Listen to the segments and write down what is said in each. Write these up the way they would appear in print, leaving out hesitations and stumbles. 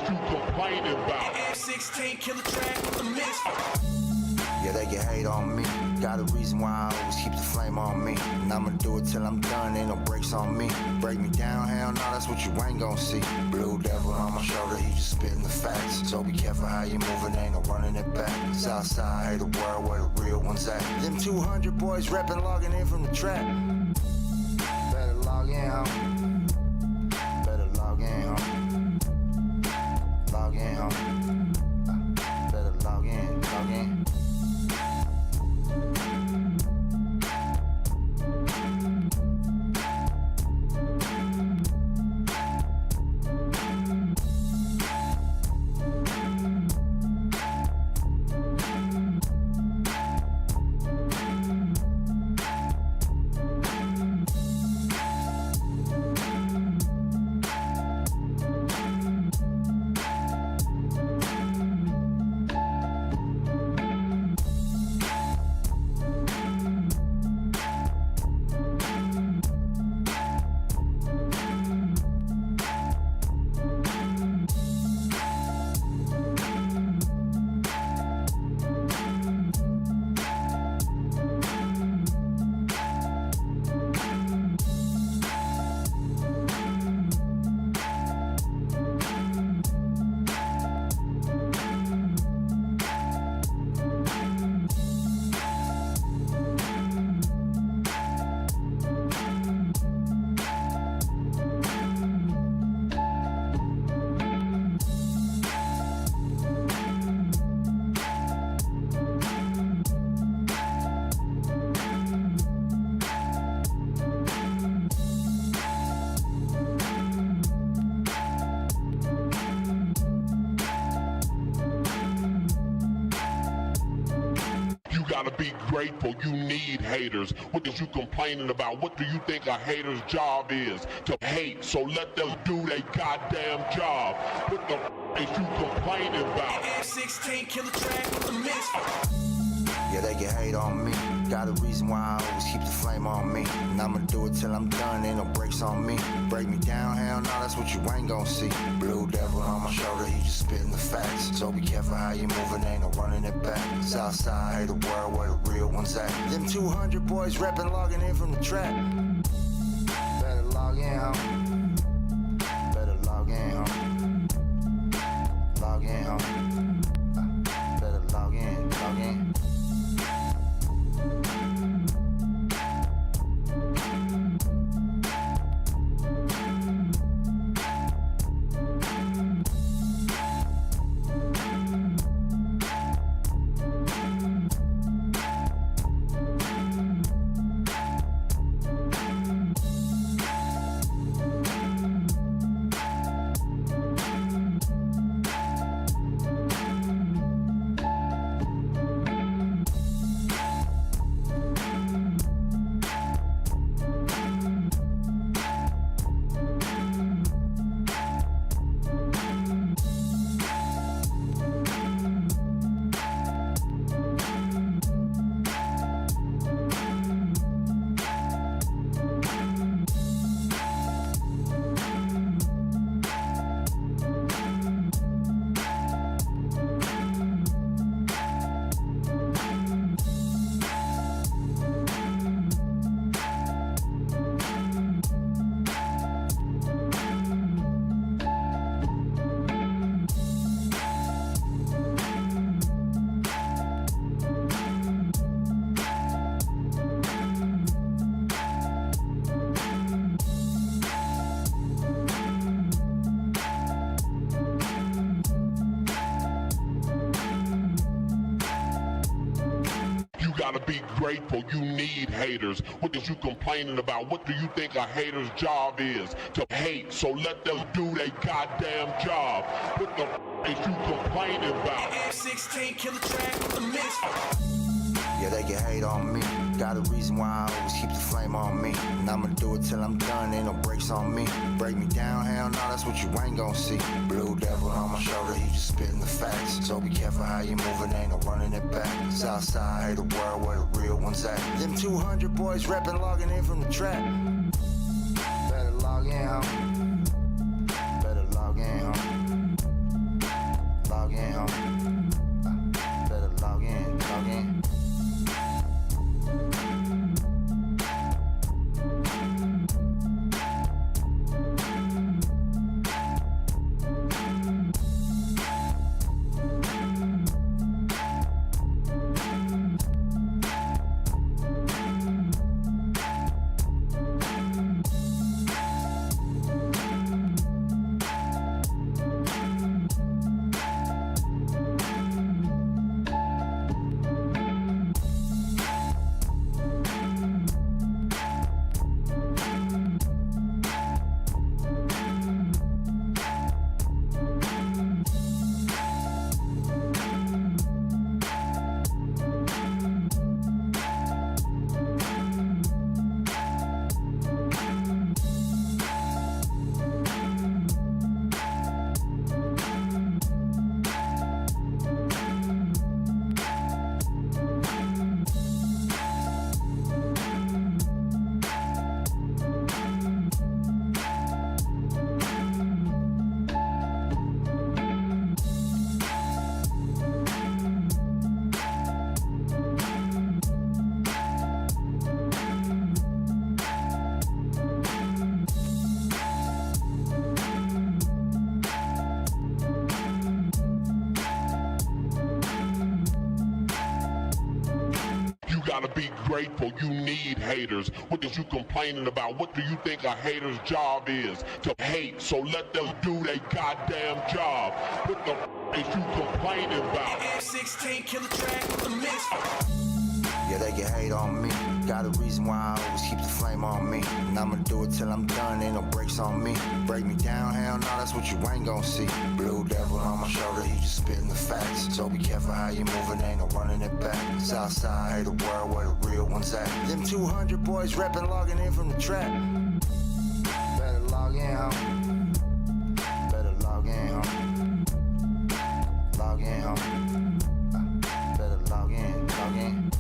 is you complaining about? F16 kill a track with the mix. Yeah, they can hate on me. Got a reason why I always keep the flame on me. And I'ma do it till I'm done, ain't no brakes on me. Break me down, hell no, that's what you ain't gon' see. Blue devil on my shoulder, he just spitting the facts. So be careful how you moving, ain't no running it back. Southside, the world where the real ones at. Them 200 boys reppin', logging in from the trap. Better log in, homie. Better log in, homie. Log in, homie. Better log in, log in. Be grateful you need haters. What is you complaining about? What do you think a hater's job is? To hate, so let them do their goddamn job. What the is you complaining about? F16 kill a track with the mix. Yeah, they can hate on me. Got a reason why I always keep the flame on me. And I'ma do it till I'm done, ain't no brakes on me. Break me down, hell no, that's what you ain't gon' see. Blue devil on my shoulder, he just spitting the facts. So be careful how you moving, ain't no running it back. Southside, the world where the real ones at. Them 200 boys reppin', logging in from the trap. Better log in, homie. Better log in, homie. Log in, homie. Better log in, log in. Be grateful you need haters. What is you complaining about? What do you think a hater's job is? To hate, so let them do their goddamn job. What the is you complaining about? F16 kill a track with the mix. Yeah, they can hate on me. Got a reason why I always keep the flame on me. And I'ma do it till I'm done, ain't no brakes on me. Break me down, hell no, that's what you ain't gon' see. Blue devil on my shoulder, he just spitting the facts. So be careful how you moving, ain't no running it back. Southside, the world where the real ones at. Them 200 boys reppin', logging in from the trap. Better log in, homie. Better log in, homie. gotta be grateful. You need haters. What is you complaining about? What do you think a hater's job is? To hate. So let them do their goddamn job. What the is you complaining about? M16 killer track with the mix. Yeah, they can hate on me. Got a reason why I always keep the flame on me. And I'ma do it till I'm done, ain't no brakes on me. Break me down, hell no, that's what you ain't gon' see. Blue devil on my shoulder, he just spitting the facts. So be careful how you moving, ain't no running it back. Southside, the world where the real ones at. Them 200 boys reppin', logging in from the trap. Better log in, homie. Better log in, homie. Log in, homie. Better log in, log in.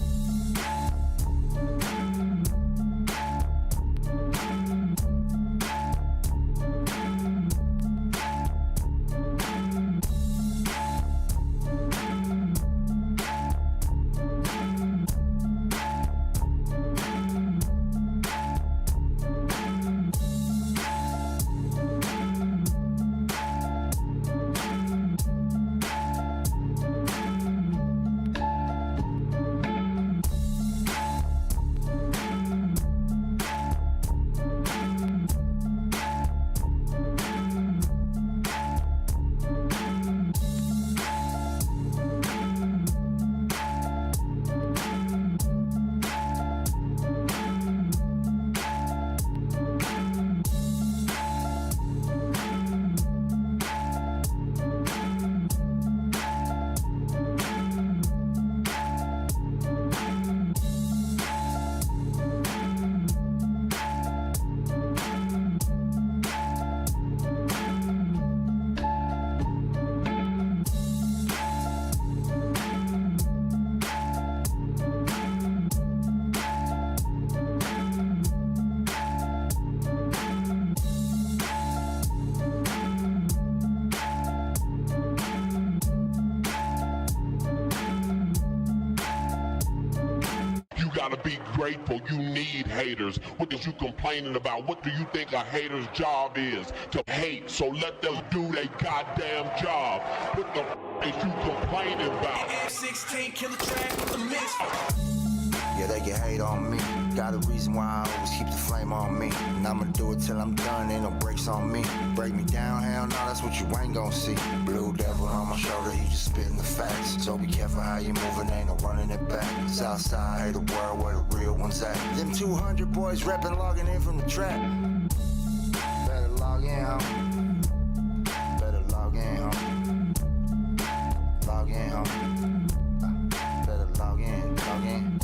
Gotta be grateful. You need haters. What is you complaining about? What do you think a hater's job is? To hate. So let them do their goddamn job. What the is you complaining about? M16 killer track with the mix. Yeah, they can hate on me. Got a reason why I always keep the flame on me. And I'ma do it till I'm done, ain't no brakes on me. Break me down, hell no, that's what you ain't gon' see. Blue devil on my shoulder, he just spitting the facts. So be careful how you moving, ain't no running it back. Southside, the world where the real ones at. Them 200 boys reppin', logging in from the trap. Better log in, homie. Better log in, homie. Log in, homie. Better log in, log in.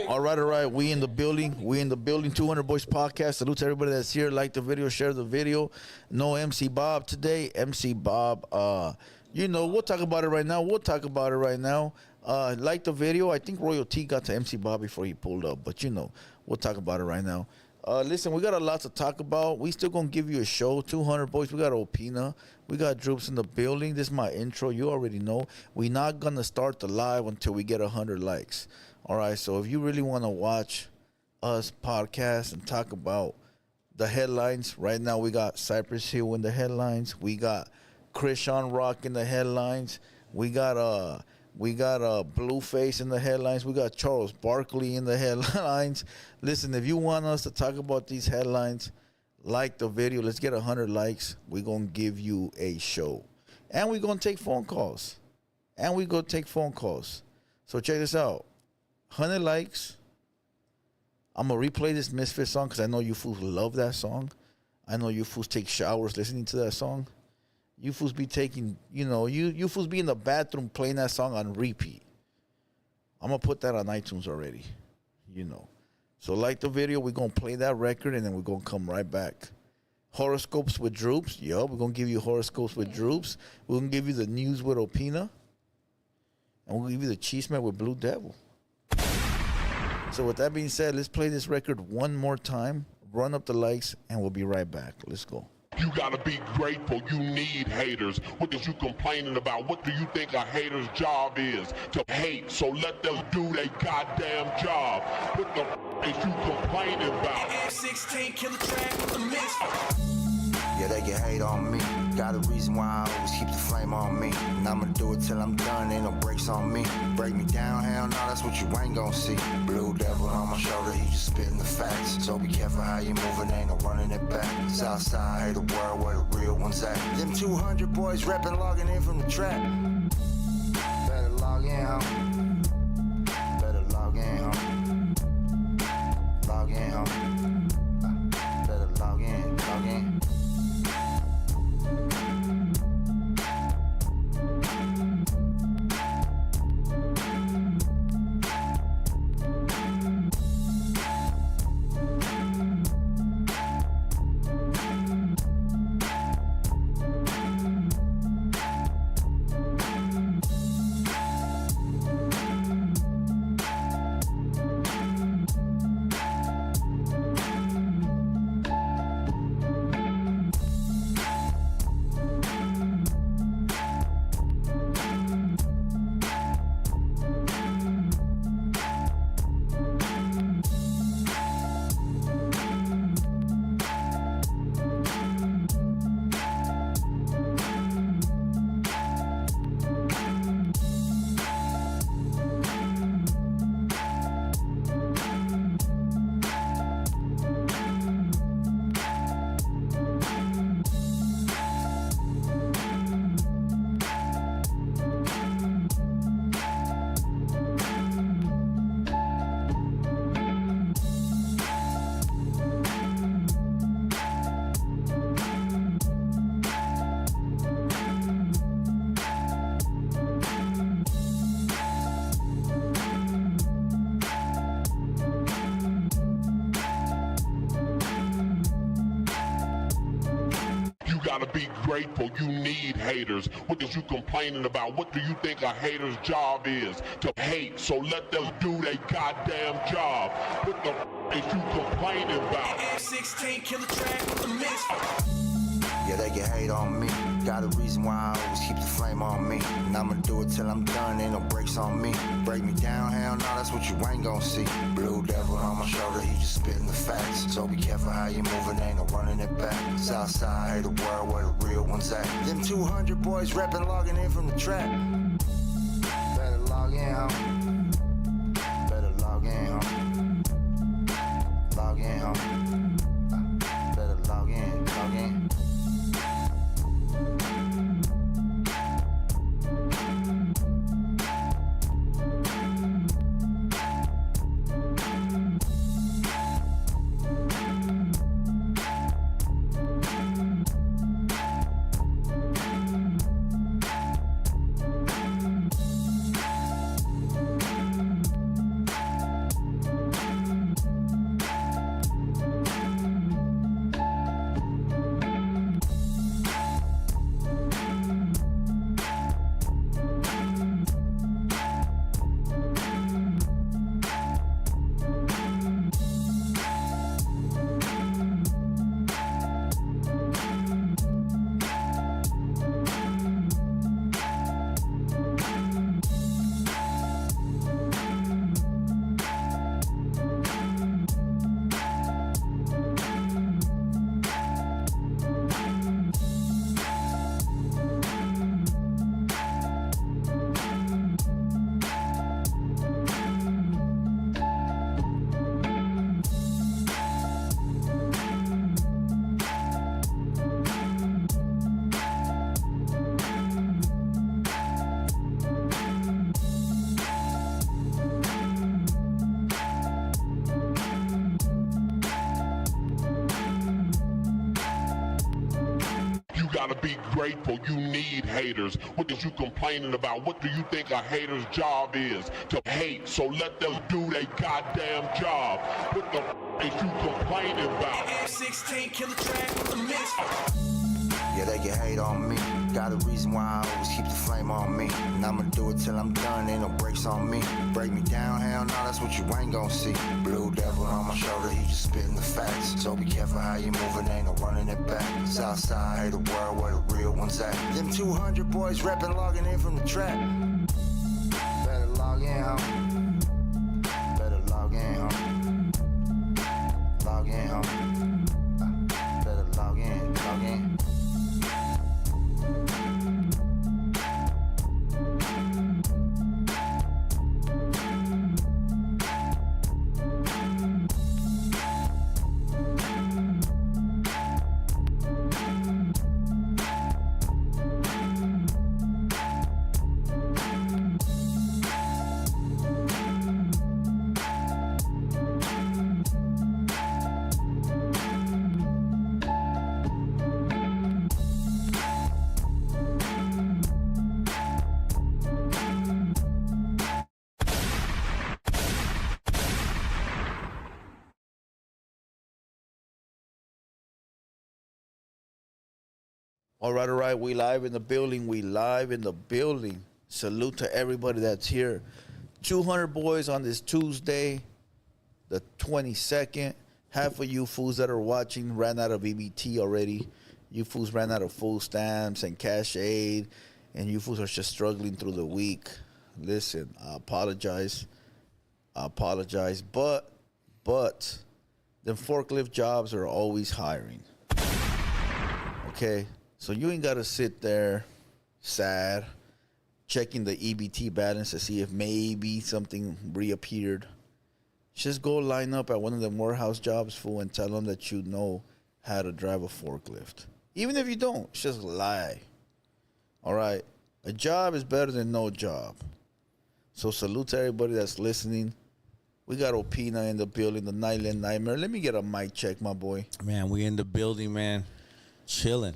All right. We in the building. 200 Boys Podcast. Salute to everybody that's here. Like the video, share the video. No MC Bob today. MC Bob, we'll talk about it right now. Like the video. I think Royal T got to MC Bob before he pulled up. But, we'll talk about it right now. Listen, we got a lot to talk about. We still going to give you a show. 200 Boys. We got Opina. We got Droops in the building. This is my intro. You already know. We're not going to start the live until we get 100 likes. All right, so if you really want to watch us podcast and talk about the headlines, right now we got Cypress Hill in the headlines. We got Chrisean Rock in the headlines. We got BlueFace in the headlines. We got Charles Barkley in the headlines. Listen, if you want us to talk about these headlines, like the video. Let's get 100 likes. We're going to give you a show. And we're going to take phone calls. So check this out. 100 likes. I'm going to replay this Misfit song because I know you fools love that song. I know you fools take showers listening to that song. You fools be taking, you fools be in the bathroom playing that song on repeat. I'm going to put that on iTunes already. So like the video, we're going to play that record, and then we're going to come right back. Horoscopes with Droops. Yo, we're going to give you horoscopes with Droops. We're going to give you the news with Opina. And we'll give you the Cheeseman with Blue Devil. So with that being said, let's play this record one more time. Run up the likes, and we'll be right back. Let's go. You gotta be grateful. You need haters. What is you complaining about? What do you think a hater's job is? To hate. So let them do their goddamn job. What the is you complaining about? F16 killer track with the mix. Yeah, they can hate on me. Got a reason why I always keep the flame on me. And I'ma do it till I'm done, ain't no breaks on me. Break me down, hell no, that's what you ain't gon' see. Blue devil on my shoulder, he just spitting the facts. So be careful how you moving, ain't no running it back. Southside, hate the world where the real ones at. Them 200 boys reppin', logging in from the trap. Better log in, homie. Better log in, homie. Log in, homie. Better log in. Gotta be grateful. You need haters. What is you complaining about? What do you think a hater's job is? To hate. So let them do their goddamn job. What the is you complaining about? F16 killer track with the mix. Yeah, they can hate on me. Got a reason why I always keep the flame on me. And I'ma do it till I'm done, ain't no breaks on me. Break me down, hell no, that's what you ain't gon' see. Blue devil on my shoulder, he just spitting the facts. So be careful how you moving, ain't no running it back. Southside, hate the world where the real ones at. Them 200 boys reppin', logging in from the trap. Better log in, homie. Better log in, homie. Log in, homie. Better log in. gotta be grateful. You need haters. What is you complaining about? What do you think a hater's job is? To hate. So let them do their goddamn job. What the is you complaining about? F16 killer track with the mix. Yeah, they can hate on me. Got a reason why I always keep the flame on me. And I'ma do it till I'm done, ain't no brakes on me. Break me down, hell no, that's what you ain't gon' see. Blue devil on my shoulder, he just spitting the facts. So be careful how you moving, ain't no running it back. Southside, hate the world where the real ones at. Them 200 boys reppin', logging in from the trap. Better log in, homie. Better log in, homie. Log in, homie. Better log in, log in. All right. We live in the building. Salute to everybody that's here. 200 boys on this Tuesday, the 22nd. Half of you fools that are watching ran out of EBT already. You fools ran out of food stamps and cash aid, and you fools are just struggling through the week. Listen, I apologize, but the forklift jobs are always hiring. Okay? So you ain't got to sit there sad, checking the EBT balance to see if maybe something reappeared. Just go line up at one of the warehouse jobs, fool, and tell them that you know how to drive a forklift. Even if you don't, just lie. All right? A job is better than no job. So salute to everybody that's listening. We got Opina in the building, the Nightland Nightmare. Let me get a mic check, my boy. Man, we in the building, man. Chilling.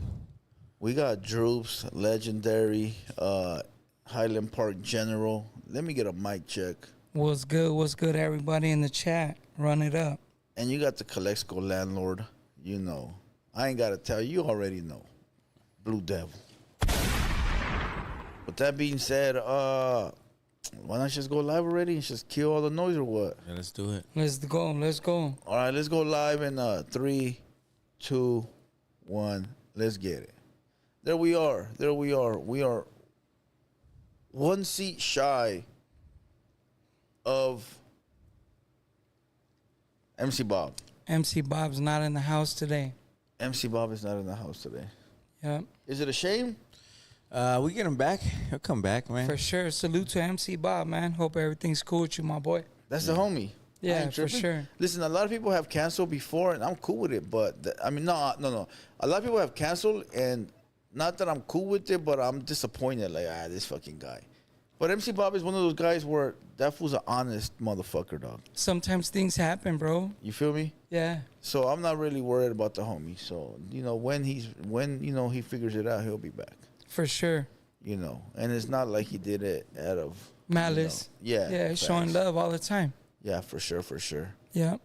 We got Droops, legendary, Highland Park General. Let me get a mic check. What's good, everybody in the chat? Run it up. And you got the Calexico landlord. You know. I ain't got to tell you. You already know. Blue Devil. With that being said, why not just go live already and just kill all the noise or what? Yeah, let's do it. Let's go. All right, let's go live in 3, 2, 1. Let's get it. There we are. We are one seat shy of MC Bob. MC Bob's not in the house today. MC Bob is not in the house today. Yep. Is it a shame? We get him back. He'll come back, man. For sure. Salute to MC Bob, man. Hope everything's cool with you, my boy. That's the homie. Yeah, for sure. Listen, a lot of people have canceled before, and I'm cool with it. But, no. A lot of people have canceled, and not that I'm cool with it, but I'm disappointed. Like, this fucking guy. But MC Bob is one of those guys where that fool's an honest motherfucker, dog. Sometimes things happen, bro. You feel me? Yeah. So I'm not really worried about the homie. So, when he figures it out, he'll be back. For sure. And it's not like he did it out of malice. Yeah, he's showing love all the time. Yeah, for sure. Yeah.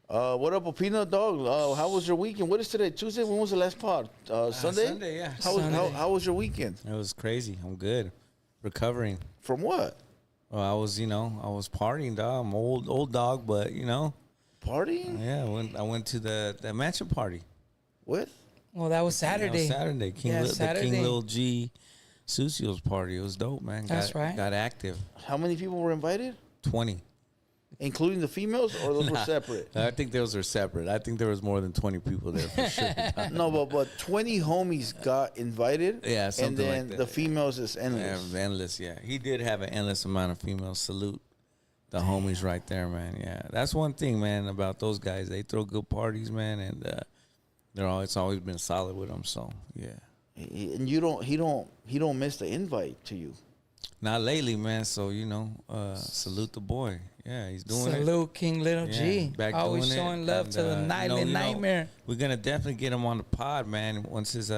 What up, Opina, dog? How was your weekend? What is today? Tuesday? When was the last pod? Sunday? Sunday, yeah. How was your weekend? It was crazy. I'm good. Recovering. From what? Well, I was partying, dog. I'm old dog, but Partying? Yeah, I went to the mansion party. What? Well, that was Saturday. Saturday. The King Lil G Sucio's party. It was dope, man. That's right. Got active. How many people were invited? 20. Including the females, or those were separate? I think those are separate. I think there was more than 20 people there for sure. No, but 20 homies got invited. Yeah, something and then like that. The females is endless. Yeah, endless, yeah. He did have an endless amount of females. Salute the homies right there, man. Yeah, that's one thing, man, about those guys. They throw good parties, man, and it's always been solid with them. So yeah. And he don't miss the invite to you. Not lately, man. So salute the boy. Yeah, he's doing it. Salute King Little G. Back always doing showing it. love to the Nightland Nightmare. We're gonna definitely get him on the pod, man. Once his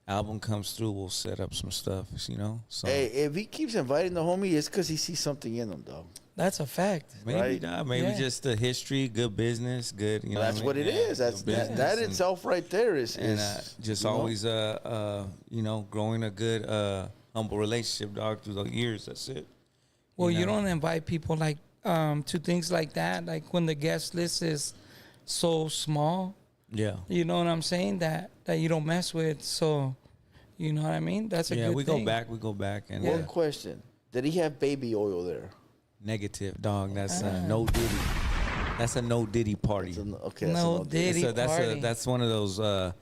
album comes through, we'll set up some stuff, you know. So Hey, if he keeps inviting the homie, it's because he sees something in him, dog. That's a fact. maybe right. not, maybe Yeah. just the history, good business, good. You know, That's what it is. That's good business that and- itself right there is and just you know? always you know, growing a good humble relationship, dog, through the years. That's it. Well, You you know? don't invite people like to things like that. Like when the guest list is so small, Yeah. you know what I'm saying? That you don't mess with. So, you know what I mean? That's a Yeah, good we thing. go back and One question: did he have baby oil there? negative, dog. That's no Diddy. That's a no Diddy party. Okay, No that's Diddy party. That's one of those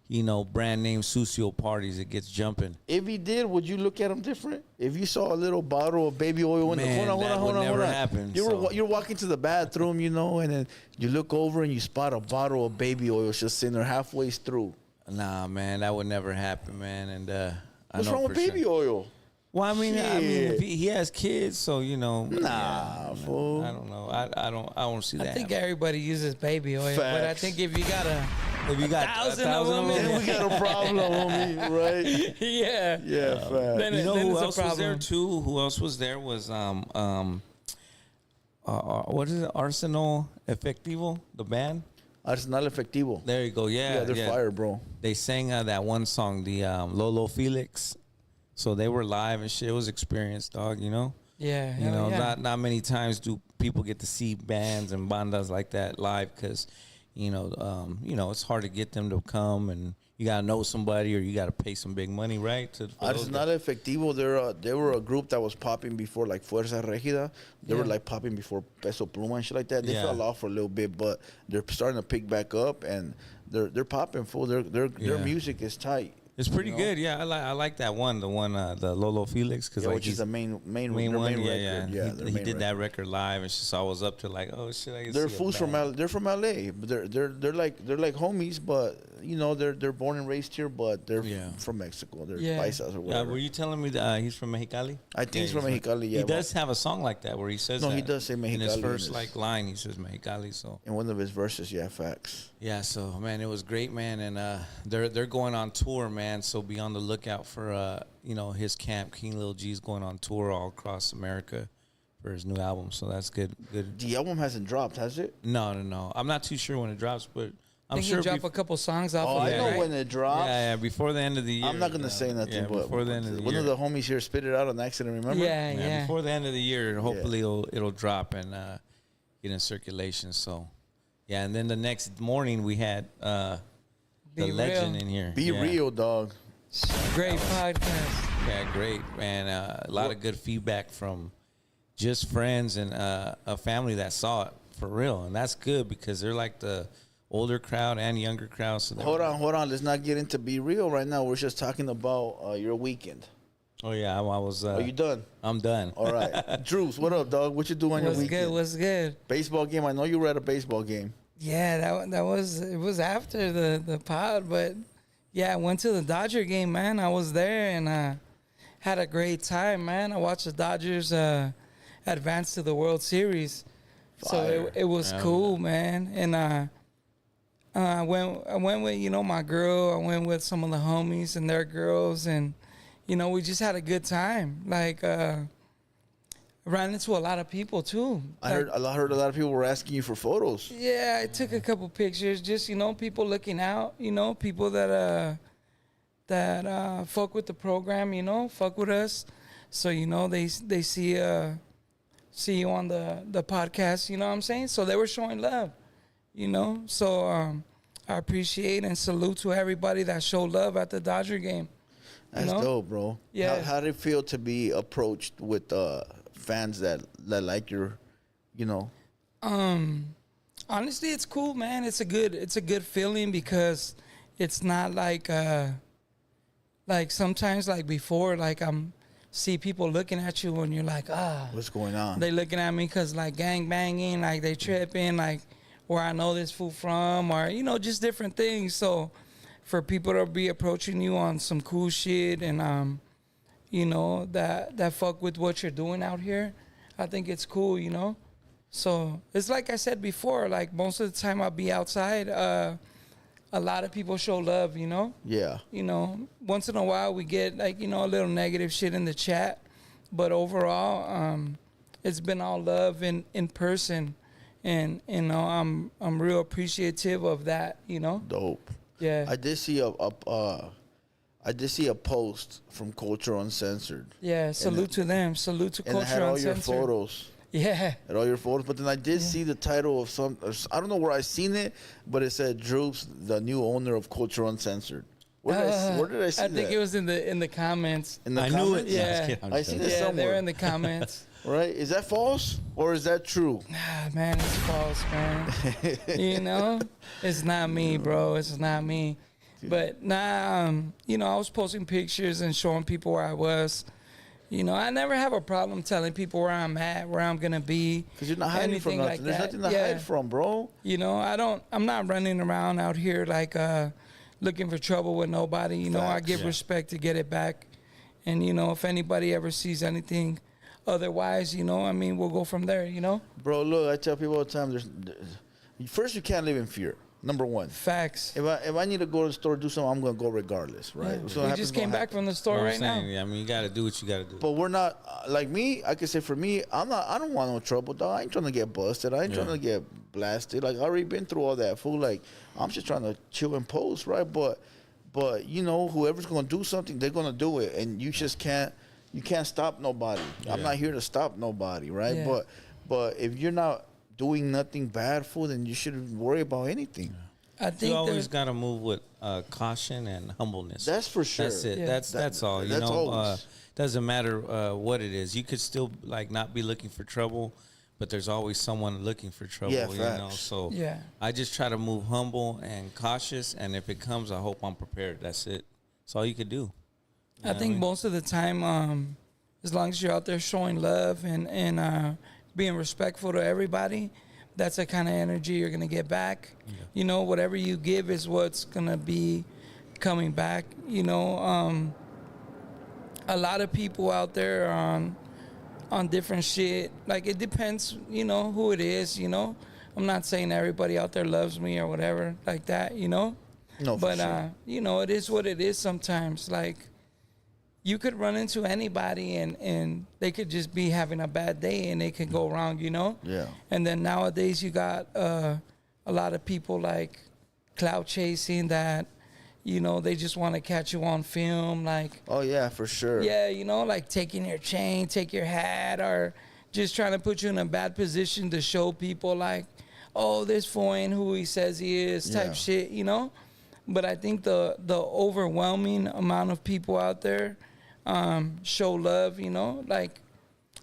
you know, brand name Sucio parties that gets jumping. If he did, would you look at him different? If you saw a little bottle of baby oil in Man, the that would never happen, so. You're walking to the bathroom, you know, and then you look over and you spot a bottle of baby oil just sitting there halfway through. Nah, man, that would never happen, man. And I What's know wrong with for baby sure. oil? Well, I mean, Shit. if he has kids, so you know. Nah, fool. I don't know. I don't see that. I think everybody uses baby oil, but I Facts. think if you got a if you got 1,000 of them, Then we got a problem, homie, right? yeah, Yeah, fact. Then You know then who it's a else was there problem. too? Who else was there was what is it? Arsenal Efectivo, the band. Arsenal Efectivo. There you go. Yeah, they're fire, bro. They sang that one song, the Lolo Felix. So they were live and shit. It was experience, dog. You know. Yeah, You hell know, yeah. not many times do people get to see bands and bandas like that live because, you know, it's hard to get them to come and you gotta know somebody or you gotta pay some big money, right? For those Arsenal Efectivo, they were a group that was popping before like Fuerza Regida. They were like popping before Peso Pluma and shit like that. They Yeah. fell off for a little bit, but they're starting to pick back up and they're popping full. Their Yeah. music is tight. It's pretty You know? good, yeah. I like that one, the Lolo Felix, because Yeah, like which is he's the main main their one, main yeah, record. yeah. their He main did that record. record live, and so I was up to like, oh shit, I can They're see a fools from band. they're from LA. But they're like homies, but you know they're born and raised here, but they're Yeah. from Mexico. They're Yeah. paisas or Yeah, whatever. were you telling me that he's from Mexicali? I think he's from Mexicali. Yeah, He does have a song like that where he says No, that. he does say in his Mexicali in first his- like line. He says Mexicali. So in one of his verses. Yeah, facts. yeah, so man, it was great, man, and they're going on tour, man. So be on the lookout for you know, his camp, King Lil G's going on tour all across America for his new album. So that's good. Good. The album hasn't dropped, has it? No. I'm not too sure when it drops, but I I'm think sure. he dropped a couple songs off Oh, of I it, know right? when it drops. Yeah, before the end of the year. I'm not gonna say nothing, yeah, but before the end of the one year. of the homies here spit it out on accident. Remember? Yeah, yeah. Before the end of the year, hopefully it'll drop and get in circulation. So, yeah, and then the next morning we had the Be legend Real. in here. Be Yeah. real, dog. Great podcast. Yeah, great, man. A lot of good feedback from just friends and a family that saw it for real, and that's good because they're like the older crowd and younger crowd. So Hold on. Let's not get into Be Real right now. We're just talking about your weekend. Oh yeah, I was. Are you done? I'm done. All right. Drews, what up, dog? What you do on your What's weekend? good? What's good? Baseball game. I know you were at a baseball game. Yeah, that was after the pod, but yeah, I went to the Dodger game, man. I was there and had a great time, man. I watched the Dodgers advance to the World Series, so Fire. it was cool, man. And I went with my girl. I went with some of the homies and their girls, and we just had a good time. Like ran into a lot of people too. I heard a lot of people were asking you for photos. Yeah, I took a couple pictures. Just people looking out. People that fuck with the program. Fuck with us. So they see you on the podcast. You know what I'm saying? So they were showing love. So I appreciate and salute to everybody that showed love at the Dodger game. That's dope, bro. Yeah. How did it feel to be approached with fans that like your, Honestly, it's cool, man. It's a good feeling because it's not like sometimes like before, like see people looking at you and you're like, what's going on? they looking at me because like gang banging, like they tripping, like where I know this fool from, or just different things. So for people to be approaching you on some cool shit and that fuck with what you're doing out here, I think it's cool, So it's like I said before, like most of the time I'll be outside a lot of people show love, you know? Yeah. You know, once in a while we get like, you know, a little negative shit in the chat. But overall, it's been all love in person. And, you know, I'm real appreciative of that, you know? Dope. Yeah. I did see a post from Culture Uncensored. Yeah, salute to them. Salute to And it Culture had all your Uncensored. photos. Yeah. At all your photos, but then I did see the title of some. I don't know where I seen it, but it said Droops, the new owner of Culture Uncensored. Where did I see I that? think it was in the comments. In the I comments? knew it. Yeah. I'm I just seen kidding. it Yeah, somewhere. they're in the comments. Right? Is that false or is that true? Ah, man, it's false, man. You know, it's not me, bro. It's not me. But nah, you know, I was posting pictures and showing people where I was. You know, I never have a problem telling people where I'm at, where I'm gonna be. Because you're not hiding from anything nothing. like There's that. nothing to hide from, bro. You know, I'm not running around out here like looking for trouble with nobody. You know, I Facts. give respect to get it back. And, you know, if anybody ever sees anything otherwise, you know, I mean, we'll go from there, you know? Bro, look, I tell people all the time, first, you can't live in fear. Number one. Facts. If I need to go to the store do something, I'm going to go regardless, right? Yeah. So We happens just gonna came back happen. from the store I'm right now. saying, I mean, you got to do what you got to do. But we're not, like me, I can say for me, I don't want no trouble, dog. I ain't trying to get busted. I ain't trying to get blasted. Like, I already been through all that, fool. Like, I'm just trying to chill and post, right? But you know, whoever's going to do something, they're going to do it. And you just can't stop nobody. I'm not here to stop nobody, right? Yeah. But if you're not doing nothing bad, fool, then you shouldn't worry about anything. I think You always there's got to move with caution and humbleness. That's for sure. That's it. Yeah. That's all. You That's know, always. doesn't matter what it is. You could still like not be looking for trouble, but there's always someone looking for trouble. Yeah, you know. facts. So Yeah. I just try to move humble and cautious, and if it comes, I hope I'm prepared. That's it. That's all you could do. I think most of the time, as long as you're out there showing love and being respectful to everybody, that's the kind of energy you're gonna get back. Yeah. You know, whatever you give is what's gonna be coming back. You know, a lot of people out there are on different shit. Like, it depends, you know, who it is. You know, I'm not saying everybody out there loves me or whatever like that. You know, No, for but sure. you know, it is what it is sometimes. Like, you could run into anybody and they could just be having a bad day and it could go wrong, you know? Yeah. And then nowadays you got a lot of people like clout chasing that, you know, they just want to catch you on film. Like, Oh, yeah, for sure. yeah, you know, like taking your chain, take your hat, or just trying to put you in a bad position to show people like, oh, this fool ain't who he says he is type Yeah. shit, you know? But I think the overwhelming amount of people out there show love, you know? Like,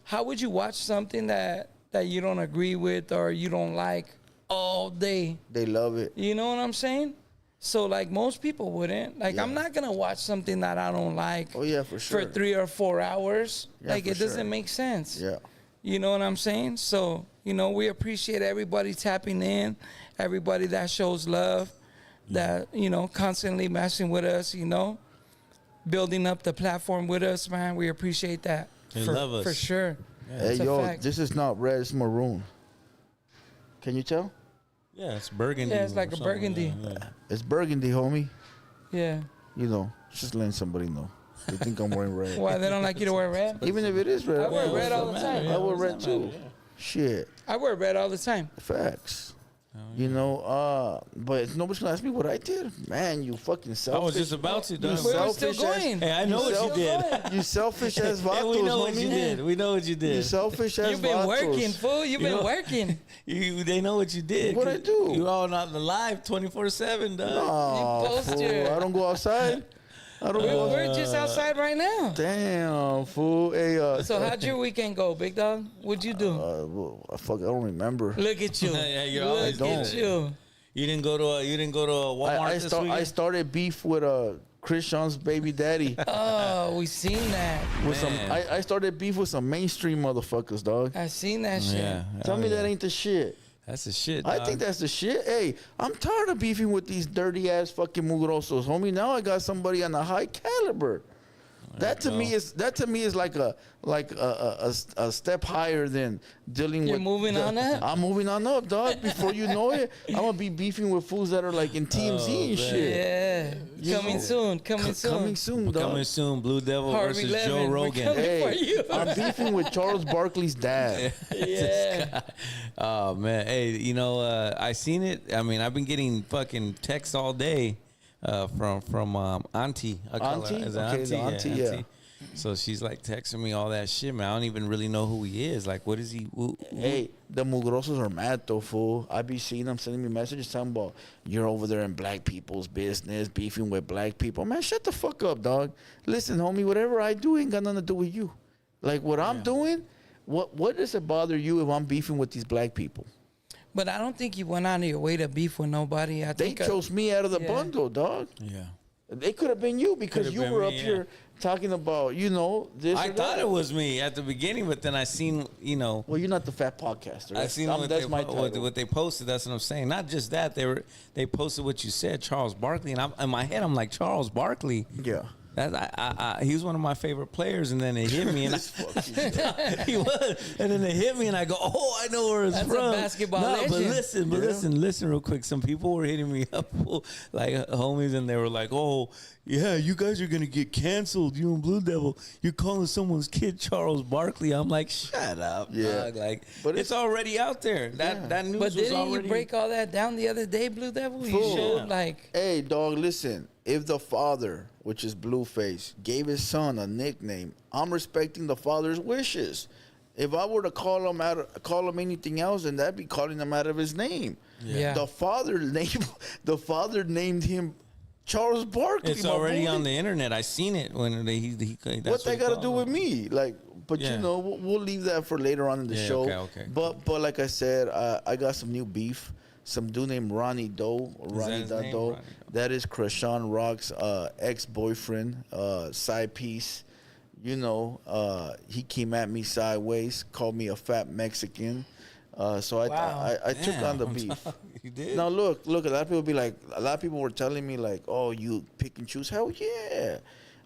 how would you watch something that you don't agree with or you don't like all day? They love it. You know what I'm saying? So, like, most people wouldn't. Like, I'm Yeah. not going to watch something that I don't like Oh, yeah, for sure. for 3 or 4 hours. Yeah, Like, for it doesn't sure. make sense. Yeah. You know what I'm saying? So, you know, we appreciate everybody tapping in, everybody that shows love, that, you know, constantly messing with us, you know, building up the platform with us, man. We appreciate that. They for, love us. For sure. Hey, It's a yo, fact. this is not red, it's maroon. Can you tell? Yeah, it's burgundy. Yeah, it's like or a something, burgundy. yeah. It's burgundy, homie. Yeah. You know, just letting somebody know. They think I'm wearing red. Why, they don't like you to wear red? Even if it is red. I wear I red wear- all the time. I wear what red does that too. matter? Yeah. Shit. I wear red all the time. Facts. You know, but nobody's gonna ask me what I did. Man, you fucking I selfish. was just about to. You dog. We're still selfish ass- going. Hey, I know what you did. You selfish ass vatos, Hey, we know what homie. you did. We know what you You did. selfish ass You've been vatos. working, fool. You've been know- working. They know what you did. What'd I do? You all not live 24/7, dog. Aw, You post fool. your- I don't go outside. I don't go. We're just outside right now. Damn, fool. Hey, So how'd your weekend go, big dog? What'd you do? well, fuck, I don't remember. Look at you. Yeah, you're always Look at don't. you. You didn't go to a Walmart this weekend. I started beef with Chrisean's baby daddy. Oh, we seen that. With some, Man. I started beef with some mainstream motherfuckers, dog. I seen that shit. Yeah. Tell me yeah. that ain't the shit. That's the shit. I dog. think that's the shit. Hey, I'm tired of beefing with these dirty ass fucking mugrosos, homie. Now I got somebody on a high caliber. That to me is like a step higher than dealing with. You're moving on up. I'm moving on up, dog. Before you know it, I'm gonna be beefing with fools that are like in TMZ and shit. Yeah, coming soon. Coming soon, dog. Coming soon. Blue Devil Harvey versus Levin, Joe we're Rogan. coming for Hey, you. I'm beefing with Charles Barkley's dad. Yeah. Oh man, hey, you know, I seen it. I mean, I've been getting fucking texts all day from Auntie. I call her. Auntie? Is it Okay, the Auntie, yeah. Auntie. So she's like texting me all that shit, man. I don't even really know who he is. Like, what is he? Hey, the mugrosos are mad though, fool. I be seeing them sending me messages talking about you're over there in black people's business, beefing with black people. Man, shut the fuck up, dog. Listen, homie, whatever I do ain't got nothing to do with you. Like what I'm doing, what does it bother you if I'm beefing with these black people? But I don't think you went out of your way to beef with nobody. I They think chose me out of the yeah. bundle, dog. Yeah. They could have been you because Could've you been were me, up yeah. here talking about, this. I or thought that. it was me at the beginning, but then I seen, Well, you're not the fat podcaster. I seen That's my title. what they posted. That's what I'm saying. Not just that, they posted what you said, Charles Barkley, and in my head I'm like, Charles Barkley. Yeah. He was one of my favorite players, and then it hit me, and he was, and then it hit me, and I go, oh, I know where it's That's a from. basketball But legend. listen real quick. Some people were hitting me up, like homies, and they were like, oh, yeah, you guys are gonna get canceled. You and Blue Devil, you're calling someone's kid Charles Barkley. I'm like, shut up, Yeah. dog. Like, But it's already out there. That news But was didn't already. you break all that down the other day, Blue Devil? You Fool. showed like Hey, dog, listen. If the father, which is BlueFace, gave his son a nickname, I'm respecting the father's wishes. If I were to call him anything else, then that'd be calling him out of his name. Yeah. The father named him Charles Barkley. It's my already boy. on the internet. I seen it when he What they got to do with me? Like, but Yeah. we'll leave that for later on in the Yeah, show. okay. But like I said, I got some new beef. Some dude named Ronnie Doe, Ronnie his name? Doe. Ronnie Doe. That is Chrisean Rock's ex-boyfriend, side piece. He came at me sideways, called me a fat Mexican. So I took on the beef. You did? Now look, a lot of people were telling me like, oh, you pick and choose. Hell yeah.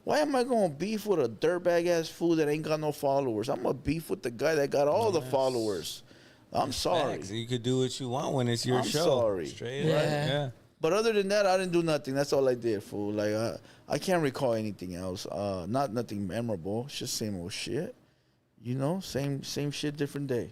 Why am I going to beef with a dirtbag ass fool that ain't got no followers? I'm going to beef with the guy that got all the followers. I'm sorry. Facts. You could do what you want when it's your I'm show. sorry. Straight Yeah. up. Yeah. But other than that, I didn't do nothing. That's all I did, fool. Like, I can't recall anything else. Nothing memorable. It's just same old shit. Same shit, different day.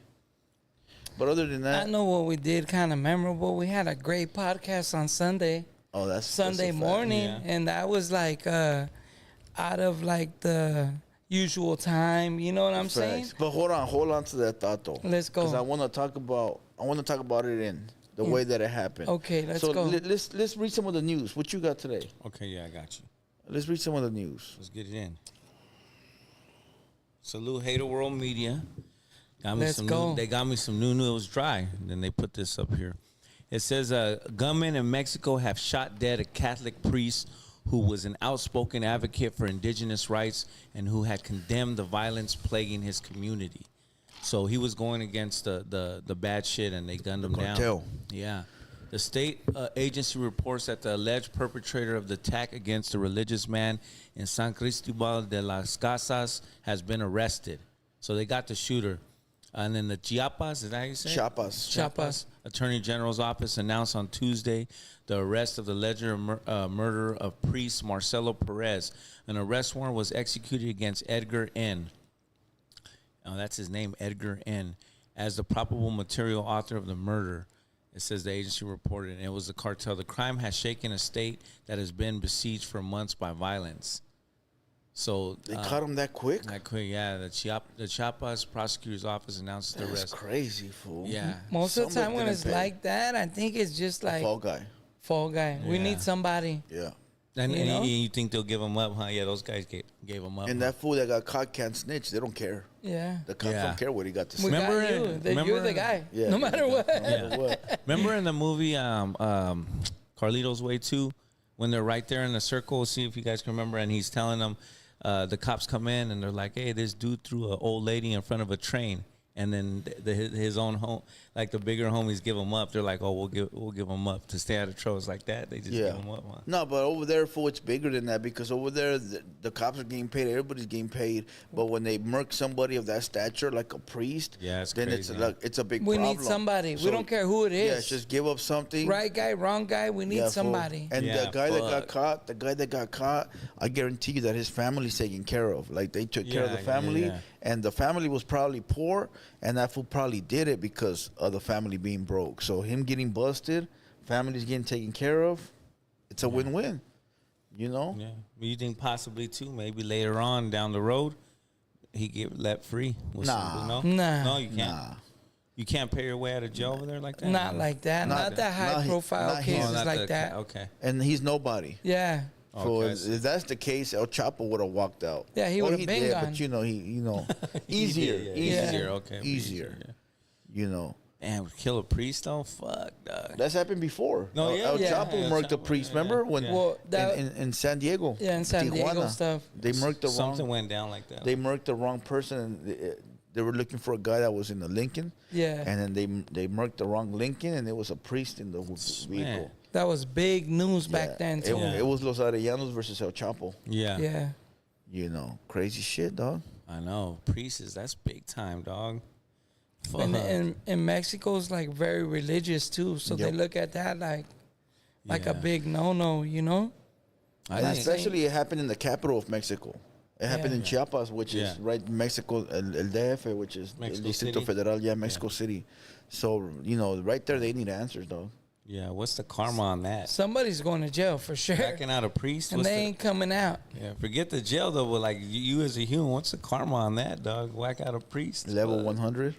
But other than that, I know what we did kind of memorable. We had a great podcast on Sunday. oh, that's Sunday a fact. morning, Yeah. and that was like out of like the usual time. You know what I'm saying? Facts. But hold on to that thought though. Let's go. Because I want to talk about it in the way that it happened. Okay, let's so go. Let's read some of the news. What you got today? Okay, yeah, I got you. Let's read some of the news. Let's get it in. Salute HaterWorld Media. Let's go. They got me some new news. It was dry. And then they put this up here. It says gunmen in Mexico have shot dead a Catholic priest who was an outspoken advocate for indigenous rights and who had condemned the violence plaguing his community. So he was going against the bad shit, and they gunned him down. cartel. Yeah. The state agency reports that the alleged perpetrator of the attack against a religious man in San Cristobal de las Casas has been arrested. So they got the shooter. And then the Chiapas, is that how you say it? Chiapas. Attorney General's office announced on Tuesday the arrest of the alleged murder of priest Marcelo Perez. An arrest warrant was executed against Edgar N. Oh, that's his name, Edgar N. As the probable material author of the murder. It says the agency reported, and it was the cartel. The crime has shaken a state that has been besieged for months by violence. So They caught him that quick? that quick, yeah. The Chiapas prosecutor's office announced the That's arrest. crazy, fool. Yeah. Most of the Somebody time when didn't it's pay. like that, I think it's just like Fall guy. fall guy. We Yeah. need somebody. Yeah. And, You know? you think they'll give him up, huh? Yeah, those guys gave him up. And that fool that got caught can't snitch. They don't care. Yeah. The cops Yeah. don't care what he got to say. We Remember got you. it? You're Remember- the guy. Yeah. No matter what. No matter what. Remember in the movie Carlito's Way 2, when they're right there in the circle, see if you guys can remember, and he's telling them, the cops come in and they're like, hey, this dude threw an old lady in front of a train. And then his own home, like the bigger homies give them up. They're like, oh, we'll give them up to stay out of troubles like that. They just give them up. Huh? No, but over there, fool, it's bigger than that because over there, the cops are getting paid. Everybody's getting paid. But when they murk somebody of that stature, like a priest, it's then crazy. it's a big We problem. need somebody. So, we don't care who it is. Yeah, just give up something. Right guy, wrong guy. We need fool. somebody. And Yeah, the guy that got caught, I guarantee you that his family's taken care of. Like they took care of the family, and the family was probably poor, and that fool probably did it because of the family being broke. So him getting busted, family's getting taken care of. It's a win-win. You know? Yeah. You think possibly too? Maybe later on down the road, he get let free. Nah. No, you can't. You can't pay your way out of jail over there like that. Not like that. Not that high profile cases like that. Okay. And he's nobody. Yeah. So Okay. if that's the case, El Chapo would have walked out. Yeah, he Well, would have been did, gone. But easier, Easier. Okay. easier. You know, Damn, kill a priest though? Fuck, dog. that's happened before. No, El Chapo El murked a Chapo, priest. yeah, Remember yeah. when Well, that- in San Diego? Yeah, in San Diego stuff. They murked the Something wrong. went down like that. They murked the wrong person, and they were looking for a guy that was in the Lincoln. Yeah. And then they murked the wrong Lincoln, and it was a priest in the vehicle. Man. That was big news back Yeah. then too. It was Los Arellanos versus El Chapo. Yeah. Yeah. You know, crazy shit, dog. I know. Priests, that's big time, dog. Fuck. And Mexico's like very religious too, so they Yep. look at that like a Yeah. big no, you know? And think- especially it happened in the capital of Mexico. It happened in Chiapas, which is Yeah. right in Mexico, El DF, which is Mexico El Distrito City? Federal, Mexico City. So, right there, they need answers, dog. Yeah, what's the karma on that? Somebody's going to jail for sure. Backing out a priest? And What's they the- ain't coming out. Yeah, forget the jail though, but like you as a human, what's the karma on that, dog? Whack out a priest? Level Fuck. 100.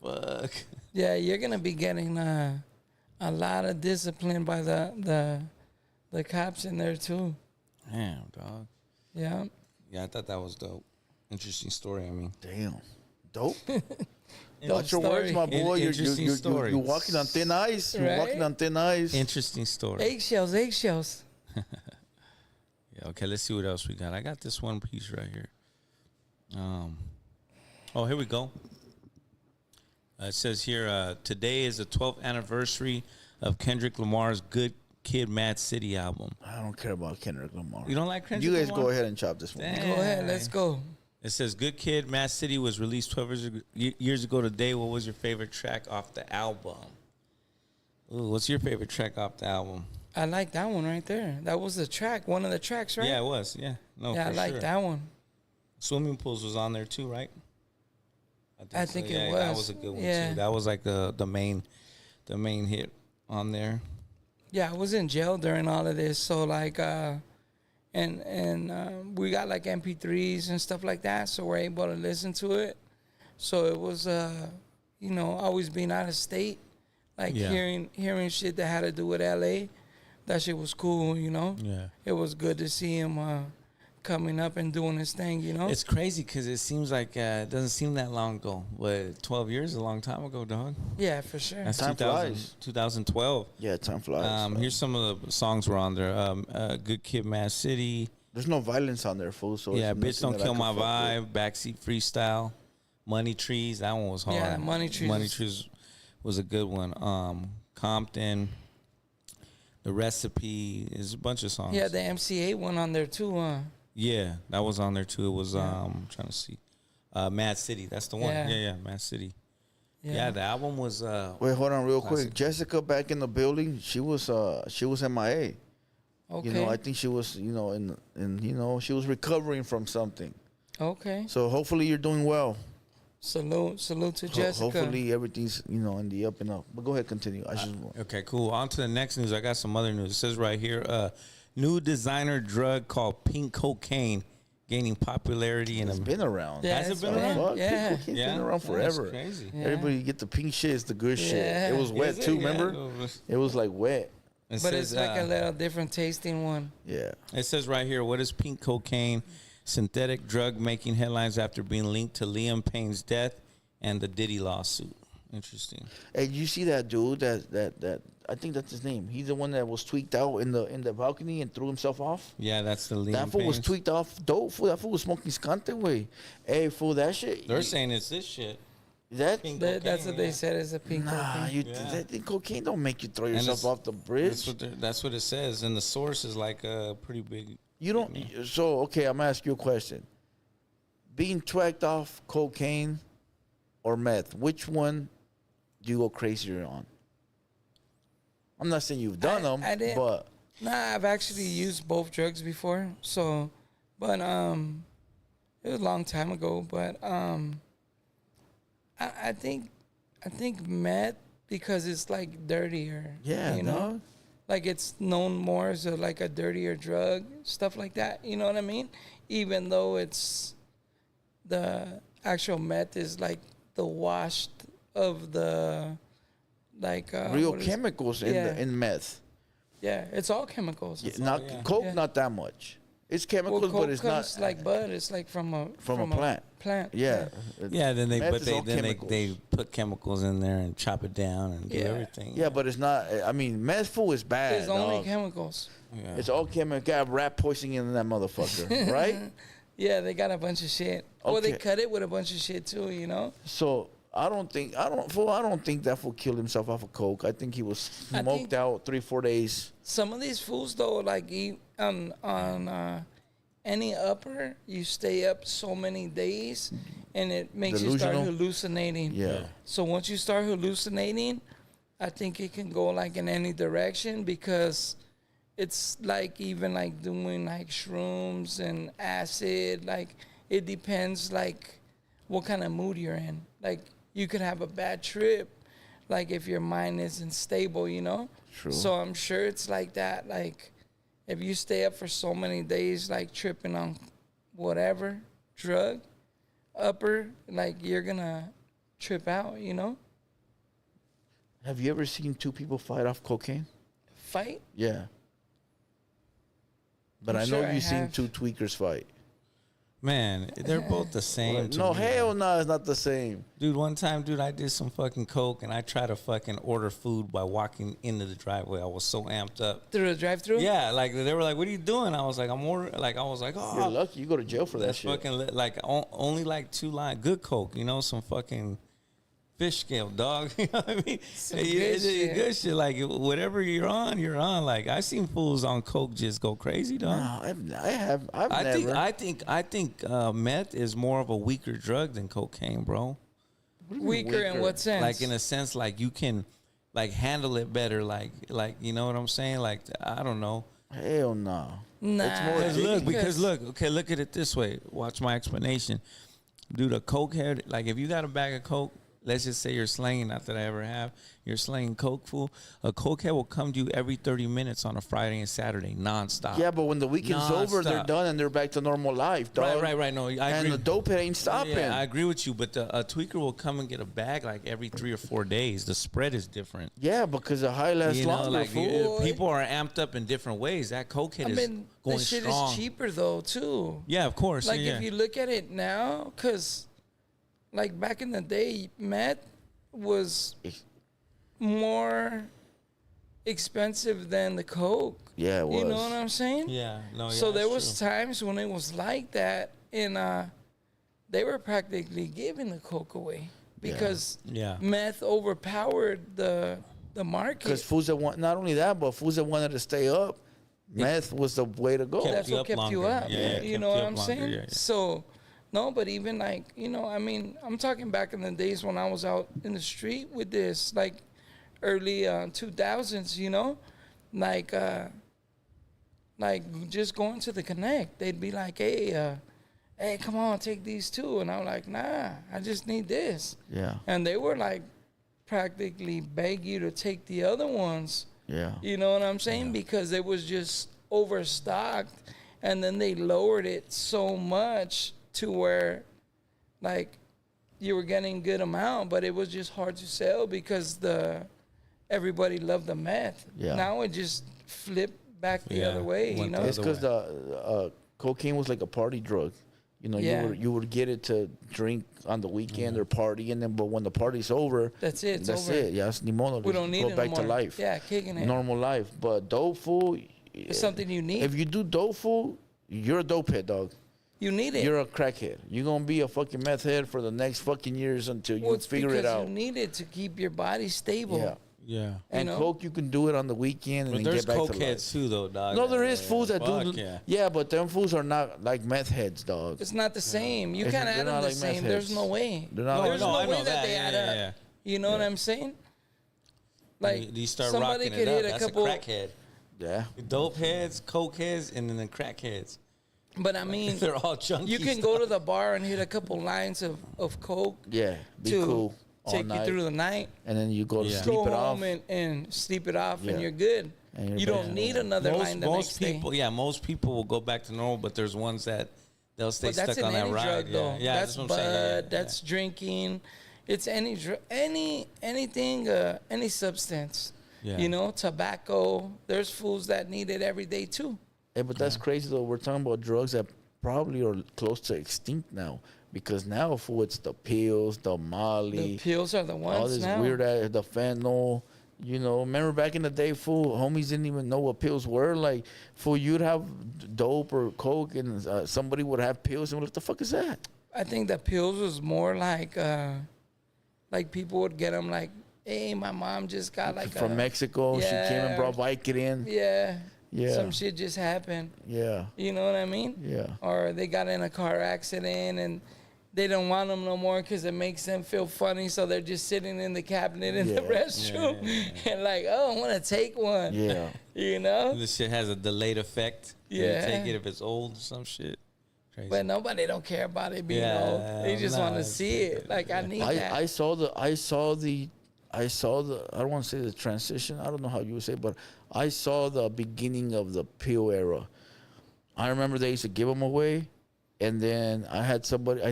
Fuck. Yeah, you're gonna be getting a lot of discipline by the cops in there too. Damn, dog. Yeah. Yeah, I thought that was dope. Interesting story, I mean. Damn. Dope. Dope Watch your words, story. my boy. Interesting story. You're walking on thin ice. You're Right? walking on thin ice. Interesting story. Eggshells. Yeah, okay, let's see what else we got. I got this one piece right here. Oh, here we go. It says here, today is the 12th anniversary of Kendrick Lamar's Good Kid, Mad City album. I don't care about Kendrick Lamar. You don't like Kendrick You guys Lamar? go ahead and chop this one. Damn. Go ahead, let's go. It says, Good Kid, Mad City was released 12 years ago today. What was your favorite track off the album? Ooh, what's your favorite track off the album? I like that one right there. That was the track, one of the tracks, right? Yeah, it was. Yeah. No, Yeah, I for like sure. that one. Swimming Pools was on there too, right? I think it That was. was a good one Yeah. too. That was like the main hit on there. Yeah, I was in jail during all of this, so like, we got like MP3s and stuff like that, so we're able to listen to it. So it was, always being out of state, like Yeah. hearing shit that had to do with LA. That shit was cool, you know. Yeah. It was good to see him coming up and doing his thing, you know. It's crazy because it seems like it doesn't seem that long ago, but 12 years is a long time ago, dog. Yeah, for sure. That's Time flies. 2012. Yeah, time flies. so. Here's some of the songs were on there. Good Kid, Mad City. There's no violence on there, fool. So Yeah, it's Bitch nothing Don't that I Kill can My fuck with. Vibe. Backseat Freestyle. Money Trees. That one was hard. Yeah, Money Trees Money was- Trees was a good one. Compton. The Recipe. There's a bunch of songs. Yeah, the MCA one on there too, huh? Yeah, that was on there too. It was I'm trying to see. Mad City. That's the one. Yeah. Yeah, Mad City. Yeah, the album was Wait, hold on real Classic. quick. Jessica back in the building. She was MIA. Okay. You know, I think she was, she was recovering from something. Okay. So hopefully you're doing well. Salute to Jessica. Hopefully everything's, in the up and up. But go ahead, continue. okay, cool. On to the next news. I got some other news. It says right here, new designer drug called pink cocaine gaining popularity in it's been around. Yeah, Has it it's been been around? Fuck, Yeah. Pink cocaine's been around forever. That's crazy. Yeah. Everybody get the pink shit. It's the good shit. Yeah. It was wet Is it? too. Yeah. Remember? It was like wet. It But says, it's like a little different tasting one. Yeah. It says right here, what is pink cocaine? Synthetic drug making headlines after being linked to Liam Payne's death and the Diddy lawsuit. Interesting. Hey, you see that dude that I think that's his name. He's the one that was tweaked out in the balcony and threw himself off. Yeah, that's the Liam That fool was Payne's. tweaked off dope. Fool, that fool was smoking skante way. Hey, fool, that shit. They're saying it's this shit. Pink That's cocaine, what they yeah. said is a pink Nah, cocaine. that cocaine don't make you throw And yourself it's- off the bridge. That's what it says, and the source is like a pretty big. You don't. So okay, I'm gonna ask you a question. Being twacked off cocaine or meth, which one do you go crazier on? I'm not saying you've done them, I didn't- but Nah, I've actually used both drugs before. So, but it was a long time ago. But I think meth because it's like dirtier. yeah, you know, no. like it's known more as like a dirtier drug, stuff like that. You know what I mean? Even though it's the actual meth is like the washed of the like Real what is- chemicals in meth. Yeah, it's all chemicals. Yeah, It's not yeah. coke, Yeah. not that much. It's chemicals, Well, but coke it's not comes like bud. It's like from a plant. Plant. Yeah, Yeah, then they Meth but is all they chemicals. they put chemicals in there and chop it down and do Yeah. everything. Yeah, but it's not. I mean, meth food is bad. It's only dog. chemicals. Yeah. It's all chemical. Got rat poisoning in that motherfucker, right? Yeah, they got a bunch of shit. Well, they Okay. cut it with a bunch of shit too. You know. So I don't think that fool killed himself off of coke. I think he was I smoked think- out 3-4 days. Some of these fools though, like eat on any upper, you stay up so many days, and it makes you start Delusional? hallucinating. Yeah. So once you start hallucinating, I think it can go like in any direction because it's like even like doing like shrooms and acid. Like it depends like what kind of mood you're in. Like you could have a bad trip, like if your mind isn't stable, you know. True. So I'm sure it's like that. Like if you stay up for so many days, like tripping on whatever drug, upper, like you're gonna trip out, you know. Have you ever seen two people fight off cocaine? Fight. Yeah. But I'm I know sure I you've seen have. two tweakers fight. Man, they're both the same. to No, me, hell man. no, it's not the same. Dude, one time, dude, I did some fucking coke and I tried to fucking order food by walking into the driveway. I was so amped up. Through the drive-through. Yeah, like they were like, "What are you doing?" I was like, "I'm ordering." Like I was like, "Oh, You're lucky. You go to jail for that that's shit. fucking like only like 2 line good coke, you know, some fucking fish scale, dog. You know what I mean? Some Hey, good it's shit. good shit. Like whatever you're on, you're on. Like I seen fools on coke just go crazy, dog. No, I've never. I think meth is more of a weaker drug than cocaine, bro. Weaker in weaker? what sense? Like in a sense, like you can like handle it better. Like you know what I'm saying? Like I don't know. Hell no. Nah. It's more Because look, okay, look at it this way. Watch my explanation. Dude, a coke head, like if you got a bag of coke, let's just say you're slanging, not that I ever have, you're slanging coke, fool. A coke head will come to you every 30 minutes on a Friday and Saturday, nonstop. Yeah, but when the weekend's over, they're Nonstop. done and they're back to normal life, dog. Right. No, I And agree. the dope head ain't stopping. Yeah, I agree with you, but a tweaker will come and get a bag like every 3 or 4 days. The spread is different. Yeah, because the high lasts You know, longer, like fool. people are amped up in different ways. That cokehead I is mean, going the shit strong. is cheaper though too. Yeah, of course. Like yeah. if you look at it now, cause like back in the day, meth was more expensive than the coke. Yeah, it You know was. what I'm saying? yeah, no, yeah. So there that's was true. times when it was like that, and they were practically giving the coke away because Yeah. meth overpowered the market. Because fools that want, not only that, but fools that wanted to stay up, meth was the way to go. Kept That's you what up kept you longer. up. Yeah, yeah, you kept know you what up I'm longer. saying? Yeah, yeah. So, no, but even like, you know, I mean, I'm talking back in the days when I was out in the street with this, like early 2000s, you know, like just going to the Connect. They'd be like, hey, come on, take these two. And I'm like, nah, I just need this. Yeah, And they were like practically beg you to take the other ones. yeah. You know what I'm saying? Because it was just overstocked, and then they lowered it so much to where, like, you were getting good amount, but it was just hard to sell because everybody loved the meth. Yeah. Now it just flipped back the Yeah, other way. You went know? the It's other because the cocaine was like a party drug. You know, Yeah. you would get it to drink on the weekend or party, and then but when the party's over, That's it. It's that's over. it. Yeah, it's pneumonia. We don't need go it back no to more. life. Yeah, kicking it. Normal life. But dope fool, It's something you need. if you do dope fool, you're a dope head, dog. You need it. You're a crackhead. You're gonna be a fucking meth head for the next fucking years until you it's figure it because out. you need it to keep your body stable. Yeah. Yeah. And know? coke, you can do it on the weekend and But then there's get back to coke life. heads too, though, dog. No, there is fools that do. Yeah. Yeah, but them fools are not like meth heads, dog. It's not the same. You It's- can't they're add them not the like meth same. There's heads. no way. They're not There's like- No, I no way know that that. they Yeah, add yeah, up. yeah. You know what I'm saying? Like You start somebody rocking could it up. hit a That's couple. a crackhead. Yeah. Dope heads, coke heads, and then the crackheads. But I mean, They're all junkies. you can go to the bar and hit a couple lines of coke Yeah. Be to cool. All take night. you through the night. And then you go to Yeah. sleep Go it off. home and sleep it off, Yeah. and you're good. And you're You back don't to need normal. another line the next Most people, day. yeah, most people will go back to normal, but there's ones that they'll stay But that's stuck in on that any ride. drug, though. Yeah, yeah, That's what I'm bud. saying. Yeah, yeah, That's drinking. It's anything, any substance. Yeah. You know, tobacco. There's fools that need it every day too. Yeah, but that's crazy though. We're talking about drugs that probably are close to extinct now. Because now, fool, it's the pills, the Molly, The pills are the ones all this now. weird ass, the fentanyl. You know, remember back in the day, fool, homies didn't even know what pills were. Like, fool, you'd have dope or coke, and somebody would have pills, and what the fuck is that? I think the pills was more like people would get them like, hey, my mom just got like From Mexico, she came and Yeah. brought Vicodin. Yeah. Yeah. Some shit just happened. Yeah, You know what I mean? yeah. Or they got in a car accident and they don't want them no more because it makes them feel funny. So they're just sitting in the cabinet in the Yeah. restroom and like, oh, I want to take one. Yeah. You know? This shit has a delayed effect. You Yeah. take it if it's old or some shit. Crazy. But nobody don't care about it being Yeah, old. They just no, want to it's see it. Like, I need that. I saw the I don't want to say the transition. I don't know how you would say it, but I saw the beginning of the pill era. I remember they used to give them away, and then I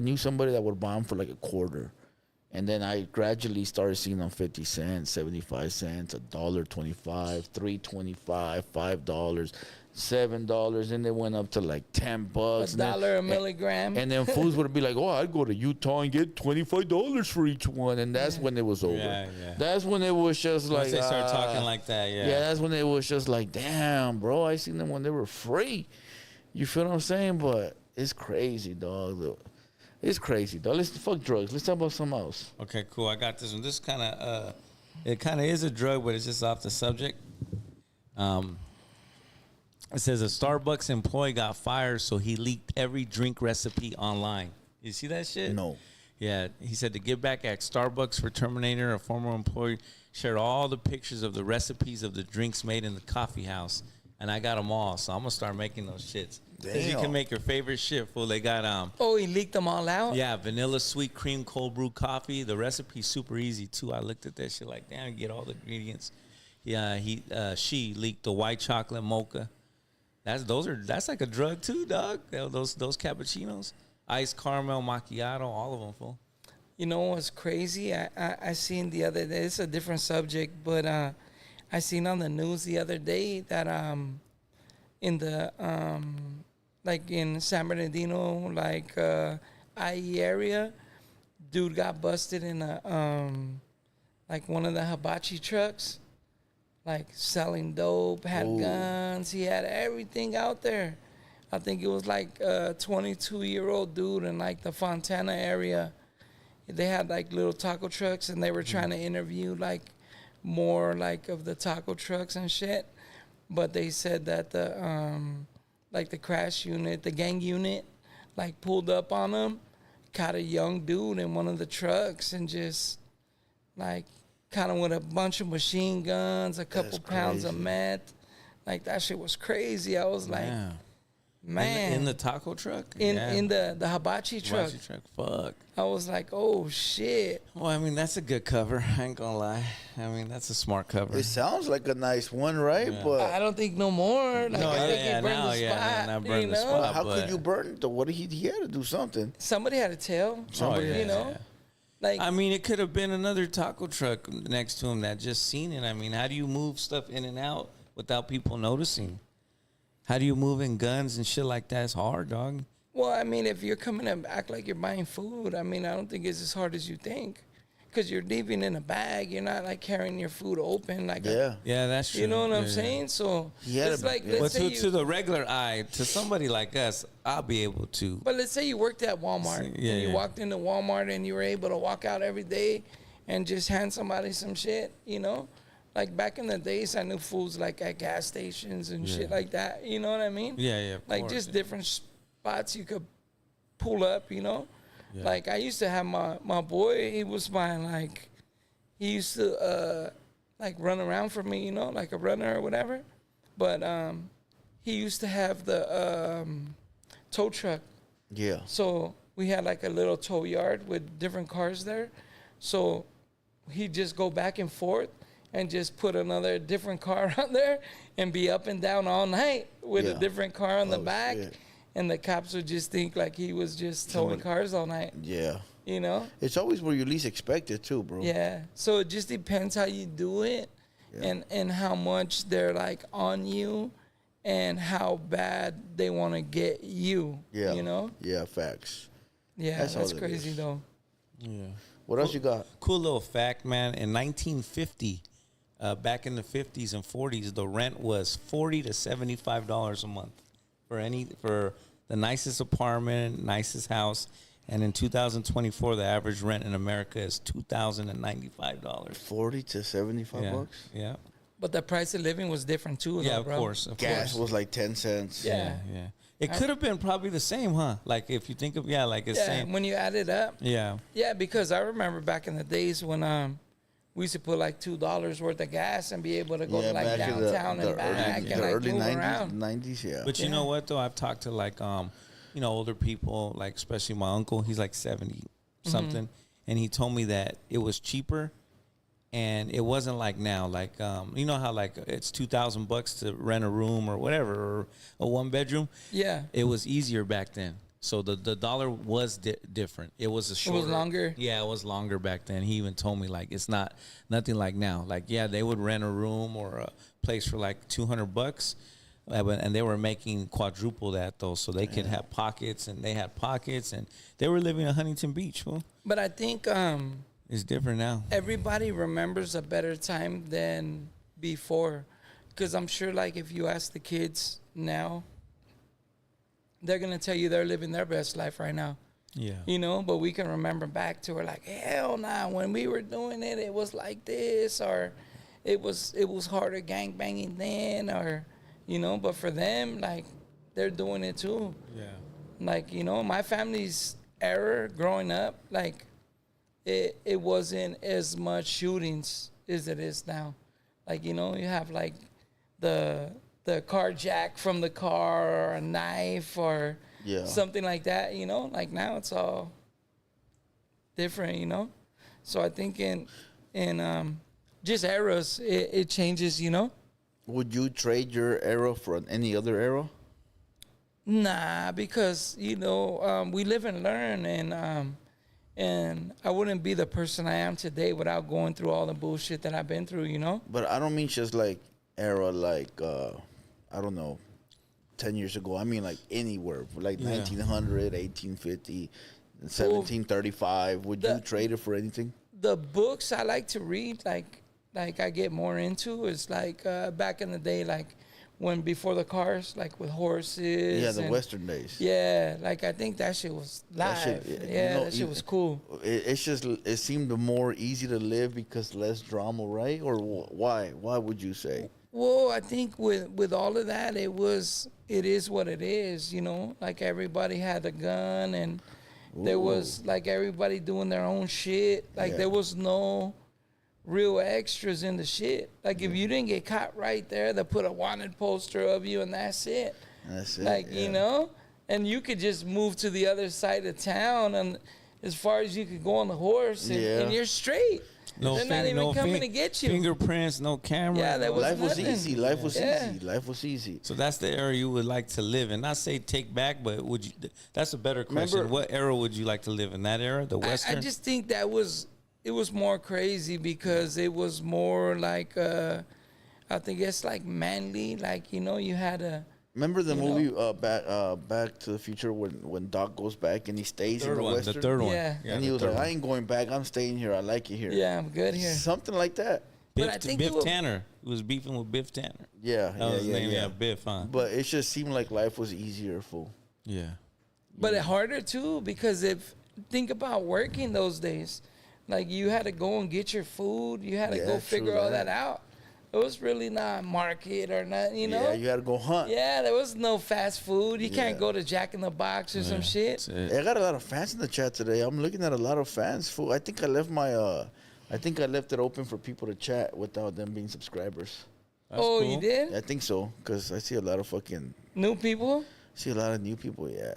knew somebody that would buy them for like a quarter. And then I gradually started seeing them 50 cents, 75 cents, $1.25, $3.25, $5, $7, and they went up to like $10. $1 a milligram. And then fools would be like, "Oh, I'd go to Utah and get $25 for each one," and that's when it was over. Yeah, yeah. That's when it was just Once like they start talking like that, yeah. yeah, that's when it was just like, damn, bro, I seen them when they were free. You feel what I'm saying? But it's crazy, dog. It's crazy, dog. Let's fuck drugs. Let's talk about something else. Okay, cool. I got this one. This kind of, it kind of is a drug, but it's just off the subject. It says a Starbucks employee got fired, so he leaked every drink recipe online. You see that shit? No. Yeah, he said to get back at Starbucks for Terminator, a former employee shared all the pictures of the recipes of the drinks made in the coffee house, and I got them all, so I'm gonna start making those shits. Because you Damn. can make your favorite shit, fool. They got Oh, he leaked them all out? yeah, vanilla sweet cream cold brew coffee. The recipe's super easy too. I looked at that shit like, damn, you get all the ingredients. Yeah, she leaked the white chocolate mocha. That's like a drug too, dog. Those cappuccinos, iced caramel macchiato, all of them, fool. You know what's crazy? I seen the other day. It's a different subject, but I seen on the news the other day that in the like in San Bernardino, like IE area, dude got busted in a like one of the hibachi trucks, like selling dope, had guns, he had everything out there. I think it was like a 22-year-old dude in like the Fontana area. They had like little taco trucks, and they were trying to interview like more like of the taco trucks and shit. But they said that the like the crash unit, the gang unit, like pulled up on them, caught a young dude in one of the trucks, and just like kind of with a bunch of machine guns, a couple pounds of crazy. meth. Like that shit was crazy. I was like, Yeah. man, In the taco truck? in Yeah. the hibachi truck. Hibachi truck. Fuck. I was like, oh shit. Well, I mean, that's a good cover. I ain't gonna lie. I mean, that's a smart cover. It sounds like a nice one, right? Yeah. But I don't think no more. Like, No, I think yeah, he burned now, the yeah, spot. now burn you the know? spot. how but- could you burn it though? What he had to do something. Somebody had to tell. Oh, yeah, you know? yeah. Like, I mean, it could have been another taco truck next to him that just seen it. I mean, how do you move stuff in and out without people noticing? How do you move in guns and shit like that? It's hard, dog. well, I mean, if you're coming to act like you're buying food, I mean, I don't think it's as hard as you think. because you're leaving in a bag. You're not like carrying your food open. Like Yeah, that's true. you know what I'm Yeah. saying? So Yeah, it's like, But let's say to the regular eye, to somebody like us, I'll be able to. but let's say you worked at Walmart Yeah, and you yeah. walked into Walmart and you were able to walk out every day and just hand somebody some shit, you know? Like back in the days, I knew fools like at gas stations and shit like that. You know what I mean? Yeah, of Like course, just yeah. different spots you could pull up, you know? Like I used to have my boy, he was mine, like, he used to like run around for me, you know, like a runner or whatever. But he used to have the tow truck. Yeah. So we had like a little tow yard with different cars there. So he'd just go back and forth and just put another different car on there and be up and down all night with a Yeah. different car on the back. Shit. And the cops would just think like he was just towing cars all night, Yeah. you know? It's always where you least expect it too, bro. Yeah. So it just depends how you do it and how much they're like on you and how bad they want to get you. Yeah. You know? Yeah, facts. Yeah, That's that's all it crazy is. though. Yeah. What else you got? Cool little fact, man. In 1950, back in the 50s and 40s, the rent was $40 to $75 a month for the nicest apartment, nicest house. And in 2024, the average rent in America is $2,095. 40 to 75 Yeah, bucks. yeah, But the price of living was different too, yeah. though, Of bro. course, of Gas course. was like 10 cents. Yeah. Yeah. It could have been probably the same, huh? Like if you think of like it's Yeah, same. when you add it up. Yeah. Yeah, because I remember back in the days when we used to put like $2 worth of gas and be able to go to like back in downtown and back and like early move 90s, around. 90s, yeah. But you know what though? I've talked to like older people, like especially my uncle. He's like 70 something, and he told me that it was cheaper, and it wasn't like now. Like you know how like it's $2,000 to rent a room or whatever, or a 1-bedroom. Yeah. It was easier back then. So the dollar was different. It was a shorter. longer? Yeah, it was longer back then. He even told me like it's nothing like now. Like yeah, they would rent a room or a place for like $200, and they were making quadruple that though, so they could have pockets, and they had pockets, and they were living in Huntington Beach. Fool. But I think It's different now. everybody remembers a better time than before. Because I'm sure like if you ask the kids now, they're going to tell you they're living their best life right now. Yeah. You know, but we can remember back to her like, hell nah, when we were doing it, it was like this, or it was harder gang banging then, or, you know, but for them, like, they're doing it too. Yeah. Like, you know, my family's era growing up, like, it wasn't as much shootings as it is now. Like, you know, you have like the car jack from the car, or a knife, or something like that, you know? Like now it's all different, you know? So I think in just eras, it changes, you know? Would you trade your era for any other era? Nah, because, you know, we live and learn, and I wouldn't be the person I am today without going through all the bullshit that I've been through, you know? But I don't mean just like era, like, I don't know, 10 years ago. I mean like anywhere, like 1900, 1850, 1735. Would you trade it for anything? The books I like to read, like I get more into, is like back in the day, like when before the cars, like with horses. Yeah, the Western days. Yeah, like I think that shit was live. That shit was cool. It's just, it seemed more easy to live because less drama, right? Or why? Why would you say? Well, I think with all of that, it is what it is, you know? Like everybody had a gun, and there was like everybody doing their own shit. Like there was no real extras in the shit. Like if you didn't get caught right there, they put a wanted poster of you, and that's it. That's it. Like, you know? And you could just move to the other side of town, and as far as you could go on the horse, and you're straight. They're not even coming to get you. Fingerprints, no camera. Yeah, that was Life was nothing. easy. Life was Yeah. easy. Life was easy. So that's the era you would like to live in. Not say take back, but would you? That's a better question. Remember- What era would you like to live in? That era, the Western. I just think it was more crazy because it was more like I think it's like manly. Like, you know, you had Remember the movie Back to the Future when Doc goes back and he stays in the Western? The third one. Yeah. And he was like, I ain't going back. I'm staying here. I like it here. Yeah, I'm good here. Something like that. But I think Biff Tanner. He was beefing with Biff Tanner. Yeah, That was his name. yeah. Yeah, Biff, huh? But it just seemed like life was easier, fool. Yeah. But it harder too, because think about working those days. Like, you had to go and get your food. You had to Yeah, go true figure all that. that out. It was really not market or nothing, you know? Yeah, you had to go hunt. Yeah, there was no fast food. You can't Yeah. go to Jack in the Box or some shit. That's it. Hey, I got a lot of fans in the chat today. I'm looking at a lot of fans, fool. I think I left it open for people to chat without them being subscribers. That's Oh, cool. you did? I think so, because I see a lot of New people? see a lot of new people, yeah.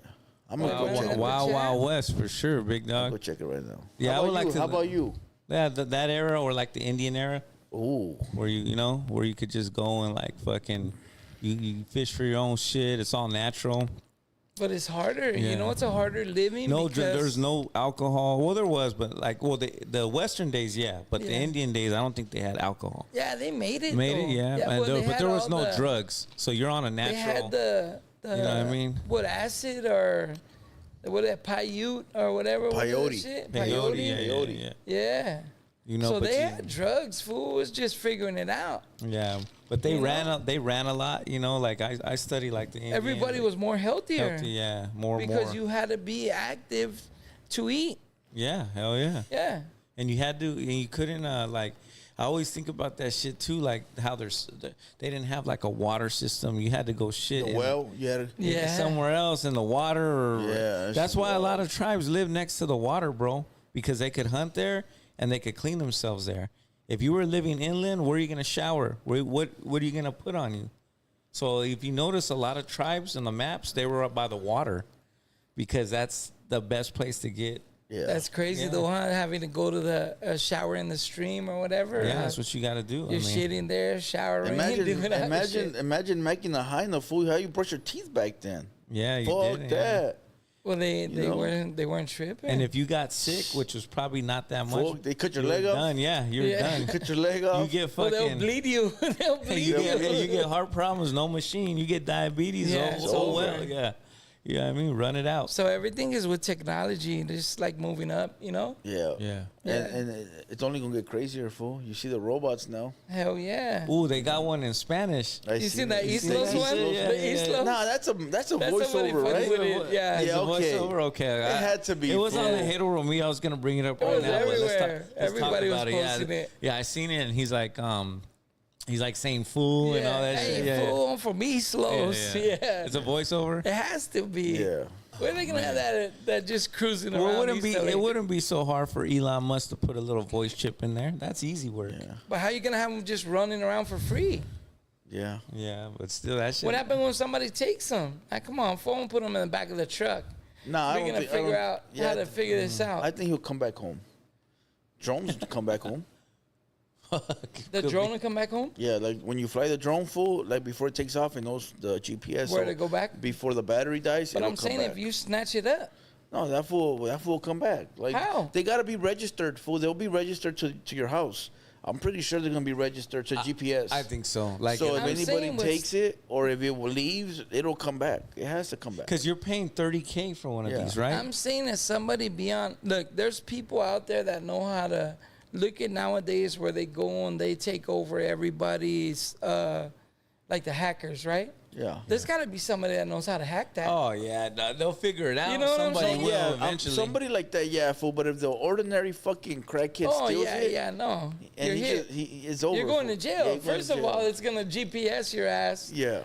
I'm going to Wow, go check it. wow. Wild West for sure, big I'll dog. go check it right now. Yeah, How I would about like you? to- How about you? Yeah, that era or like the Indian era Ooh. where where you could just go and like fucking you fish for your own shit. It's all natural. But it's harder. Yeah. You know, it's a harder living. No, because there's no alcohol. Well, there was, but like, the Western days, yeah. But the Yeah. Indian days, I don't think they had alcohol. Yeah, they made it. Made though. it, yeah. And well, they but had there was all no the- drugs, so you're on a They natural. had the You know what I mean? What, acid or what, that Paiute or whatever? what is that Peyote. shit? peyote, yeah, Peyote. yeah. Yeah. You know, So but they you- had drugs. Fool was just figuring it out. yeah. But they You ran know? they ran a lot. You know, like I study like the Indians. Everybody was more healthier. healthy, yeah, more Because more. you had to be active to eat. Yeah, hell yeah. Yeah. And you had to, and you couldn't like. I always think about that shit too, like how they didn't have like a water system. You had to go shit. The in- well, you had to. Yeah. somewhere else in the water. Or, Yeah, that's why a lot of tribes live next to the water, bro, because they could hunt there and they could clean themselves there. If you were living inland, where are you gonna shower? What are you gonna put on you? So if you notice, a lot of tribes on the maps, they were up by the water because that's the best place to get. Yeah. That's crazy, Yeah. though, huh? Having to go to the shower in the stream or whatever. Yeah, that's what you got to do. You're shitting there, showering, doing other shit. Imagine making a high enough food. How you brush your teeth back then? Yeah, you Fuck did. that. Well, they know? weren't tripping. And if you got sick, which was probably not that much, Fuck, they cut your you were leg off? done. Yeah, you're Yeah. done. Cut your leg off. You get well, fucking. they'll bleed you. They'll bleed You you. get heart problems, no machine. You get diabetes. Yeah, oh, it's oh over. well, yeah. Yeah, I mean, run it out. So everything is with technology, just like moving up, you know? Yeah. Yeah. And it's only gonna get crazier, fool. You see the robots now. Hell yeah. Ooh, they got one in Spanish. I You seen that Islos that? one? Yeah, The yeah, yeah. Islos? Nah, that's a That's somebody voiceover, fucking right? with it. Yeah. It's Yeah, a okay. voiceover. Okay, It had to be, It was on the fool. HaterWorld. Me, I was gonna bring it up It right was now. but let's everywhere. talk Everybody was about posting yeah, it. Yeah, I seen it, and he's like saying fool and all that hey, shit. Yeah, fool, I'm from Islos. Yeah. It's a voiceover. It has to be. Yeah. Where are they gonna have that just cruising around? Well, East LA? it wouldn't be so hard for Elon Musk to put a little voice chip in there. That's easy work. But how you gonna have them just running around for free? Yeah. Yeah, but still, that shit. What happened when somebody takes them? Like, come on, phone, put them in the back of the truck. Nah, I We're don't gonna think- I figure don't- out yeah, how to figure this out. I think he'll come back home. Drones come back home. The drone will come back home. Yeah, like when you fly the drone full, like before it takes off, it knows the GPS. Where so to go back? before the battery dies. But it'll I'm come saying back. if you snatch it up, No, that fool will come back. Like How? They gotta be registered, fool. They'll be registered to your house. I'm pretty sure they're gonna be registered to GPS. I think so. Like, so if I'm anybody saying with- takes it or if it leaves, it'll come back. It has to come back. because you're paying $30K for one of Yeah. these, right? I'm saying that somebody beyond. Look, there's people out there that know how to look at nowadays where they go and they take over everybody's, like the hackers, right? Yeah. There's got to be somebody that knows how to hack that. Oh yeah, no, they'll figure it out. You know what I'm Somebody saying? will Yeah, eventually. somebody like that, yeah, fool. But if the ordinary fucking crackhead Oh, steals yeah, it, yeah, no. and You're he hit. just, it's over. You're going to fool. jail. Yeah, you're going First to of all, jail. it's going to GPS your ass. Yeah.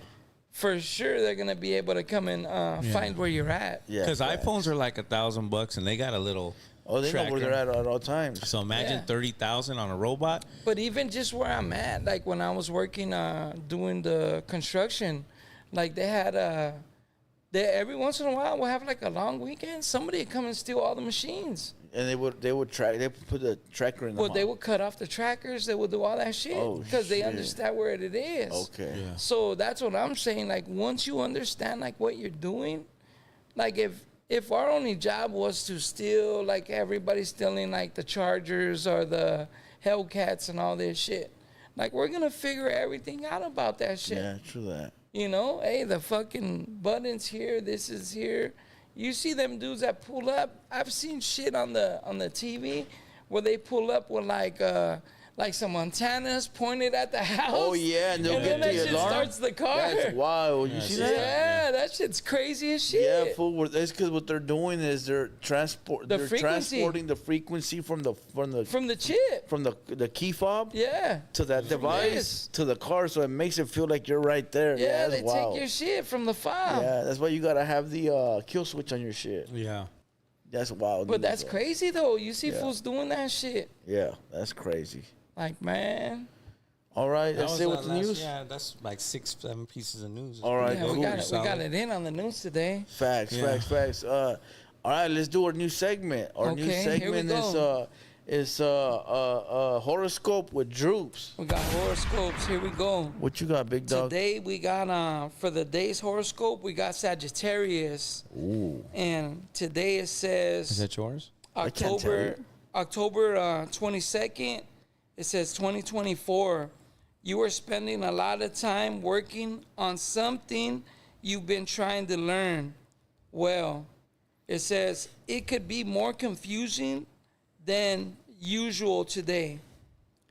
For sure, they're going to be able to come and find where you're at. Yeah. Because yeah. iPhones are like $1,000 and they got a little. Oh, they know where they're tracker. at all times. So imagine Yeah. 30,000 on a robot. But even just where I'm at, like when I was working doing the construction, like they had they every once in a while we'll have like a long weekend. Somebody would come and steal all the machines. And they would track. They put a tracker in the. Well, they would cut off the trackers. They would do all that shit Oh, because they shit. understand where it is. Okay. Yeah. So that's what I'm saying. Like once you understand like what you're doing, like if our only job was to steal, like everybody's stealing like the Chargers or the Hellcats and all this shit, like we're gonna figure everything out about that shit. Yeah, true that. You know, hey, the fucking button's here. This is here. You see them dudes that pull up. I've seen shit on the TV where they pull up with like some antennas pointed at the house. Oh yeah, and they'll and get then that the shit alarm. starts the car. That's wild. You see that? Yeah, that shit's crazy as shit. Yeah, fool. That's because what they're doing is they're frequency. transporting the frequency from the chip. from the key fob Yeah. to that device Yes. to the car, so it makes it feel like you're right there. Yeah, that's they wild. take your shit from the fob. Yeah, that's why you gotta have the kill switch on your shit. Yeah. That's wild. But news, that's though. crazy though. You see Yeah. fools doing that shit. Yeah, that's crazy. Like, man. All right, That let's was say what's the last- news. Yeah, that's like 6-7 pieces of news. All right, Yeah, cool. we got Solid. it in on the news today. Facts, Yeah. facts. All right, let's do our new segment. Our new Okay, here we segment go. is horoscope with Droops. We got horoscopes. Here we go. What you got, big dog? Today we got for the day's horoscope we got Sagittarius. Ooh. And today it says Is that yours? can't tell October 22nd. It says 2024. You are spending a lot of time working on something you've been trying to learn. Well, it says it could be more confusing than usual today.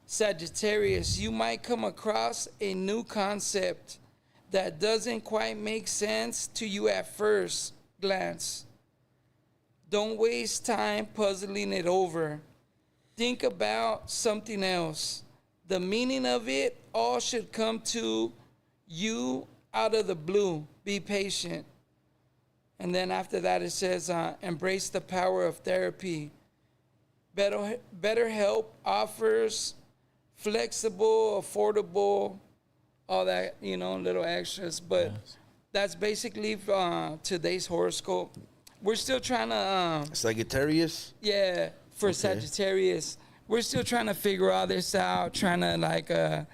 Sagittarius, you might come across a new concept that doesn't quite make sense to you at first glance. Don't waste time puzzling it over. Think about something else. The meaning of it all should come to you out of the blue. Be patient. And then after that it says, embrace the power of therapy. BetterHelp offers flexible, affordable, all that, little extras. But that's basically today's horoscope. We're still trying to... Sagittarius. Yeah, for Sagittarius. We're still trying to figure all this out, trying to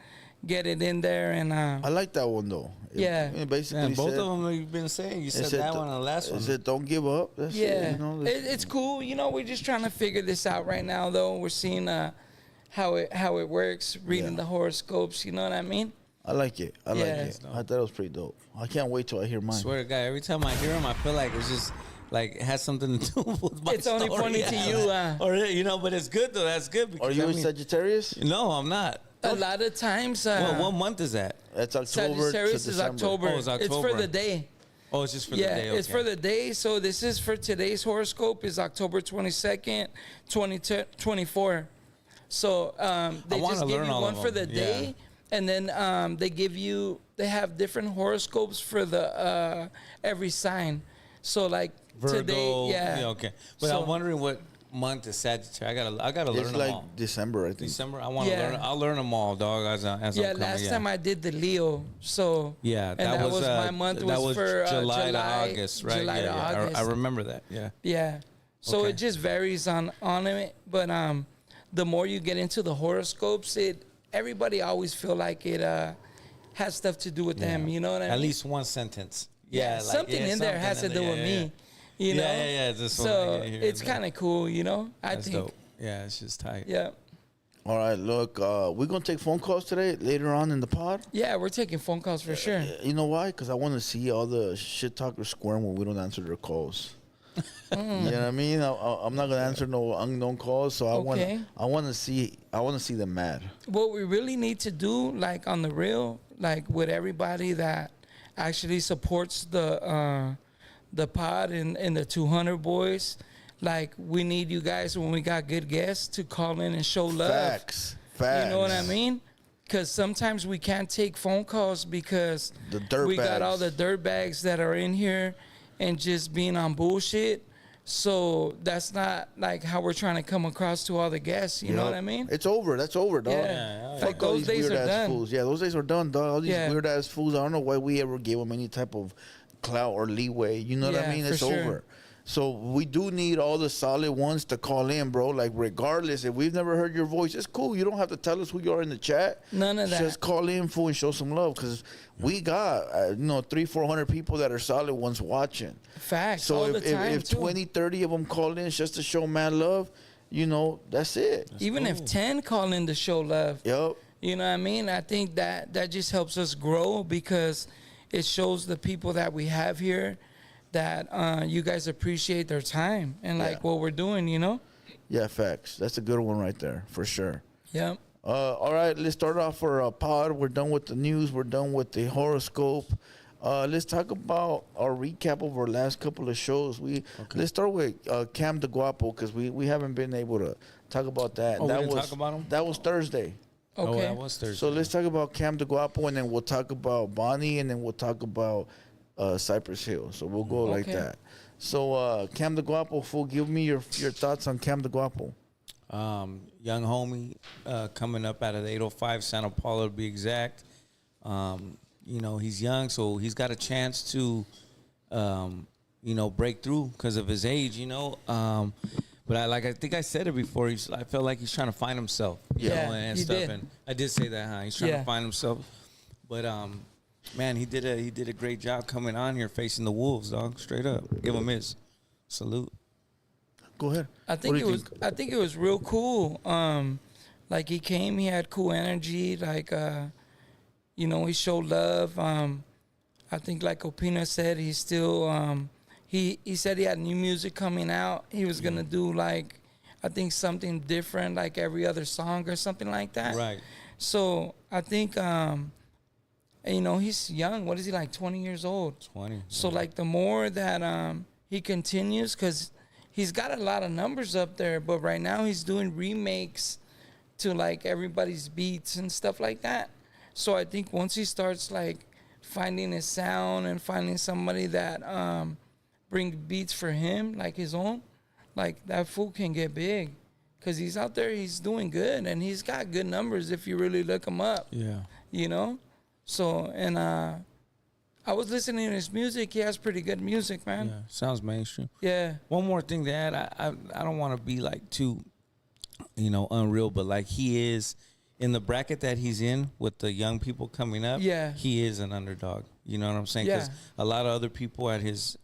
get it in there. And I like that one though. Yeah. It basically Both said, of them you've been saying. You said that one and the last one. It said don't give up. That's yeah, it, it's cool. We're just trying to figure this out right now, though. We're seeing how it works, reading the horoscopes. You know what I mean? I like it. I like Yeah. it. I thought it was pretty dope. I can't wait till I hear mine. Swear to God, every time I hear him, I feel like it's just like it has something to do with my It's only story. funny to you. Or but it's good though. That's good. Are Because, you a Sagittarius? No, I'm not. A lot of times, What month is that? That's October to Sagittarius is December. October. Oh, it's It's for October. the day. Oh, it's just for Yeah, the day. Okay. it's for the day. So this is for today's horoscope is October 22nd, 2024. So they wanna just give learn you all one of for the them. day, and then they have different horoscopes for the every sign. So like Virgo. today, yeah. Okay. But So- I'm wondering what month is Sagittarius. I gotta learn It's them like all. December, I think. December. I want to Yeah. learn. I'll learn them all, dog. As I'm Yeah, coming. last time I did the Leo, so Yeah, and that was my month that was for July to August, right? July to yeah. August. I remember that. Yeah. Yeah. So Okay. it just varies on it, but the more you get into the horoscopes, everybody always feel like it has stuff to do with them. You know what I mean? At least one sentence. Yeah, like, something in there has to do with me. You know? Yeah. Just So it's kind of cool, I That's think. dope. Yeah, it's just tight. Yeah. All right, look, we're going to take phone calls today, later on in the pod. Yeah, we're taking phone calls for sure. You know why? Because I want to see all the shit talkers squirm when we don't answer their calls. You know what I mean? I'm not going to answer no unknown calls, so Okay. I want to see them mad. What we really need to do, like on the real, like with everybody that actually supports the pod and the 200 boys, like we need you guys when we got good guests to call in and show love. Facts. You know what I mean? Because sometimes we can't take phone calls because The dirt we got bags. all the dirt bags that are in here and just being on bullshit. So that's not like how we're trying to come across to all the guests. You know what I mean? It's over. That's over, dog. Yeah. Fuck Like all those these days are weird-ass done. fools. Yeah, those days are done, dog. All these Yeah. weird-ass fools, I don't know why we ever gave them any type of clout or leeway. You know what I Yeah, mean? for It's sure. over. So we do need all the solid ones to call in, bro. Like, regardless, if we've never heard your voice, it's cool. You don't have to tell us who you are in the chat. None of that. Just call in, fool, and show some love. Because we got, 300-400 people that are solid ones watching. Facts. So all if, the time, if too. 20-30 of them call in just to show mad love, that's it. Even if 10 call in to show love, Yep. you know what I mean? I think that just helps us grow because it shows the people that we have here that you guys appreciate their time and like what we're doing, you know? Yeah, facts. That's a good one right there, for sure. Yeah. All right, let's start off our pod. We're done with the news. We're done with the horoscope. Let's talk about our recap of our last couple of shows. Let's start with Cam the Guapo because we haven't been able to talk about that. Oh, we didn't talk about him? That was Thursday. Okay. Oh, that was Thursday. So let's talk about Cam the Guapo, and then we'll talk about Bonnie, and then we'll talk about Cypress Hill. So we'll go like that. So Cam the Guapo, fool, give me your thoughts on Cam the Guapo. Young homie coming up out of the 805 Santa Paula to be exact. You know, he's young, so he's got a chance to, you know, break through because of his age, you know. But I think I said it before. I felt like he's trying to find himself, you know, and stuff. did. And I did say that, huh? He's trying to find himself. But man, he did a great job coming on here facing the Wolves, dog. Straight up, give him his salute. Go ahead. I think it was real cool. Like he came, he had cool energy. Like, you know, he showed love. I think, like Opina said, he's still. He said he had new music coming out. He was gonna do like, I think something different, like every other song or something like that. Right. So I think, you know, he's young. What is he, like 20 years old? 20. So like the more that he continues, because he's got a lot of numbers up there, but right now he's doing remakes to like everybody's beats and stuff like that. So I think once he starts like finding his sound and finding somebody that bring beats for him, like his own, like that fool can get big. Cause he's out there, he's doing good, and he's got good numbers if you really look him up. Yeah. You know? So, and I was listening to his music. He has pretty good music, man. Yeah. Sounds mainstream. Yeah. One more thing to add, I don't want to be like too, you know, unreal, but like he is in the bracket that he's in with the young people coming up. Yeah. He is an underdog. You know what I'm saying? Because a lot of other people at his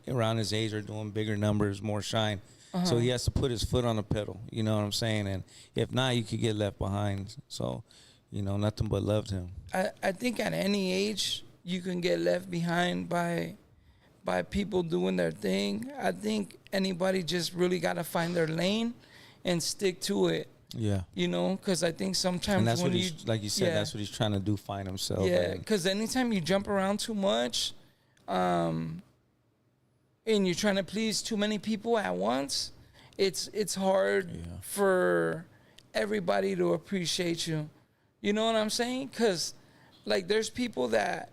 around his age are doing bigger numbers, more shine. So he has to put his foot on the pedal. You know what I'm saying? And if not, you could get left behind. So, you know, nothing but love to him. I think at any age you can get left behind by people doing their thing. I think anybody just really got to find their lane and stick to it. Yeah. You know, because I think sometimes and that's when what he's, like you said, that's what he's trying to do, find himself. Yeah, because anytime you jump around too much, and you're trying to please too many people at once, it's hard for everybody to appreciate you. You know what I'm saying? Because, like, there's people that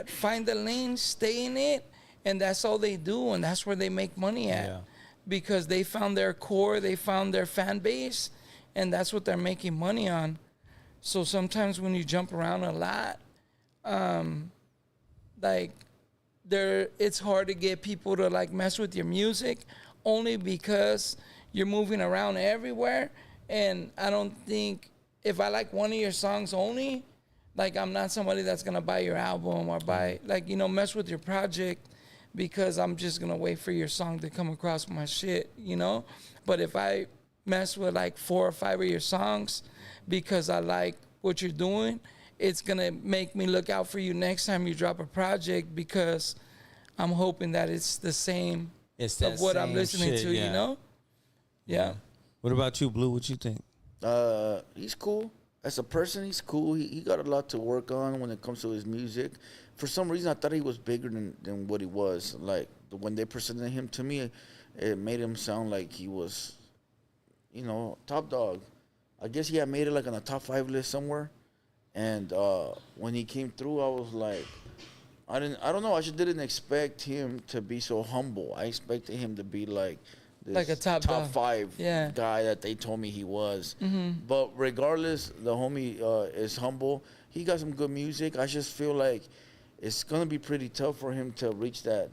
find the lane, stay in it, and that's all they do, and that's where they make money at. Yeah. Because they found their core, they found their fan base, and that's what they're making money on. So sometimes when you jump around a lot, like, it's hard to get people to like mess with your music, only because you're moving around everywhere. And I don't think if I like one of your songs only, like I'm not somebody that's gonna buy your album or buy, like, you know, mess with your project, because I'm just gonna wait for your song to come across my shit, you know. But if I mess with like 4 or 5 of your songs because I like what you're doing, it's gonna make me look out for you next time you drop a project, because I'm hoping that it's the same of what I'm listening to, you know? Yeah. What about you, Blue? What you think? He's cool. As a person, he's cool. He got a lot to work on when it comes to his music. For some reason, I thought he was bigger than what he was. Like, when they presented him to me, it made him sound like he was, you know, top dog. I guess he had made it like on a top 5 list somewhere. And when he came through, I was like, I don't know. I just didn't expect him to be so humble. I expected him to be like this, like a top 5 guy that they told me he was. Mm-hmm. But regardless, the homie is humble. He got some good music. I just feel like it's gonna be pretty tough for him to reach that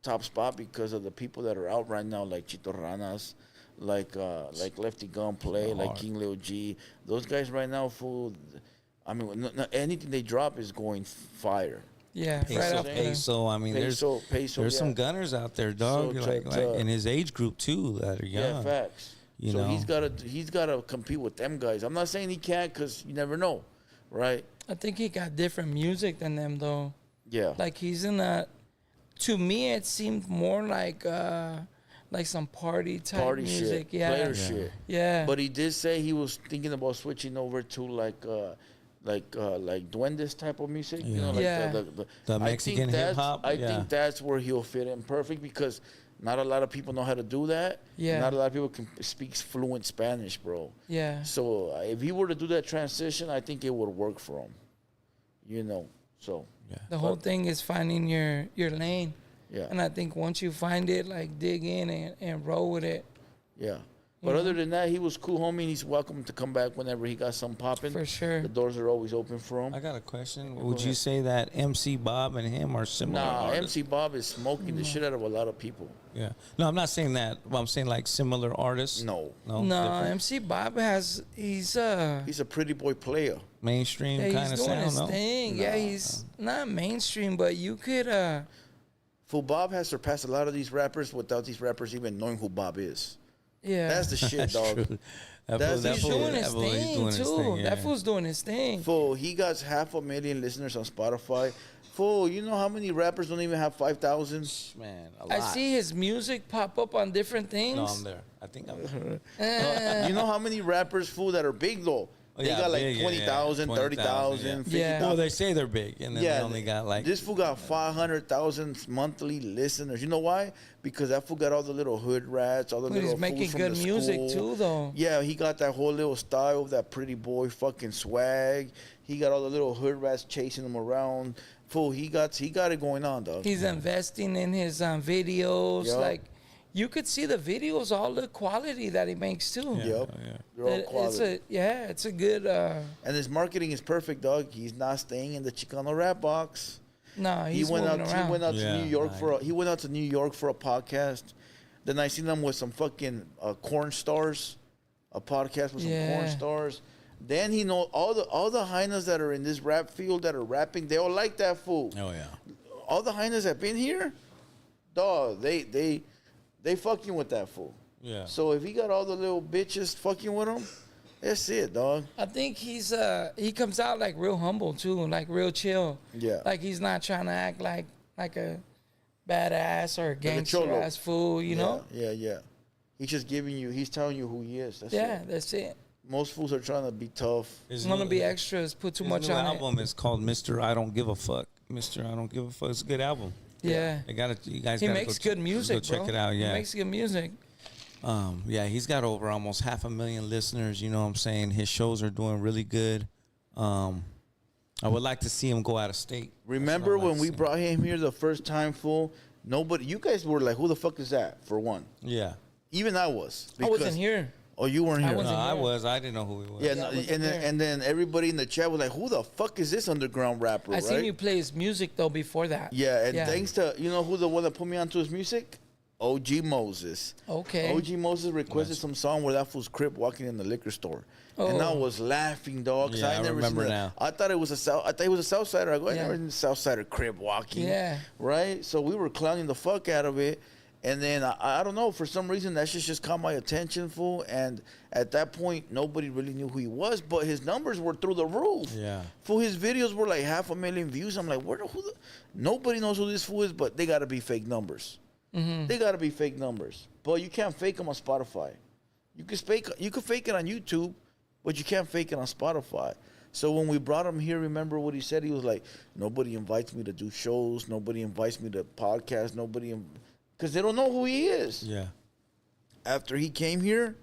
top spot because of the people that are out right now, like Chito Ranas, like Lefty Gunplay, like King Lil G. Those guys right now, I mean, anything they drop is going fire. Yeah, Peso. I mean, there's some gunners out there, dog. So like in his age group too that are young. Yeah, facts. You know, he's gotta compete with them guys. I'm not saying he can't, because you never know, right? I think he got different music than them though. Yeah. Like he's in a. To me, it seemed more like some party type music. shit, Yeah. player shit. Yeah. But he did say he was thinking about switching over to like duendes type of music. You know, like Yeah. The Mexican hip hop. I think that's where he'll fit in perfect because not a lot of people know how to do that. Yeah. Not a lot of people can speak fluent Spanish, bro. Yeah. So if he were to do that transition, I think it would work for him. You know, so. The whole thing is finding your lane. Yeah. And I think once you find it, like dig in and roll with it. Yeah. But other than that, he was cool, homie. And he's welcome to come back whenever he got something popping. For sure. The doors are always open for him. I got a question. Would you say that MC Bob and him are similar? Nah, artists? MC Bob is smoking the shit out of a lot of people. Yeah. No, I'm not saying that. Well, I'm saying like similar artists. No. No, different? MC Bob he's He's a pretty boy player. Mainstream yeah, kind he's of doing sound. his No? thing. Yeah, he's not mainstream, but you could Fool, Bob has surpassed a lot of these rappers without these rappers even knowing who Bob is. yeah. That's the shit, dog. True. He's doing his thing too. yeah. That fool's doing his thing. Fool, he got 500,000 listeners on Spotify. Fool, you know how many rappers don't even have 5,000? Man, a lot. I see his music pop up on different things. No, I'm there. I think I'm there. You know how many rappers, fool, that are big though? They Yeah, got like big, 20,000, 20,000, 30,000, yeah. 50,000. Well, they say they're big, and then they only got like this fool got 500,000 monthly listeners. You know why? Because that fool got all the little hood rats, all the But little he's making fools from good the music school. too, though. Yeah, he got that whole little style, that pretty boy fucking swag. He got all the little hood rats chasing him around. Fool, he got it going on, dog. He's investing in his videos. Yup. Like, you could see the videos, all the quality that he makes too. Yep. yeah. They're all quality. It's a good. And his marketing is perfect, dog. He's not staying in the Chicano rap box. No, he's moving around. He went out Yeah, to New York right. he went out to New York for a podcast. Then I seen him with some fucking corn stars, a podcast with some corn Yeah. stars. Then he know all the hyenas that are in this rap field that are rapping, they all like that fool. Oh yeah. All the hyenas that been here, dog, they fucking with that fool. Yeah. So if he got all the little bitches fucking with him, that's it, dog. I think he comes out like real humble too, like real chill. Yeah. Like he's not trying to act like a badass or a gangster cholo. ass fool, you know? Yeah. He's just he's telling you who he is. That's Yeah, it. that's it. Most fools are trying to be tough. His I'm gonna new- be extras, put too his much new on album is called Mr. I Don't Give a Fuck. Mr. I Don't Give a Fuck. It's a good album. it. Yeah. You guys He gotta makes go good music, go check bro. it out. Yeah. He makes good music. Yeah, he's got over almost 500,000 listeners. You know what I'm saying? His shows are doing really good. I would like to see him go out of state. Remember That's what I'd when like we to see. brought him here the first time, fool? Nobody, you guys were like, who the fuck is that, for one? Yeah. Even I was. I wasn't here. Oh, you weren't I here. No, wasn't I here. was. I didn't know who he was. Yeah, Yeah, I no, wasn't there. and then everybody in the chat was like, who the fuck is this underground rapper, I right? seen you play his music though before that. Yeah, and thanks to, you know who the one that put me onto his music? OG Moses. Okay. OG Moses requested some song where that fool's crip walking in the liquor store. And I Oh. was laughing, dog. 'cause Yeah, I never remember seen that. now. I thought he was a Southsider. I go, I Yeah. never seen a Southsider crib walking. Yeah. Right? So we were clowning the fuck out of it. And then I don't know, for some reason that shit just caught my attention, fool. And at that point, nobody really knew who he was, but his numbers were through the roof. Yeah. Fool, his videos were like 500,000 views. I'm like, nobody knows who this fool is, but they gotta be fake numbers. They gotta be fake numbers. But you can't fake them on Spotify. You could fake it on YouTube, but you can't fake it on Spotify. So when we brought him here, remember what he said? He was like, nobody invites me to do shows. Nobody invites me to podcasts. Because they don't know who he is. Yeah. After he came here,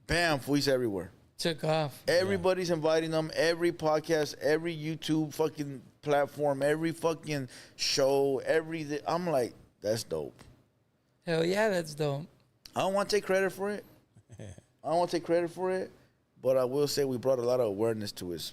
bam, fool, he's everywhere. Took off. Everybody's inviting him. Every podcast, every YouTube fucking platform, every fucking show, everything. I'm like, that's dope. Hell yeah, that's dope. I don't want to take credit for it. But I will say we brought a lot of awareness to his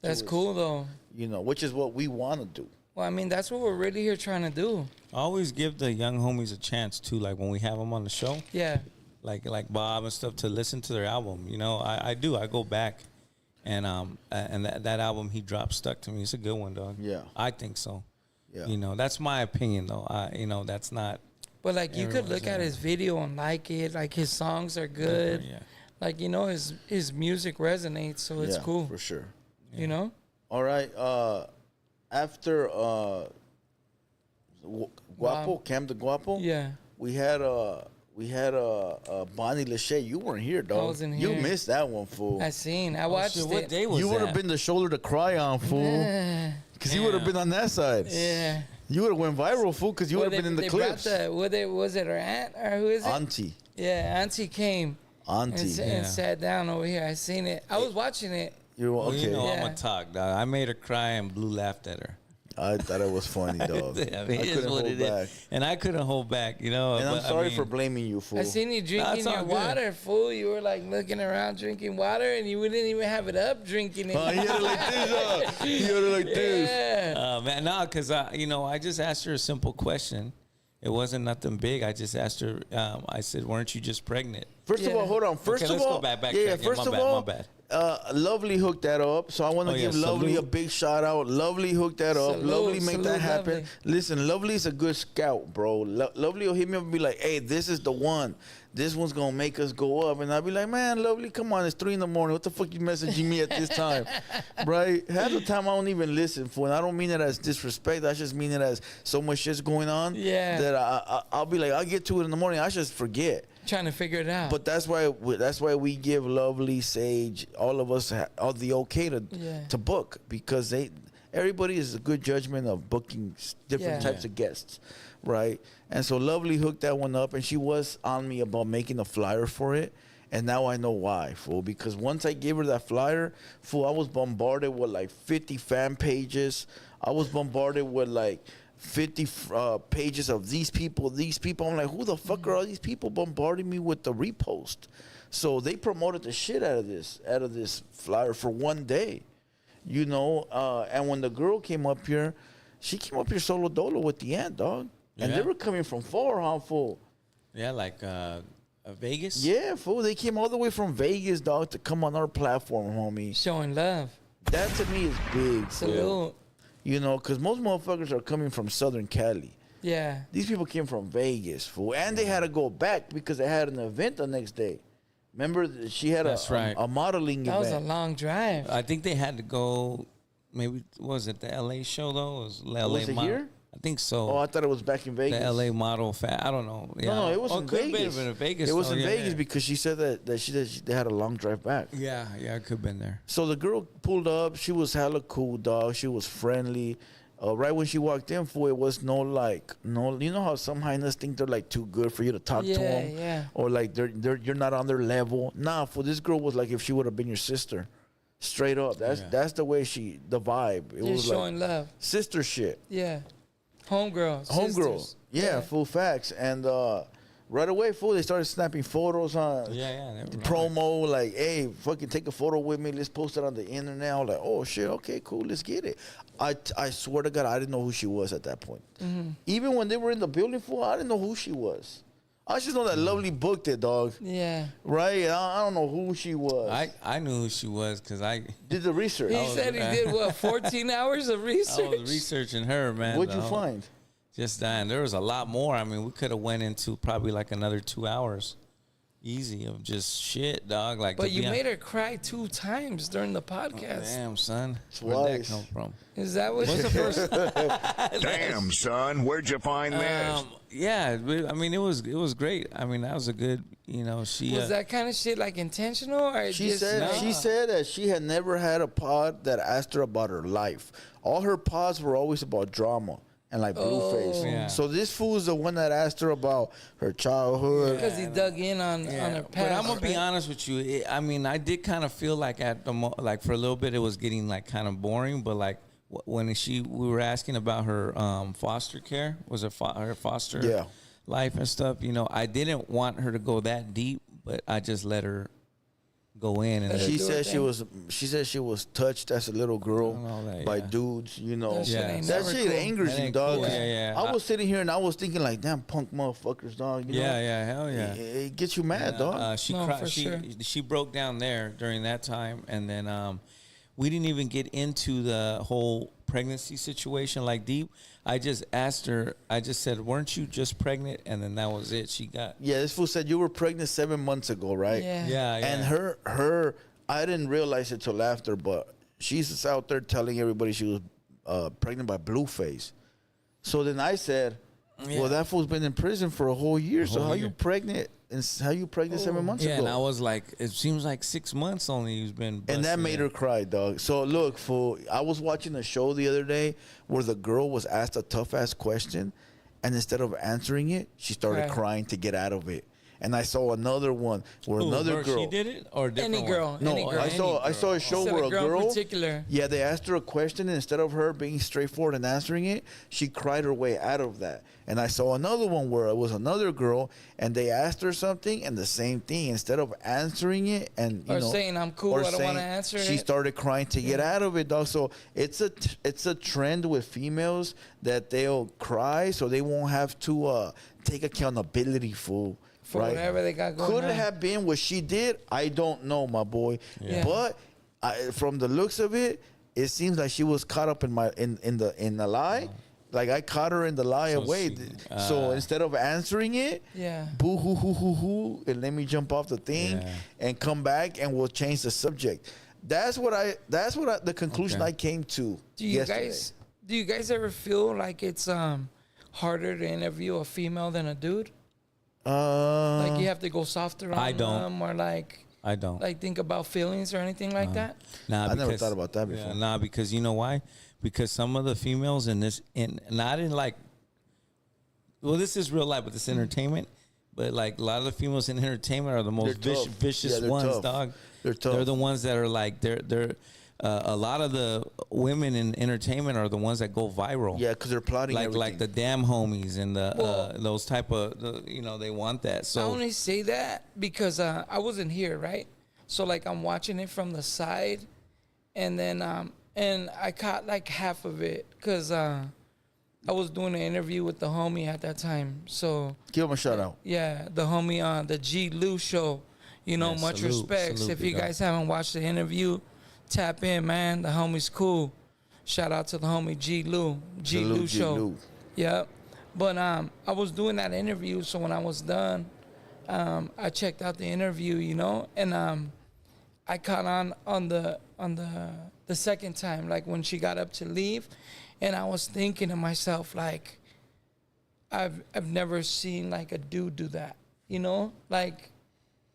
That's cool though. you know, which is what we want to do. Well, I mean, that's what we're really here trying to do. I always give the young homies a chance too, like when we have them on the show, Yeah. like Bob and stuff, to listen to their album. You know, I do. I go back, and that album he dropped stuck to me. It's a good one, dog. Yeah. I think so. Yeah. You know, that's my opinion though. That's not. But like you could look Everyone's at his video and like it. Like his songs are good. Yeah. Like his music resonates, so it's Yeah, cool. for sure. You know? All right. After Guapo, Cam the Guapo. Yeah. We had Bonnie Lashay. You weren't here, dog. I wasn't You here. missed that one, fool. I watched Shit, it. what day was You would that? have been the shoulder to cry on, fool. Because you would have been on that side. Yeah. You would have went viral, fool, because you would have been in the clips. Was it her aunt or who is it? Auntie. Yeah, Auntie came Auntie. and sat down over here. I seen it. I was watching it. You're Well, okay. you know Yeah. I'm a talk, dog. I made her cry and Blue laughed at her. I thought it was funny, dog. I mean, it is what it back. is. And I couldn't hold back, you know. And I'm but, sorry I mean, for blaming you, fool. I seen you Nah, drinking it's all your good. water, fool. You were like looking around drinking water, and you didn't even have it up drinking it. He had it like this, He had it like this. Yeah. man, no, because I just asked her a simple question. It wasn't nothing big. I just asked her. I said, "Weren't you just pregnant?" First of Yeah. all, hold on. First Okay, of let's all, go back. yeah. Yeah, First my of bad, all, my bad. Lovely hooked that up. So I want to Oh, yeah, give Lovely salute. a big shout out. Lovely hooked that up. Salute, Lovely make salute, that happen. Lovely. Listen, Lovely's a good scout, bro. Lovely will hit me up and be like, "Hey, this is the one. This one's gonna make us go up." And I'll be like, "Man, Lovely, come on, it's 3 a.m. What the fuck you messaging me at this time?" Right? Half the time I don't even listen for, and I don't mean it as disrespect. I just mean it as so much shit's going on. Yeah. That I'll be like, I'll get to it in the morning. I just forget. Trying to figure it out. But that's why we give Lovely, Sage, all of us all the okay to book, because everybody is a good judgment of booking different Yeah. types of guests, right? And so Lovely hooked that one up, and she was on me about making a flyer for it. And now I know why, fool. Because once I gave her that flyer, fool, I was bombarded with like 50 fan pages. I was bombarded with like 50 pages of these people. I'm like, who the fuck are all these people bombarding me with the repost? So they promoted the shit out of this flyer for one day, you know. And when the girl came up here, she came up here solo dolo with the aunt, dog. And they Yeah. were coming from far, huh, fool? Yeah, like Vegas. Yeah, fool. They came all the way from Vegas, dog, to come on our platform, homie. Showing love. That to me is big, fool. Salute. You know, because most motherfuckers are coming from Southern Cali. Yeah. These people came from Vegas, fool. And they had to go back because they had an event the next day. Remember, she had That's right. a modeling That was a event. long drive. I think they had to go. Maybe was it the LA show though? It was LA Was it model? here? I think so. Oh, I thought it was back in Vegas. The LA model I don't know. Yeah. No, it was in could have Vegas. been in Vegas. It was though. in Yeah, Vegas yeah. because she said that they had a long drive back. Yeah, it could have been there. So the girl pulled up. She was hella cool, dog. She was friendly. Right when she walked in, for it was no. You know how some highness think they're like too good for you to talk to them, Yeah. or like you're not on their level. Nah, for this girl was like if she would have been your sister, straight up. That's the way the vibe. It You're was showing like love. sister shit, Yeah. Homegirl. homegirl. sisters. Yeah, full facts. And right away, fool, they started snapping photos on. Yeah. They were Promo, like, hey, fucking take a photo with me. Let's post it on the internet. I was like, oh shit, okay, cool, let's get it. I swear to God, I didn't know who she was at that point. Mm-hmm. Even when they were in the building, fool, I didn't know who she was. I just know that Lovely booked it, dog. Yeah. Right? I don't know who she was. I knew who she was because I did the research. He said he did what, 14 hours of research? was researching her, man. What'd you though. find? Just dying. There was a lot more. I mean, we could have went into probably like another 2 hours, easy of just shit, dog. Like, But to you be made her cry 2 times during the podcast. Damn, son. Where'd Twice. that come from? Is that what What's the first? Damn, son, where'd you find this? Yeah, I mean, it was great. I mean, that was a good, she was that kind of shit like intentional or She just said that she had never had a pod that asked her about her life. All her pods were always about drama and like BlueFace. Yeah. So this fool is the one that asked her about her childhood. because he dug in on her past? But I'm gonna be right? honest with you. I mean, I did kind of feel like like for a little bit it was getting like kind of boring. But like when we were asking about her foster care, was her foster life and stuff. I didn't want her to go that deep, but I just let her go in. And She do said her she said she was touched as a little girl And all that, by yeah. dudes. That shit ain't That never shit cool. angers That you, ain't dog. cool. Yeah. I was sitting here and I was thinking like, damn punk motherfuckers, dog. You know? yeah, hell yeah. It gets you mad, dog. She No, cried. for sure. She broke down there during that time, and then we didn't even get into the whole pregnancy situation like deep. I just asked her. I just said, "Weren't you just pregnant?" And then that was it. She got This fool said you were pregnant 7 months ago, right? Yeah. yeah. And her, I didn't realize it till after, but she's out there telling everybody she was pregnant by BlueFace. So then I said, well, that fool's been in prison for a whole year. So how you pregnant? And how you pregnant 7 months ago? Yeah, and I was like, it seems like 6 months only he's been. And that made her cry, dog. So look, fool, I was watching a show the other day where the girl was asked a tough ass question, and instead of answering it, she started crying to get out of it. And I saw another one where another girl. She did it, or a different Any girl. one? No, any girl. I saw a show where a girl. In particular. Yeah, they asked her a question, and instead of her being straightforward and answering it, she cried her way out of that. And I saw another one where it was another girl, and they asked her something, and the same thing. Instead of answering it, and saying I'm cool, I don't want to answer it. She started crying to get out of it, dog. So it's a trend with females that they'll cry, so they won't have to take accountability, fool. For whatever they got going on. Could it have been what she did? I don't know, my boy. Yeah. But from the looks of it, it seems like she was caught up in the lie. Like I caught her in the lie away. So instead of answering it, boo hoo hoo hoo hoo, and let me jump off the thing and come back and we'll change the subject. That's what the conclusion I came to. Do you guys ever feel like it's harder to interview a female than a dude? Like you have to go softer on them, or like I don't like think about feelings or anything like that. Nah, I never thought about that before. Nah, because you know why? Because some of the females not in like, well, this is real life, but this entertainment. But like a lot of the females in entertainment are the most vicious ones, tough. Dog. They're tough. They're the ones that are like they're. A lot of the women in entertainment are the ones that go viral. Yeah, because they're plotting like the damn homies and the those type of they want that. So I only say that because I wasn't here, right? So like I'm watching it from the side, and then and I caught like half of it because I was doing an interview with the homie at that time. So give him a shout out. Yeah, the homie on the G Lou show. Much respects. If you guys haven't watched the interview, tap in, man. The homie's cool. Shout out to the homie G Lou show. Yep. But I was doing that interview, so when I was done, I checked out the interview, and I caught on the second time, like when she got up to leave, and I was thinking to myself, like, I've never seen like a dude do that, like.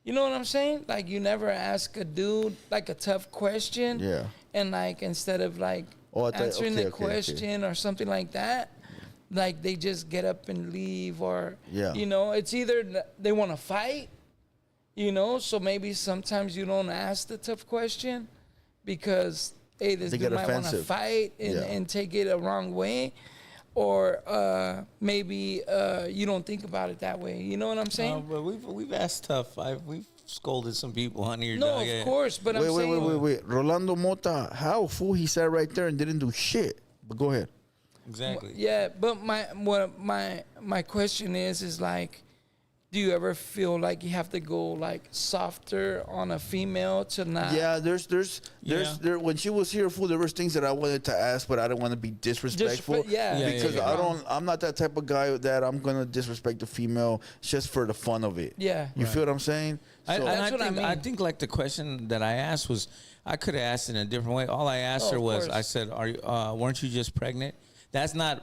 You know what I'm saying? Like, you never ask a dude, like, a tough question. Yeah. And, like, instead of, like, answering the question or something like that, like, they just get up and leave or, it's either they want to fight, so maybe sometimes you don't ask the tough question because, hey, this dude might want to fight and take it a wrong way. Or maybe you don't think about it that way. You know what I'm saying? But we've asked tough. We've scolded some people on here. No, of course. But I'm saying... Wait. Rolando Mota, how fool he sat right there and didn't do shit. But go ahead. Exactly. Yeah, but my question is like, do you ever feel like you have to go like softer on a female to not? Yeah, there's when she was here, fool, there was things that I wanted to ask, but I didn't want to be disrespectful. Because I'm not that type of guy that I'm gonna disrespect the female just for the fun of it. Yeah, you feel what I'm saying? I think like the question that I asked was, I could have asked in a different way. All I asked her was, I said, weren't you just pregnant? That's not.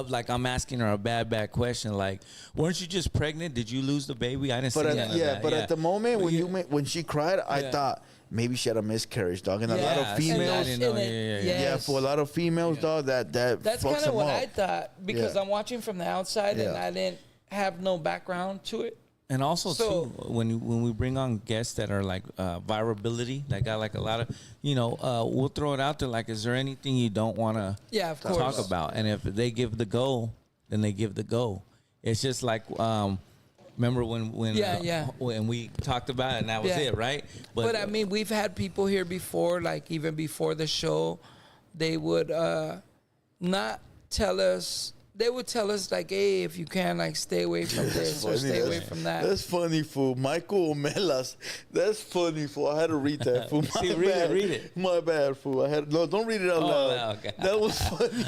Like I'm asking her a bad question. Like, weren't you just pregnant? Did you lose the baby? I didn't see that. But at the moment when she cried, I thought maybe she had a miscarriage, dog. And a lot of females, for a lot of females, dog, that's kind of what I thought because I'm watching from the outside and I didn't have no background to it. And also too, when we bring on guests that are like virability, that got like a lot of, we'll throw it out there. Like, is there anything you don't want to talk about? And if they give the go, then they give the go. It's just like, remember when we talked about it and that was it, right? But I mean, we've had people here before, like even before the show, they would not tell us. They would tell us, like, hey, if you can, like, stay away from this or stay away from that. That's funny, fool. Michael Omelas. That's funny, fool. I had to read that, fool. Read it. My bad, fool. Don't read it out loud. No, okay. That was funny.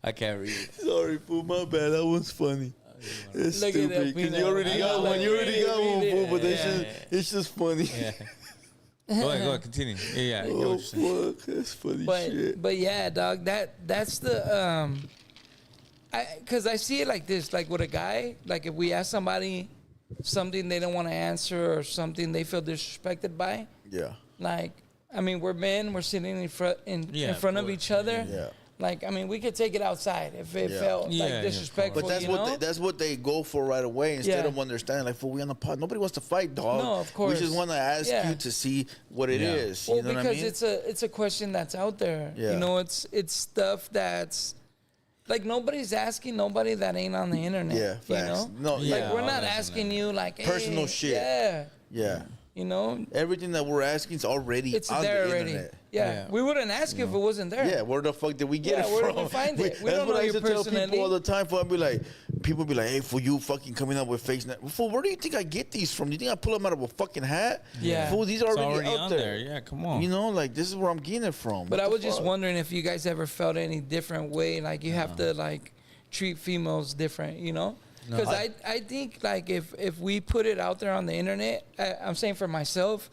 I can't read it. Sorry, fool. My bad. That was funny. It's stupid. Because you already got one. You already got one, fool. But it's just funny. Yeah. Go ahead, continue. Yeah, I get what you're saying. Fuck, that's funny shit. But yeah, dog, that's the because I see it like this, like with a guy, like if we ask somebody something they don't want to answer or something they feel disrespected by, Yeah. like I mean, we're men, we're sitting in front of each other. Yeah. Like I mean, we could take it outside if it felt Yeah, like disrespectful. But that's that's what they go for right away instead of understanding. Like, we on the pod, nobody wants to fight, dog. No, of course. We just want to ask you to see what it is. You Well, know because what I mean? it's a question that's out there. Yeah. You know, it's stuff that's like nobody's asking nobody that ain't on the internet. Yeah, you facts. know? No, like we're not asking you like hey, personal shit. Yeah. Yeah. You know, Everything that we're asking is already it's on there the already. internet. Yeah. We wouldn't ask you if it wasn't there. Yeah, where the fuck did we get it where from? did we find it? We That's don't what know I used you to tell personally. people all the time. People be like, hey, for you fucking coming up with face net. Fool, where do you think I get these from? Do you think I pull them out of a fucking hat? Yeah. Fool, these are It's already out on there. Yeah, come on. You know, like, this is where I'm getting it from. But What I the was just fuck? wondering if you guys ever felt any different way, like you have to like treat females different, you know? Because I think like if we put it out there on the internet, I'm saying for myself,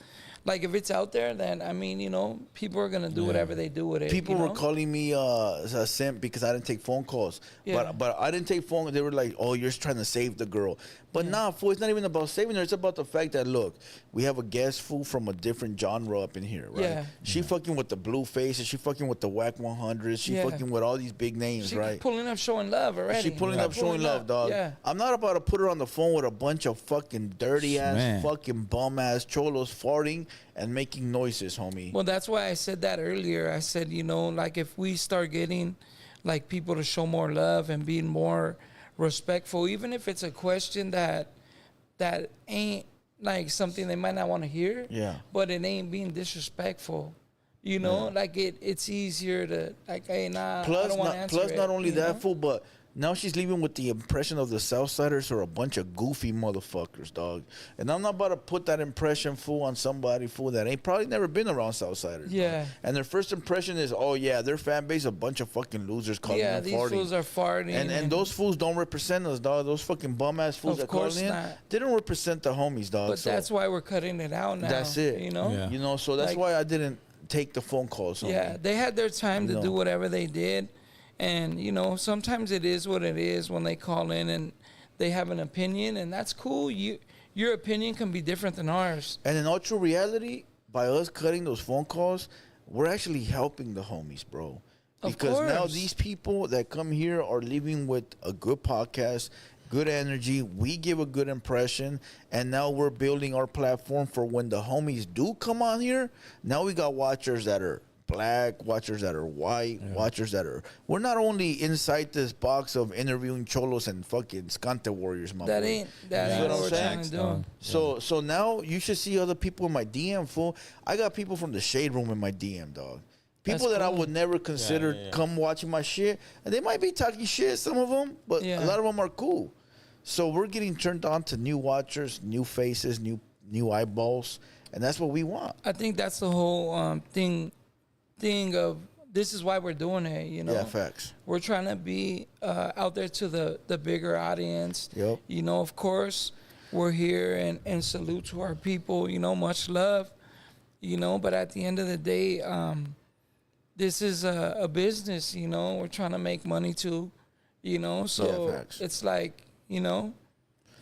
like if it's out there, then I mean, you know, people are gonna do whatever they do with it. People you know? were calling me a simp because I didn't take phone calls. Yeah. But I didn't take phone. They were like, "Oh, you're just trying to save the girl." But nah, fool, it's not even about saving her. It's about the fact that look, we have a guest fool from a different genre up in here, right? Yeah. She fucking with the BlueFace, and she fucking with the Whack 100. She fucking with all these big names, She right? pulling up, showing love already. She pulling up, showing love, dog. Yeah. I'm not about to put her on the phone with a bunch of fucking dirty ass, Man. fucking bum ass cholos farting and making noises, homie. Well, that's why I said that earlier. I said, you know, like if we start getting like people to show more love and being more respectful, even if it's a question that ain't like something they might not want to hear. Yeah. But it ain't being disrespectful. You know, like it's easier to like, hey, nah, I Plus, don't want to answer plus it, not only you that, know? fool, but now she's leaving with the impression of the Southsiders are a bunch of goofy motherfuckers, dog. And I'm not about to put that impression, fool, on somebody, fool, that ain't probably never been around Southsiders. Yeah. Dog. And their first impression is, oh, yeah, their fan base a bunch of fucking losers calling Yeah, them these farting. fools are farting. And those fools don't represent us, dog. Those fucking bum-ass fools Of that call course in, not. they don't represent the homies, dog. But So that's why we're cutting it out now. that's it. You know? Yeah. You know, so that's Like- why I didn't take the phone calls. Homie. Yeah, they had their time to No. do whatever they did. And, you know, sometimes it is what it is when they call in and they have an opinion, and that's cool. Your opinion can be different than ours. And in all true reality, by us cutting those phone calls, we're actually helping the homies, bro. Of Because now course. these people that come here are leaving with a good podcast, good energy. We give a good impression, and now we're building our platform for when the homies do come on here. Now we got watchers that are black, watchers that are white, watchers that are. We're not only inside this box of interviewing cholos and fucking scante warriors, my That boy. ain't You what know we're what I'm trying to saying? do. So now you should see other people in my DM, fool. I got people from the shade room in my DM, dog. People That's that I cool. would never consider come watching my shit, and they might be talking shit, some of them, but Yeah. a lot of them are cool. So we're getting turned on to new watchers, new faces, new eyeballs, and that's what we want. I think that's the whole thing of this is why we're doing it, you know? Yeah, facts. We're trying to be out there to the bigger audience. Yep. You know, of course, we're here and salute to our people, you know, much love, you know, but at the end of the day, this is a business, you know, we're trying to make money too, you know, so Yeah, facts. it's like, you know,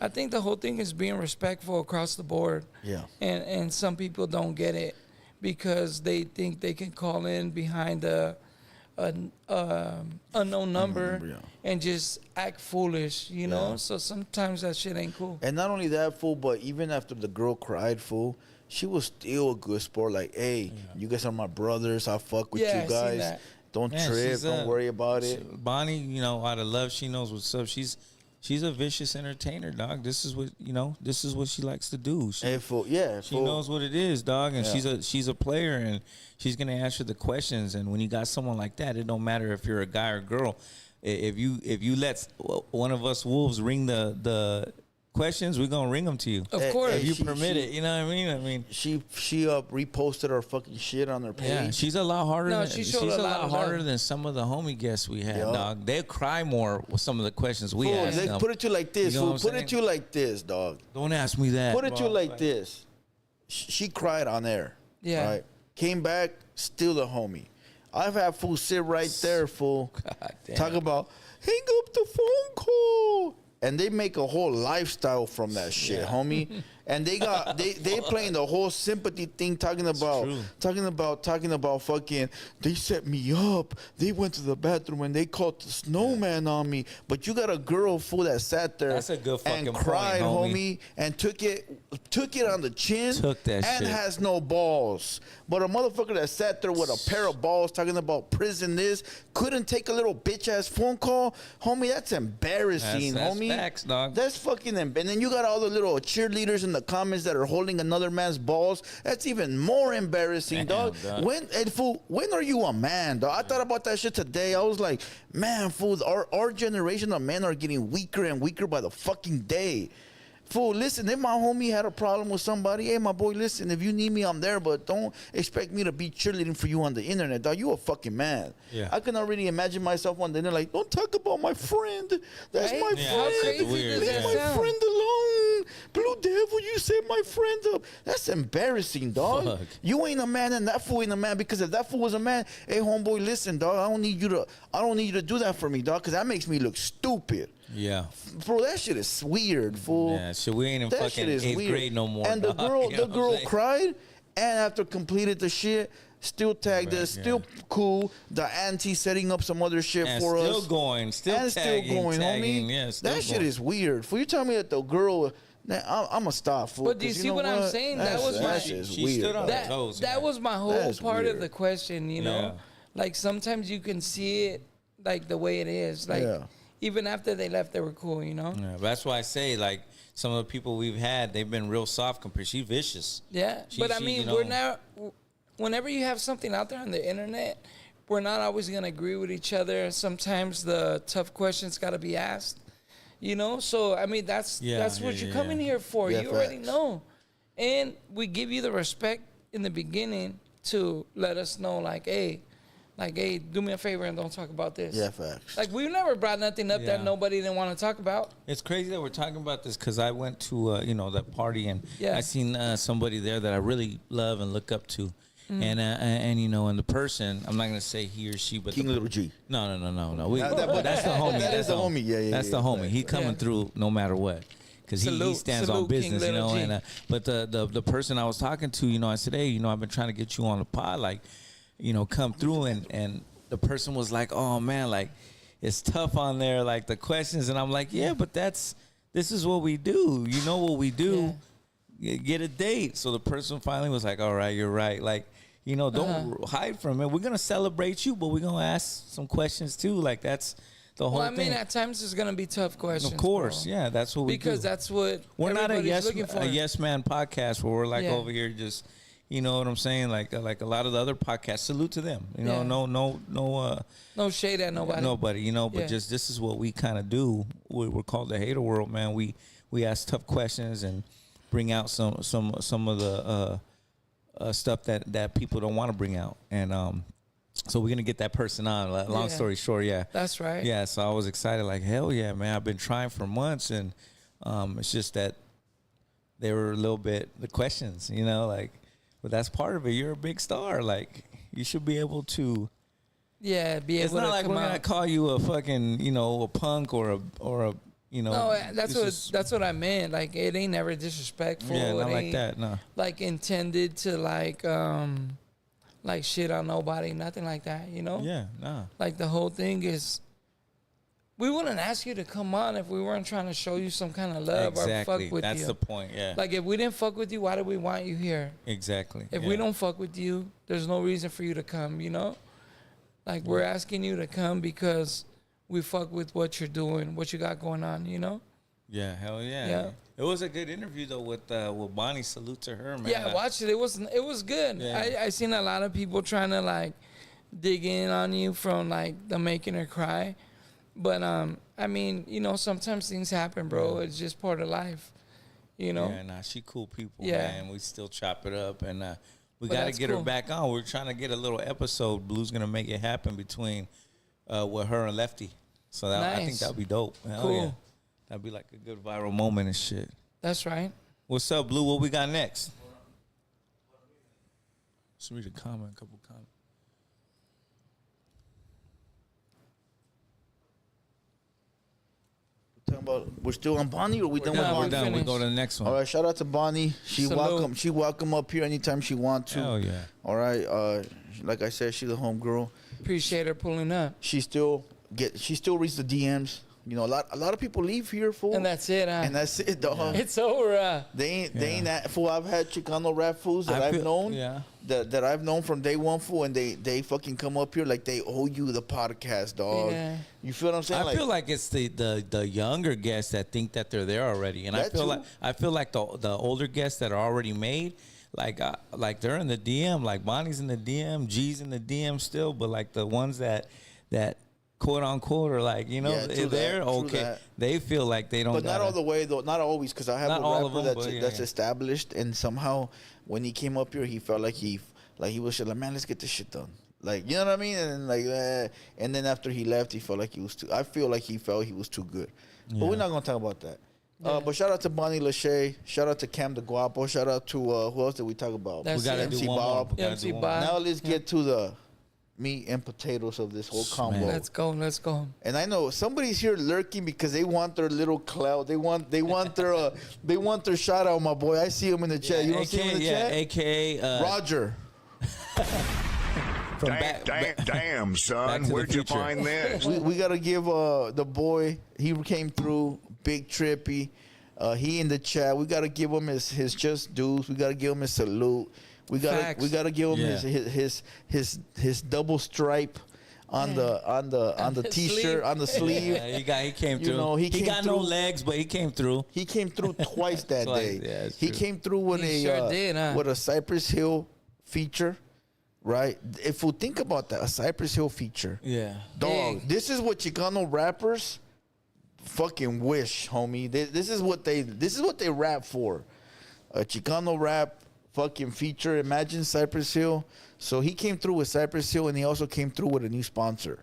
I think the whole thing is being respectful across the board. Yeah. And some people don't get it because they think they can call in behind a unknown number yeah. and just act foolish, you know? So sometimes that shit ain't cool. And not only that, fool, but even after the girl cried, fool, she was still a good sport. Like, hey, you guys are my brothers. I fuck with Yeah, I you seen guys. that. Don't Man, trip. she's Don't worry about it. Bonnie, you know, out of love, she knows what's up. She's a vicious entertainer, dog. This is what this is what she likes to do. She, Hey, fool, yeah, she fool. knows what it is, dog, and Yeah. she's a player, and she's gonna answer the questions. And when you got someone like that, it don't matter if you're a guy or girl. If you let one of us wolves ring the questions, we're gonna ring them to you. Of Hey, course. hey, If you she- permit she- it, you know what I mean. I mean, She reposted our fucking shit on her page. yeah, she's a lot harder. No, than, she she's showed a a lot lot of harder love. than some of the homie guests we had, Yeah. dog. They cry more with some of the questions we Fool, ask they them. put it to you like this. You know Fool. what I'm Put it to saying? you like this, dog. Don't ask me that. Put it to you bro. like this. She cried on air. Yeah. Right? Came back, still the homie. I've had fools sit right there, fool. God damn. Talk about, hang up the phone call. And they make a whole lifestyle from that shit, homie. And they playing the whole sympathy thing, talking about fucking, they set me up. They went to the bathroom and they called the snowman on me. But you got a girl, fool, that sat there That's a good fucking and point, cried, homie. and took it on the chin. Took that and shit. has no balls. But a motherfucker that sat there with a pair of balls talking about prison this, couldn't take a little bitch ass phone call, homie, that's embarrassing, That's homie. facts, dog. That's fucking and then you got all the little cheerleaders in the comments that are holding another man's balls. That's even more embarrassing, dog. dog. When are you a man, dog? I thought about that shit today. I was like, man, fool, our generation of men are getting weaker and weaker by the fucking day. Fool, listen, if my homie had a problem with somebody, hey, my boy, listen, if you need me, I'm there, but don't expect me to be cheerleading for you on the internet, dog. You a fucking man. Yeah. I can already imagine myself on the internet like, don't talk about my friend. That's Right? my Yeah, friend. that's crazy weird, does Leave that my sound? friend alone. Blue Devil, you set my friend up. That's embarrassing, dog. Fuck. You ain't a man and that fool ain't a man, because if that fool was a man, hey, homeboy, listen, dog, I don't need you to do that for me, dog, because that makes me look stupid. Yeah. Bro, that shit is weird, fool. Yeah, shit, we ain't in That fucking shit is 8th weird. grade no more. And the dog. girl, You know the what I'm girl saying? cried, and after completed the shit, still tagged Right, us, yeah. still cool. The auntie setting up some other shit And for still us. going, still and tagging, still going, tagging, homie. yeah, still that shit going. is weird. For you tell me that the girl, nah, I'm gonna stop, fool. But do you 'cause see know what I'm saying? That was my- shit is She weird. stood on dog. her toes. That was my whole That's part weird. of the question, you know? Yeah. Like, sometimes you can see it, like, the way it is. Like, Yeah. even after they left, they were cool, you know? Yeah, that's why I say, like, some of the people we've had, they've been real soft compared. She's vicious. Yeah, but I She, mean, you know- we're not. Whenever you have something out there on the internet, we're not always gonna agree with each other. Sometimes the tough questions got to be asked, you know. So I mean, that's what you're coming here for. Yeah, you already facts. know, and we give you the respect in the beginning to let us know, like, hey, do me a favor and don't talk about this. Yeah, facts. Like, we've never brought nothing up that Yeah. nobody didn't want to talk about. It's crazy that we're talking about this because I went to that party and Yeah. I seen somebody there that I really love and look up to, and and the person, I'm not gonna say he or she, but King the, Little G. no. but That's the homie. that is That's the homie. Yeah, that's yeah, the yeah. homie. He coming Yeah. through no matter what. Because he Salute- stands on salute King business, you Little know. G. And but the person I was talking to, I said, hey, I've been trying to get you on the pod, like, come through, and the person was like, oh man, like, it's tough on there, like the questions, and I'm like, yeah, but this is what we do. You know what we do? Get a date. So the person finally was like, all right, you're right. Like, don't hide from it. We're gonna celebrate you, but we're gonna ask some questions too. Like, that's the whole Well, I thing. mean, at times it's gonna be tough questions. Of course, bro. yeah, that's what we do. Because that's what We're not a everybody's looking for. yes man podcast where we're like Yeah. over here just, you know what I'm saying? Like a lot of the other podcasts. Salute to them. You know, Yeah. no No shade at nobody. nobody. But Yeah. just this is what we kind of do. We're called the HaterWorld, man. We ask tough questions and bring out some of the stuff that people don't want to bring out, and so we're gonna get that person on. Long Yeah. story short, yeah. That's right. Yeah, so I was excited, like, hell yeah, man. I've been trying for months, and it's just that they were a little bit, the questions, like, but that's part of it. You're a big star. Like, you should be able to. Yeah, be able It's not to like come we're out. gonna call you a fucking, a punk or a. No, it's that's what I meant. Like, it ain't never disrespectful. Yeah, It not like ain't, that. No. Like, intended to like shit on nobody. Nothing like that. Yeah, nah. Like, the whole thing is, we wouldn't ask you to come on if we weren't trying to show you some kind of love or Exactly. fuck with That's you. the point. Yeah. Like, if we didn't fuck with you, why do we want you here? Exactly. If yeah. we don't fuck with you, there's no reason for you to come, Like, we're asking you to come because we fuck with what you're doing, what you got going on, Yeah, hell yeah. Yeah. It was a good interview though with Bonnie. Salute to her, man. Yeah, I watched it. It was good. Yeah. I seen a lot of people trying to, like, dig in on you from, like, the making her cry. But, I mean, sometimes things happen, bro. It's just part of life, Yeah, nah, she cool people, Yeah. man. We still chop it up, and we But got to that's get her cool. back on. We're trying to get a little episode. Blue's gonna make it happen between with her and Lefty. So I think Nice. that'd be dope. Hell Cool. yeah. That'd be like a good viral moment and shit. That's right. What's up, Blue? What we got next? Let's read a comment, a couple comments. Talking about we're still on Bonnie, or we done with done, Bonnie? We're done. We finished. go to the next one. All right, shout out to Bonnie. She Salute. welcome up here anytime she want to. Hell yeah. All right, like I said, she's a homegirl. Appreciate her pulling up. She still reads the DMs. You know, a lot of people leave here, fool. And that's it, huh? And that's it, dog. It's over. They ain't that fool. I've had Chicano rap fools that I've known. Yeah. That I've known from day one, fool, and they fucking come up here like they owe you the podcast, dog. Yeah. You feel what I'm saying? I feel like it's the younger guests that think that they're there already, and I That feel too. like the older guests that are already made, like they're in the DM, like Bonnie's in the DM, G's in the DM still, but like the ones that quote unquote are like, you know, Yeah, true they're that, true okay. that. They feel like they don't. But not all the way though. Not always, because I have Not a all of rapper them, that's but yeah, that's yeah. established, and somehow when he came up here, he felt like he was just like, man, let's get this shit done. Like, you know what I mean? And like, and then after he left, he felt like he was too. I feel like he felt he was too good. But we're not gonna talk about that. But shout out to Bonnie Lashay. Shout out to Cam the Guapo. Shout out to who else did we talk about? That's We gotta it. do MC one more. Bob. We gotta MC do one Bob. more. Now let's get to the meat and potatoes of this whole combo. Man. Let's go. And I know somebody's here lurking because they want their little clout. They want their shout out, my boy. I see him in the chat. You don't see him in the chat? AKA Roger. from Damn, Back son, to the where'd you Future. find this? We gotta give the boy. He came through. Big Trippy. He in the chat. We gotta give him his just dues. We gotta give him his salute. We Facts. gotta give him Yeah. his double stripe on the the t-shirt sleeve. on the sleeve. Yeah, he came You through. know, he came got no through. legs, but he came through. He came through twice that Twice, day. yeah, it's He true. came through with He sure did, huh? with a Cypress Hill feature, right? If we think about that, a Cypress Hill feature. Yeah. Dog, Big. this is what Chicano rappers fucking wish, homie. This is what they rap for. A Chicano rap fucking feature. Imagine Cypress Hill. So he came through with Cypress Hill, and he also came through with a new sponsor.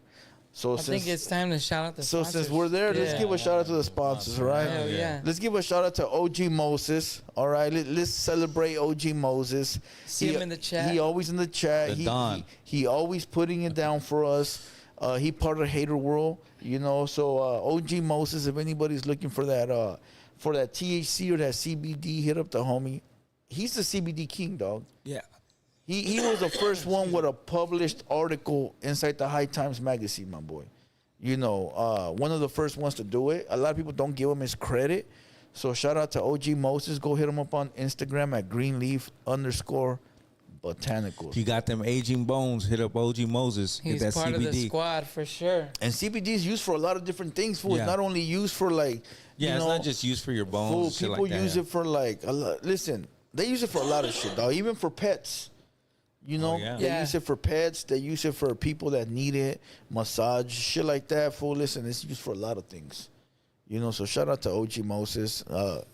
So I think it's time to shout out the so sponsors. since we're there, let's Yeah. give a shout out to the sponsors, right? Hell yeah. Let's give a shout out to OG Moses. All right, let's celebrate OG Moses. See him in the chat. He always in the chat. The Don. He always putting it down for us. He part of the hater world, you know. So OG Moses, if anybody's looking for that THC or that CBD, hit up the homie. He's the CBD king, dog. Yeah. He was the first one with a published article inside the High Times magazine, my boy. You know, one of the first ones to do it. A lot of people don't give him his credit. So shout out to OG Moses. Go hit him up on Instagram at greenleaf_botanicals. You got them aging bones. Hit up OG Moses. He's Get that part CBD. of the squad for sure. And CBD is used for a lot of different things, fool. Yeah. It's not only used for like, Yeah, you it's know, not just used for your bones. fool, and shit people like that, use yeah. it for like, listen, they use it for a lot of shit, dog. Even for pets. You know, yeah. they Yeah. use it for pets. They use it for people that need it, massage, shit like that. Fool, listen, it's used for a lot of things. You know, so shout out to OG Moses,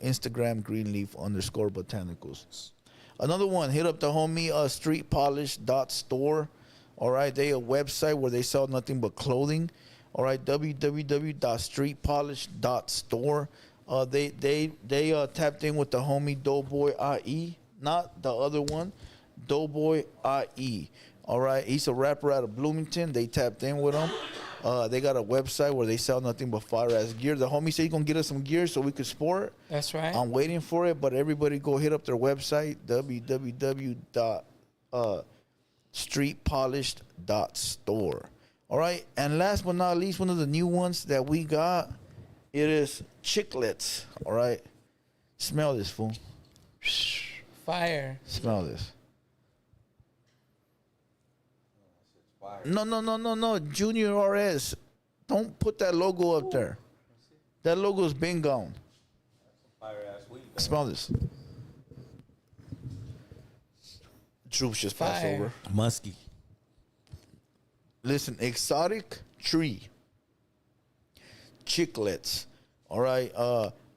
Instagram greenleaf_botanicals. Another one, hit up the homie streetpolish.store. All right, they a website where they sell nothing but clothing. All right, www.streetpolish.store. They tapped in with the homie Doughboy IE, not the other one. Doughboy IE. All right, he's a rapper out of Bloomington. They tapped in with him. They got a website where they sell nothing but fire ass gear. The homie said he's gonna get us some gear so we could sport. That's right. I'm waiting for it, but everybody go hit up their website www.streetpolished.store. All right, and last but not least, one of the new ones that we got, it is chiclets. All right, smell this, fool. Fire. Smell this. No. Junior RS. Don't put that logo up there. That logo's been gone. Smell this. Troops just passed Fire. over. Musky. Listen, exotic tree. Chiclets. All right.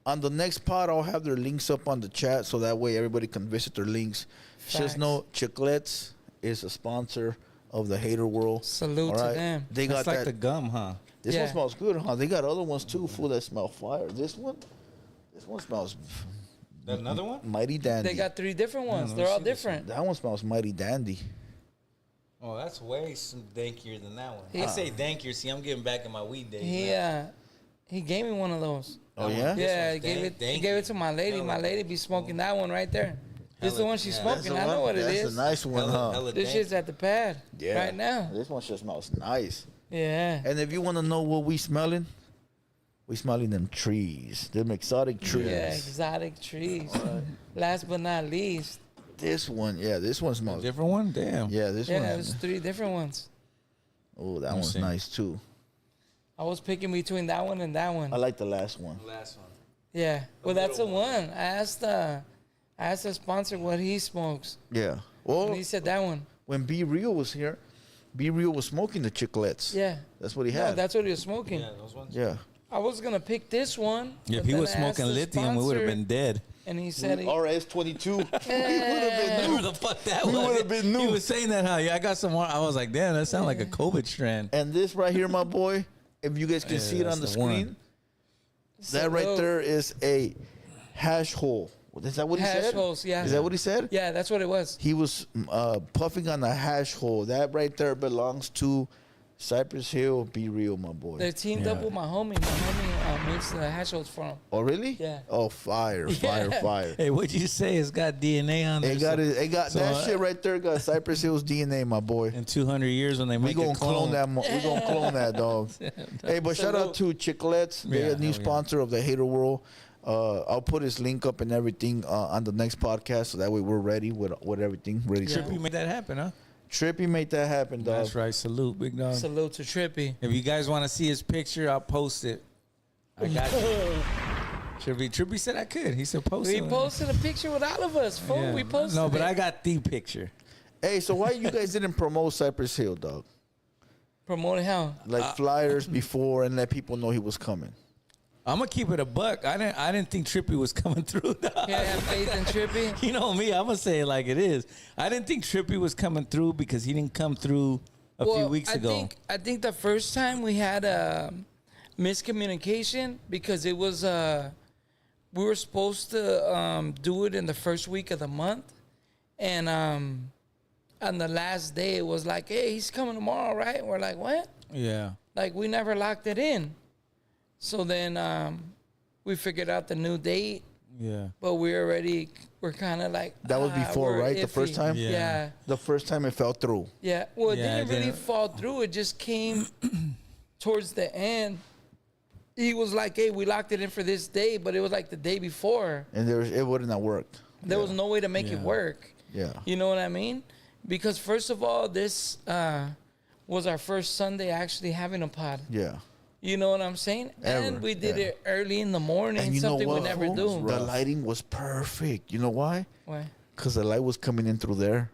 On the next pod, I'll have their links up on the chat so that way everybody can visit their links. Just Facts. know Chiclets is a sponsor of the Hater World. Salute All to them. They got That's like that. the gum, huh? This Yeah. one smells good, huh? They got other ones too, fool, that smell fire. This one smells That another one? Mighty Dandy. They got 3 different ones. let me They're all see this different. That one smells mighty dandy. Oh, that's way dankier than that one. I say dankier. See, I'm getting back in my weed days. He gave me one of those. Oh yeah. Yeah, he gave it to my lady. My lady be smoking that one right there. This is the one she's smoking. I know what it That's is. a nice one, huh? This shit's at the pad right now. This one just smells nice. Yeah. And if you want to know what we smelling them trees, them exotic trees. Yeah, exotic trees. Last but not least. This one smells. Different one? Damn. Yeah, this one. Yeah, there's 3 different ones. Oh, that one's nice too. I was picking between that one and that one. I like the last one. Last one. Yeah. Well, that's the one. I asked the sponsor what he smokes. Yeah. Well, And he said that one. when Be Real was here, Be Real was smoking the chiclets. Yeah. That's what he No, had. that's what he was smoking. Yeah, those ones. Yeah. I was going to pick this one. Yeah, if but he then was I asked smoking the lithium, we would have sponsor, been dead. And he said, RS22. We would have been Whatever new. the fuck that We was. would've been He new. was saying that how I got some more. I was like, damn, that sounds like a COVID strand. And this right here, my boy, if you guys can see it on the that's the one. screen, that right there is a hash hole. Is that what he Hash said? holes, yeah. Is that what he said? yeah, that's what it was. He was puffing on a hash hole. That right there belongs to Cypress Hill. Be Real, my boy. They teamed up with my homie. My homie makes the hash holes for him. Oh, really? Yeah. Oh, fire. Hey, what'd you say? It's got DNA on there. It got So, that shit right there. Got Cypress Hill's DNA, my boy. In 200 years when they We make gonna a clone. that. We gonna clone that dog. Hey, but shout out to Chiclets. They're a new sponsor of the Hater World. I'll put his link up and everything on the next podcast, so that way we're ready with everything ready. Trippy made that happen, huh? Trippy made that happen, dog. That's right. Salute, big dog. Salute to Trippy. If you guys want to see his picture, I'll post it. I got you. Trippy said I could. He said post it. We posted a picture with all of us, fool. Yeah. We posted No, but it. I got the picture. Hey, so why you guys didn't promote Cypress Hill, dog? Promote how? Like flyers before and let people know he was coming. I'm gonna keep it a buck. I didn't think Trippy was coming through. Dog. Yeah, have faith in Trippy. You know me. I'm gonna say it like it is. I didn't think Trippy was coming through because he didn't come through a few weeks ago. I think the first time we had a miscommunication because it was we were supposed to do it in the first week of the month, and on the last day it was like, hey, he's coming tomorrow, right? We're like, what? Yeah. Like we never locked it in. So then we figured out the new date, Yeah. but we're kind of like That was before, we're right? The iffy. first time? Yeah. The first time it fell through. Yeah. Well, it Yeah, didn't it really didn't. fall through. It just came towards the end. He was like, hey, we locked it in for this day, but it was like the day before. And it wouldn't have worked. There was no way to make it work. Yeah. You know what I mean? Because first of all, this was our first Sunday actually having a pod. Yeah. You know what I'm saying? Ever, And we did yeah. it early in the morning, And you know something what? we never fool? do. The lighting was perfect. You know why? Why? Because the light was coming in through there.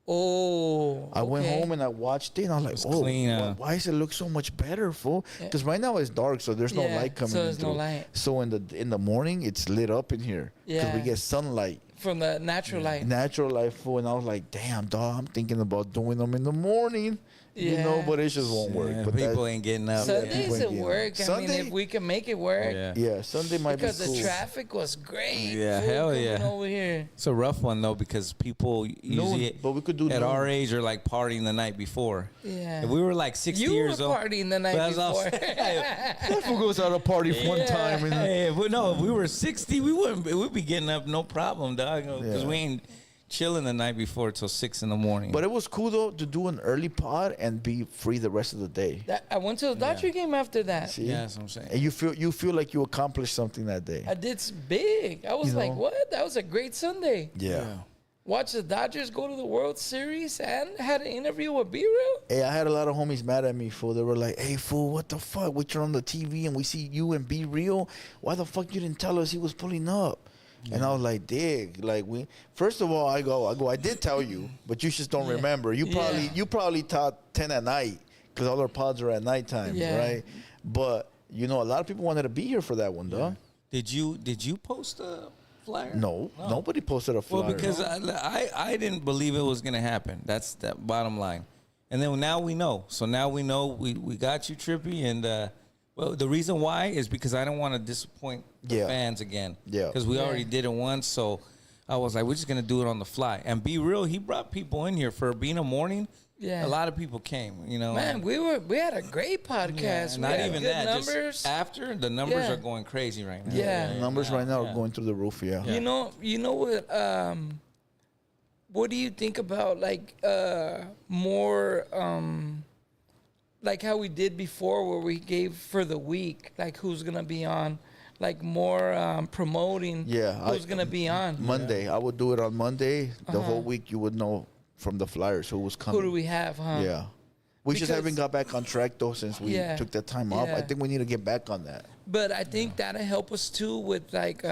Oh, I went okay. home and I watched it and I was like, oh, clean, why does it look so much better, fool? Because right now it's dark, so there's no Yeah, light coming so in there's no through. light. So in the morning, it's lit up in here. Because we Yeah. get sunlight, From the natural light. natural light, fool. And I was like, damn, dog, I'm thinking about doing them in the morning. You know, Yeah. but it just won't work. Yeah, But people that- ain't getting up. Sundays people at ain't work. I Sunday? mean, if we can make it work. Yeah. Yeah, Sunday might Because be cool. the traffic was great. Yeah, fool, hell coming yeah. Over here. It's a rough one though because people usually but we could do at noon. our age are like partying the night before. Yeah. If we were like 60 You years were old. partying the night That's all- before. That fool goes out of party one Yeah. time. And Hey, if we were 60, we'd be getting up no problem, dog. Because Yeah. we ain't chilling the night before till 6 in the morning. But it was cool though to do an early pod and be free the rest of the day. I went to the Dodger game after that. See? yeah, that's what I'm saying. And you feel like you accomplished something that day. I did big. I was You like, know? what? That was a great Sunday. Yeah. Watch the Dodgers go to the World Series and had an interview with B-Real. Hey, I had a lot of homies mad at me, fool. They were like, hey, fool, what the fuck? We turn on the TV and we see you and Be Real. Why the fuck you didn't tell us he was pulling up? And I was like, dig, like first of all, I go, I did tell you, but you just don't remember. You probably taught 10 at night because all our pods are at nighttime, Yeah. right? But a lot of people wanted to be here for that one, dog. Did you post a flyer? No, nobody posted a flyer. Well, because I didn't believe it was gonna happen. That's the bottom line. And then now we know. So now we know we got you, Trippy, and Well, the reason why is because I don't want to disappoint the fans again. Yeah. Because we already did it once, so I was like, we're just gonna do it on the fly. And Be Real, he brought people in here for being a morning. Yeah. A lot of people came, you know. Man, we had a great podcast. Not we had even good that. numbers. Just after the numbers are going crazy right now. Yeah. The numbers right now are going through the roof. Yeah. You know what do you think about like more like how we did before, where we gave for the week, like who's gonna be on, like more promoting. Yeah, who's gonna be on Monday? I would do it on Monday. The whole week you would know from the flyers who was coming. Who do we have? Huh? Yeah. We just Because- haven't got back on track though since we took that time off. Yeah. I think we need to get back on that. But I think that'll help us too with like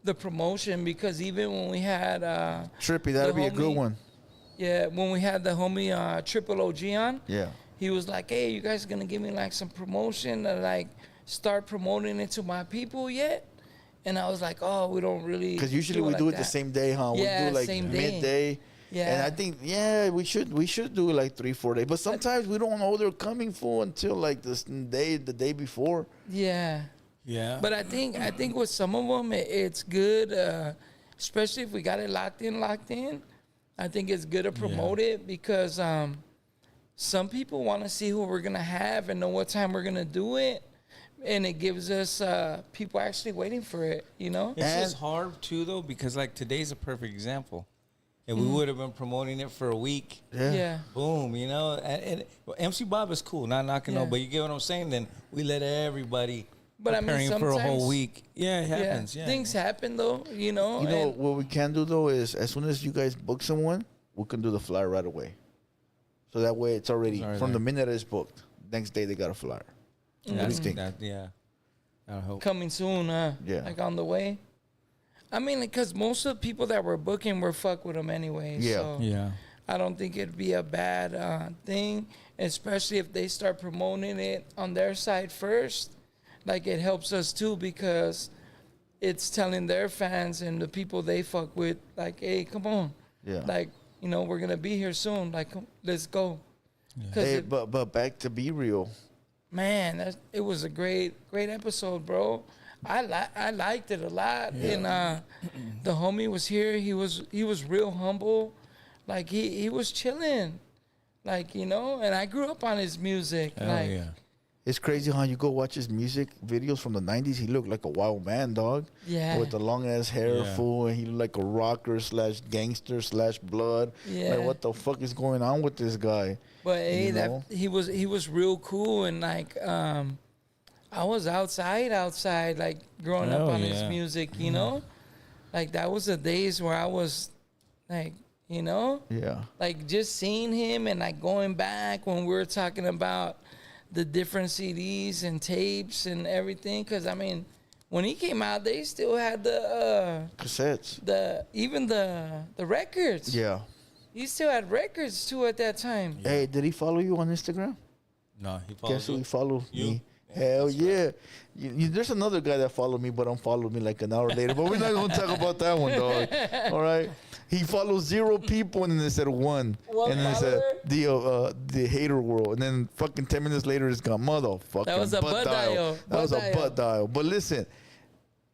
the promotion, because even when we had Trippy, that'd be a good homie- one. yeah, when we had the homie Triple OG on, Yeah. he was like, "Hey, you guys gonna give me like some promotion to like start promoting it to my people yet?" And I was like, "Oh, we don't really." Because usually do we do like it the that." same day, huh? Yeah, we do like same day. midday. Yeah. And I think we should do it like 3-4 days. But sometimes we don't know they're coming for until like the day before. Yeah. Yeah. But I think with some of them it's good, especially if we got it locked in. I think it's good to promote it, because some people want to see who we're gonna have and know what time we're gonna do it, and it gives us people actually waiting for it. You know? It's just hard too, though, because like today's a perfect example. If we would have been promoting it for a week, Yeah. boom, you know. And MC Bob is cool, not knocking Yeah. on, but you get what I'm saying. Then we let everybody But I mean, preparing for a whole sometimes- week. Yeah, it happens. Yeah, Things happen though. You know. You know and- what we can do though is as soon as you guys book someone, we can do the flyer right away. So that way it's already It's already from there. the minute it's booked. Next day they got a flyer. What do you think? I hope. coming soon, huh? Yeah. Like on the way. I mean, because most of the people that we're booking were fuck with them anyway. Yeah. So Yeah. I don't think it'd be a bad thing, especially if they start promoting it on their side first. Like, it helps us too, because it's telling their fans and the people they fuck with, like, hey, come on. Yeah. Like, you know, we're going to be here soon. Like, let's go. Hey, but back to Be Real. Man, it was a great episode, bro. I liked it a lot, and the homie was here. He was real humble, like he was chilling, like, you know. And I grew up on his music. Hell like, yeah. It's crazy how you go watch his music videos from the 90s. He looked like a wild man, dog. Yeah. With the long ass hair, Yeah. fool. And he looked like a rocker / gangster / blood. Yeah. Like, what the fuck is going on with this guy? But hey, You know? he was real cool, and like I was outside, like growing up Hell on his yeah. music, you know. Like, that was the days where I was, like, you know. Yeah. Like, just seeing him and like going back when we were talking about the different CDs and tapes and everything. Because I mean, when he came out, they still had the Cassettes. the records. Yeah. He still had records too at that time. Hey, did he follow you on Instagram? No, he follows Guess who you. he followed? You? Me. Hell yeah. There's another guy that followed me, but unfollowed me like an hour later. But we're not going to talk about that one, dog. All right? He follows 0 people, and then it said 1. One and then it said follower? the HaterWorld. And then fucking 10 minutes later, it's gone. Motherfucking That was a butt dial. That was Butt a butt dial. But listen,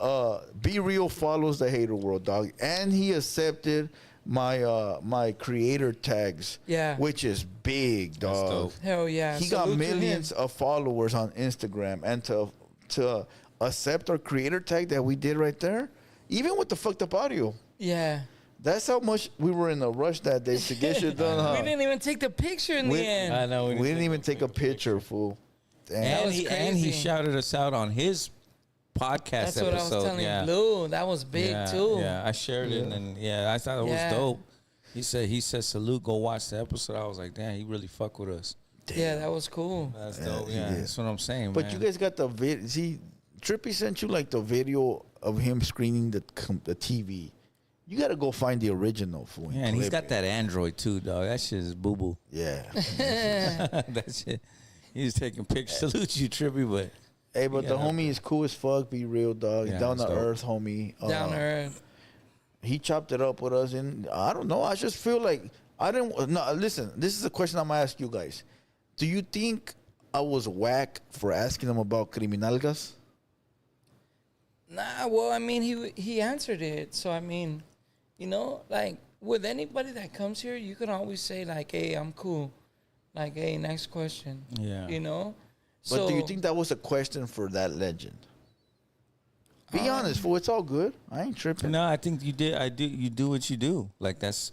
Be Real follows the HaterWorld, dog. And he accepted my creator tags. Yeah. Which is big, dog. dope. Hell yeah. He got Salute to him. millions of followers on Instagram, and to accept our creator tag that we did right there, even with the fucked up audio. Yeah. That's how much we were in a rush that day to get shit done. Huh? We didn't even take the picture in We- the end. I know. We didn't even take a picture, fool. Damn. That And was he crazy. shouted us out on his podcast That's episode. what I was telling yeah. Blue. That was big yeah, too. Yeah, I shared it, and I thought it Yeah. was dope. He said salute, go watch the episode. I was like, damn, he really fuck with us. Yeah, that was cool. That's dope. he Yeah, did. that's what I'm saying. But man. you guys got the video. See, Trippy sent you like the video of him screening the TV. You got to go find the original, fool. yeah, and he's clip got it. that Android too, dog. That shit is boo boo. Yeah. That shit. He's taking pictures. Salute you, Trippy, but Hey, but the Yeah. homie is cool as fuck. Be real, dog. He's Yeah, down to that's dope. earth, homie. Down to earth. He chopped it up with us, and I don't know. I just feel like I didn't. No, listen. This is a question I'm gonna ask you guys. Do you think I was whack for asking him about criminalgas? Nah, well, I mean, he answered it. So, I mean, you know, like, with anybody that comes here, you can always say, like, hey, I'm cool. Like, hey, next question. Yeah. You know? But do you think that was a question for that legend? Be honest, fool. It's all good. I ain't tripping. No, I think you did. You do what you do. Like that's.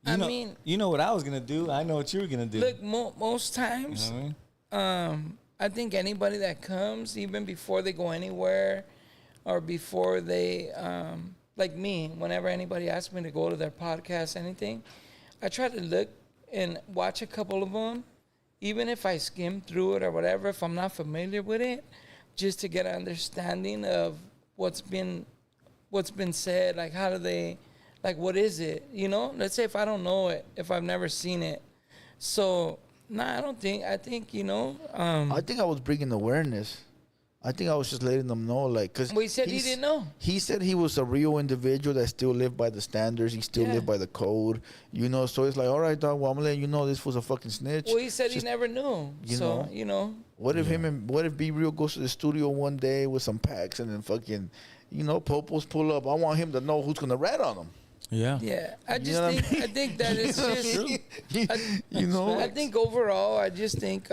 You know what I was gonna do. I know what you were gonna do. Look, most times, You know what I mean? I think anybody that comes, even before they go anywhere, or before they, like me, whenever anybody asks me to go to their podcast, anything, I try to look and watch a couple of them, even if I skim through it or whatever, if I'm not familiar with it, just to get an understanding of what's been said, like how do they, like what is it, you know? Let's say if I don't know it, if I've never seen it. So, I think, you know. I think I was bringing awareness. I think I was just letting them know, like, because Well, he said he didn't know. He said he was a real individual that still lived by the standards. He still lived by the code, you know. So it's like, all right, dog. Well, I'm letting you know this was a fucking snitch. Well, he said he never knew. So, you know. What if what if Be Real goes to the studio one day with some packs and then fucking, you know, Popos pull up? I want him to know who's gonna rat on him. Yeah. Yeah, I You know what I mean? I think that it's just, You know, I think overall, I just think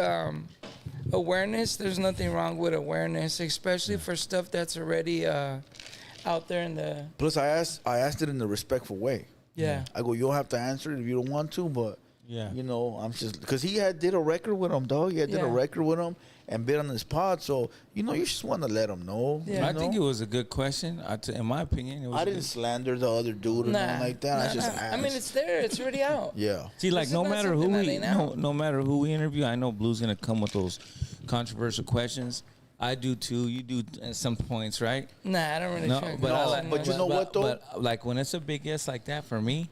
awareness. There's nothing wrong with awareness, especially for stuff that's already out there in the. Plus, I asked it in a respectful way. Yeah. I go, you don't have to answer it if you don't want to, but you know, I'm just because he did a record with him, dog. He did a record with him and bit on his pod, so you know, you just want to let him know. Yeah. I think it was a good question. In my opinion, it was. I didn't slander the other dude or nothing like that. I just asked. I mean, it's there. It's already out. Yeah. See, like This is no not matter who something that we ain't out. no matter who we interview, I know Blue's gonna come with those controversial questions. I do too. You do at some points, right? Nah, I don't really. No, try to but go I so like, much. you know what, though? But like when it's a big guest like that for me,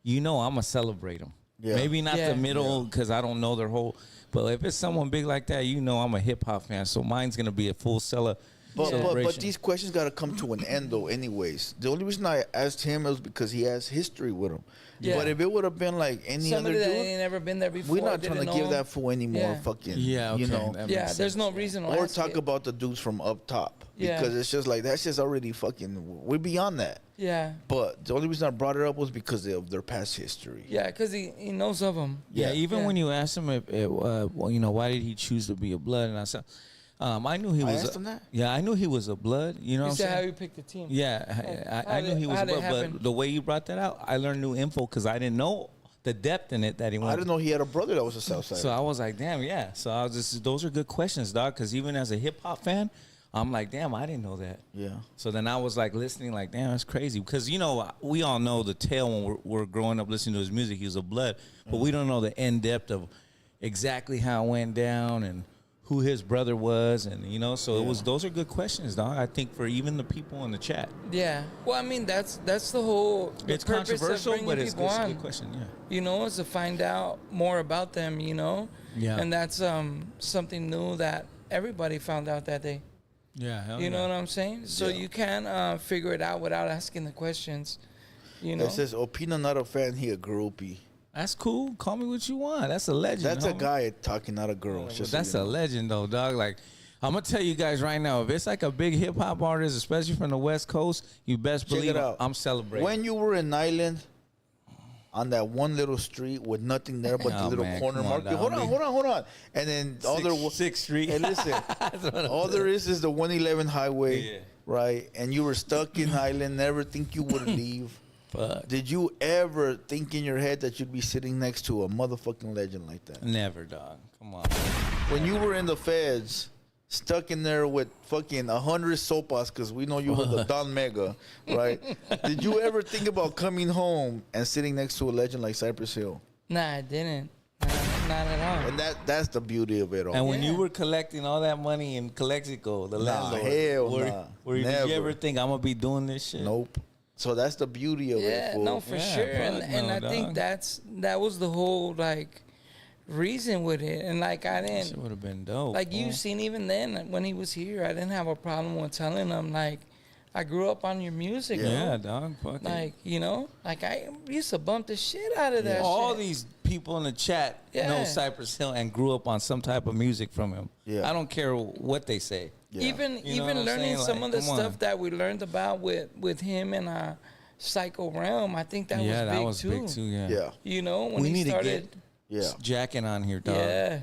you know I'm gonna celebrate them. Yeah. Maybe not Yeah. the middle because I don't know their whole. But if it's someone big like that, you know I'm a hip hop fan, so mine's gonna be a full celebration. But these questions got to come to an end, though, anyways. The only reason I asked him was because he has history with him. Yeah. But if it would have been like any Somebody other that dude, ain't never been there before. we're not trying to didn't give know. that fool any more Yeah. fucking, Yeah, okay, you know. that Yeah, makes there's sense. no reason to Or ask talk it. about the dudes from up top. Yeah. Because it's just like, that's just already fucking, we're beyond that. Yeah, But the only reason I brought it up was because of their past history. yeah, because he knows of them. Yeah, even Yeah. when you asked him if well, you know, why did he choose to be a blood, and I said, I knew he was. asked him that? Yeah, I knew he was a blood. You know You what I'm said how saying? you picked the team. Yeah, I How knew did- he was how a did it blood, happen? but the way you brought that out, I learned new info because I didn't know the depth in it that he went. I didn't know he had a brother that was a Southside. So I was like, damn, yeah. So I was just, those are good questions, dog. Because even as a hip hop fan, I'm like, damn, I didn't know that. Yeah. So then I was like listening, like, damn, that's crazy. Because, you know, we all know the tale when we're growing up listening to his music. He was a blood. But we don't know the in depth of exactly how it went down and who his brother was. And, you know, so those are good questions, dog. I think for even the people in the chat. Yeah. Well, I mean, that's the whole. The It's purpose of controversial, bringing but it's people a on, good question, yeah. You know, is to find out more about them. You know. Yeah. And that's something new that everybody found out that day. Yeah. You know what I'm saying? So you can figure it out without asking the questions. You know. It says, Opina not a fan, he a groupie. That's cool. Call me what you want. That's a legend. That's a homie. guy talking, not a girl. But Just so that's you a know. legend, though, dog. Like, I'm gonna tell you guys right now, if it's like a big hip hop artist, especially from the West Coast, you best Check believe it out. I'm celebrating. When you were in Island, on that one little street with nothing there but the Oh, little man, corner come on, market. dog. Hold on. And then all there was. Sixth Street. Hey, listen. all there is the 111 highway, Yeah. right? And you were stuck in Highland, never think you would leave. Fuck. Did you ever think in your head that you'd be sitting next to a motherfucking legend like that? Never, dog. Come on. When you were in the feds, stuck in there with fucking 100 sopas, because we know you were the Don Mega, right? Did you ever think about coming home and sitting next to a legend like Cypress Hill? Nah, I didn't. Not at all. And that's the beauty of it all. And when you Yeah. were collecting all that money in Calexico, the landlord, hell were, nah. did Never. you ever think I'm gonna be doing this shit? Nope. So that's the beauty of it. Yeah, Fool. no, for Yeah, sure. fuck And no, I think dog. that was the whole like reason with it. And like I That didn't shit would have been dope. like fool. you seen even then when he was here, I didn't have a problem with telling him like I grew up on your music. Yeah, bro. dog. Fuck it. Like, you know, like I used to bump the shit out of that All shit. these people in the chat know Cypress Hill and grew up on some type of music from him. Yeah. I don't care what they say. Yeah. Even You know what I'm learning saying? some Like, of the come on. stuff that we learned about with him and Psycho Realm, I think that was big too. Yeah. Yeah. You know, when We he need to started. Yeah. Jacking on here, dog. Yeah.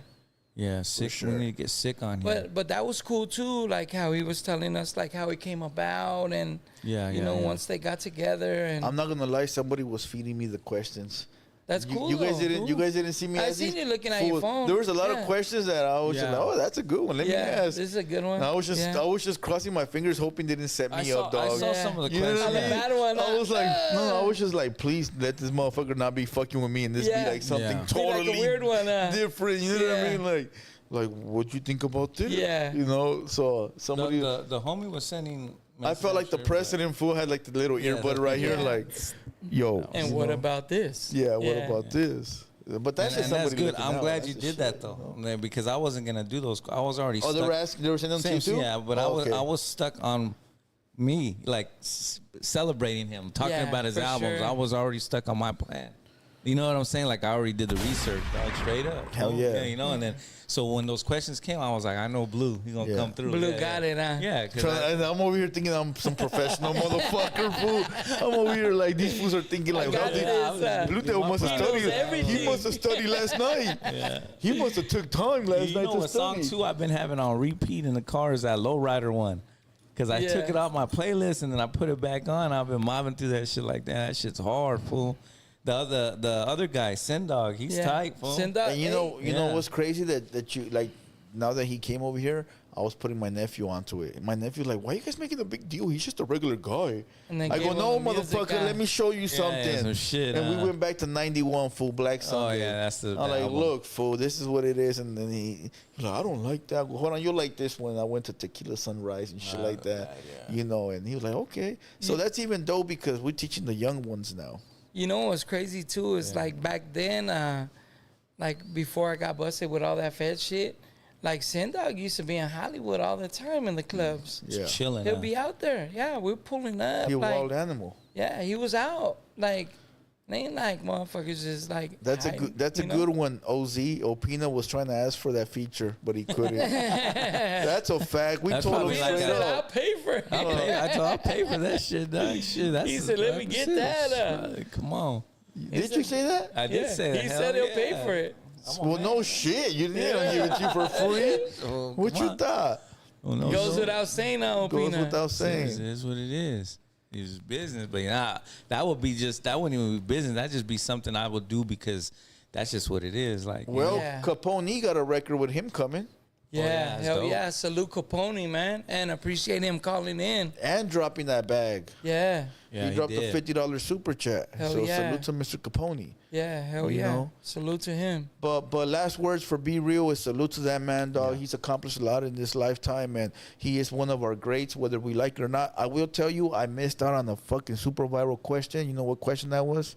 Yeah, sick. sure. We need to get sick on here. But that was cool too, like how he was telling us like how it came about and Yeah, you yeah, know, yeah. once they got together and I'm not gonna lie. Somebody was feeding me the questions. that's cool. You guys though, didn't. fool. You guys didn't see me. I as seen these you looking at your fools. phone. There was a lot of Yeah. questions that I was just Yeah. like, "Oh, that's a good one. Let me Yeah, ask." this is a good one. And I was just, Yeah. I was just crossing my fingers, hoping they didn't set me up, I dog. saw some of the You know what I questions. mean? bad one, I was like, no, I ah. was just like, please let this motherfucker not be fucking with me and this Yeah. be like something Yeah. Be like a totally weird one, different. You know what I Yeah. mean? Like, what'd you think about this? Yeah. You know, so somebody. The homie was sending. I felt like the messages, president fool had like the little Yeah, earbud the- right here, yeah. like, yo. And you what know? about this? Yeah, what about this? But that's just and that's somebody good. looking I'm out. glad That's you the did shit, that though, you know? man, because I wasn't gonna do those. I was already. Oh, stuck. they were sending them to you too? Yeah, but Oh, okay. I was stuck on me, like celebrating him, talking Yeah, about his for albums. sure. I was already stuck on my plan. You know what I'm saying? Like I already did the research, dog, straight up. Hell yeah. You know, and then so when those questions came, I was like, I know Blue, he's gonna Yeah. come through. Blue Yeah, got yeah. it, huh? Yeah, 'cause And I'm over here thinking I'm some professional motherfucker, fool. I'm over here like these fools are thinking like, got well, it, Blue Tail must have He knows studied. everything. He must have studied last night. He must have took time last you night know to what song study. too I've been having on repeat in the car is that Lowrider one. Cause I took Yeah. it off my playlist and then I put it back on. I've been mobbing through that shit like that. That shit's hard, fool. The other guy, Sendog, he's tight, fool. Send out, And you know Yeah. what's crazy that you like. Now that he came over here, I was putting my nephew onto it. And my nephew's like, "Why are you guys making a big deal? He's just a regular guy." And then I gave go, him "No, the music motherfucker, guy. let me show you something." some shit, And we huh? went back to '91, fool, Black Sunday. yeah, that's the I'm like, album. "Look, fool, this is what it is." And then he's like, "I don't like that." I go, "Hold on, you'll like this one." And I went to Tequila Sunrise and shit like that, you know. And he was like, "Okay." So that's even dope because we're teaching the young ones now. You know what's crazy too is like back then, like before I got busted with all that Fed shit, like Sendog used to be in Hollywood all the time in the clubs. Yeah, Chilling. He'll be out there. Yeah, we're pulling up. he a like, wild animal. yeah, he was out. Like, it ain't like motherfuckers just like. That's a hiding, good. That's a you know? good one. Oz Opina was trying to ask for that feature, but he couldn't. That's a fact. We That's told him probably He like straight said, that. I'll up. pay for it. I'll pay for that shit, dog. Shit, that's He said, "Let me get that, Come on. Did you say that? I did say that. He Hell said he'll yeah. pay for it. Well, no shit. You didn't give it to you for free. What come you on. thought? Well, no, Goes so- without saying, now, Goes Opina. without It saying. is what it is. It's business, but yeah, that would be just that wouldn't even be business. That'd just be something I would do because that's just what it is. Like, Well, Yeah. Capone got a record with him coming Yeah, yeah, it's hell dope. yeah. Salute Capone, man. And appreciate him calling in. and dropping that bag. Yeah. yeah, he dropped did. a $50 super chat. Hell so yeah. salute to Mr. Capone. Yeah, hell You yeah. know? Salute to him. But last words for Be Real is salute to that man, dog. He's accomplished a lot in this lifetime, and he is one of our greats, whether we like it or not. I will tell you, I missed out on the fucking super viral question. You know what question that was?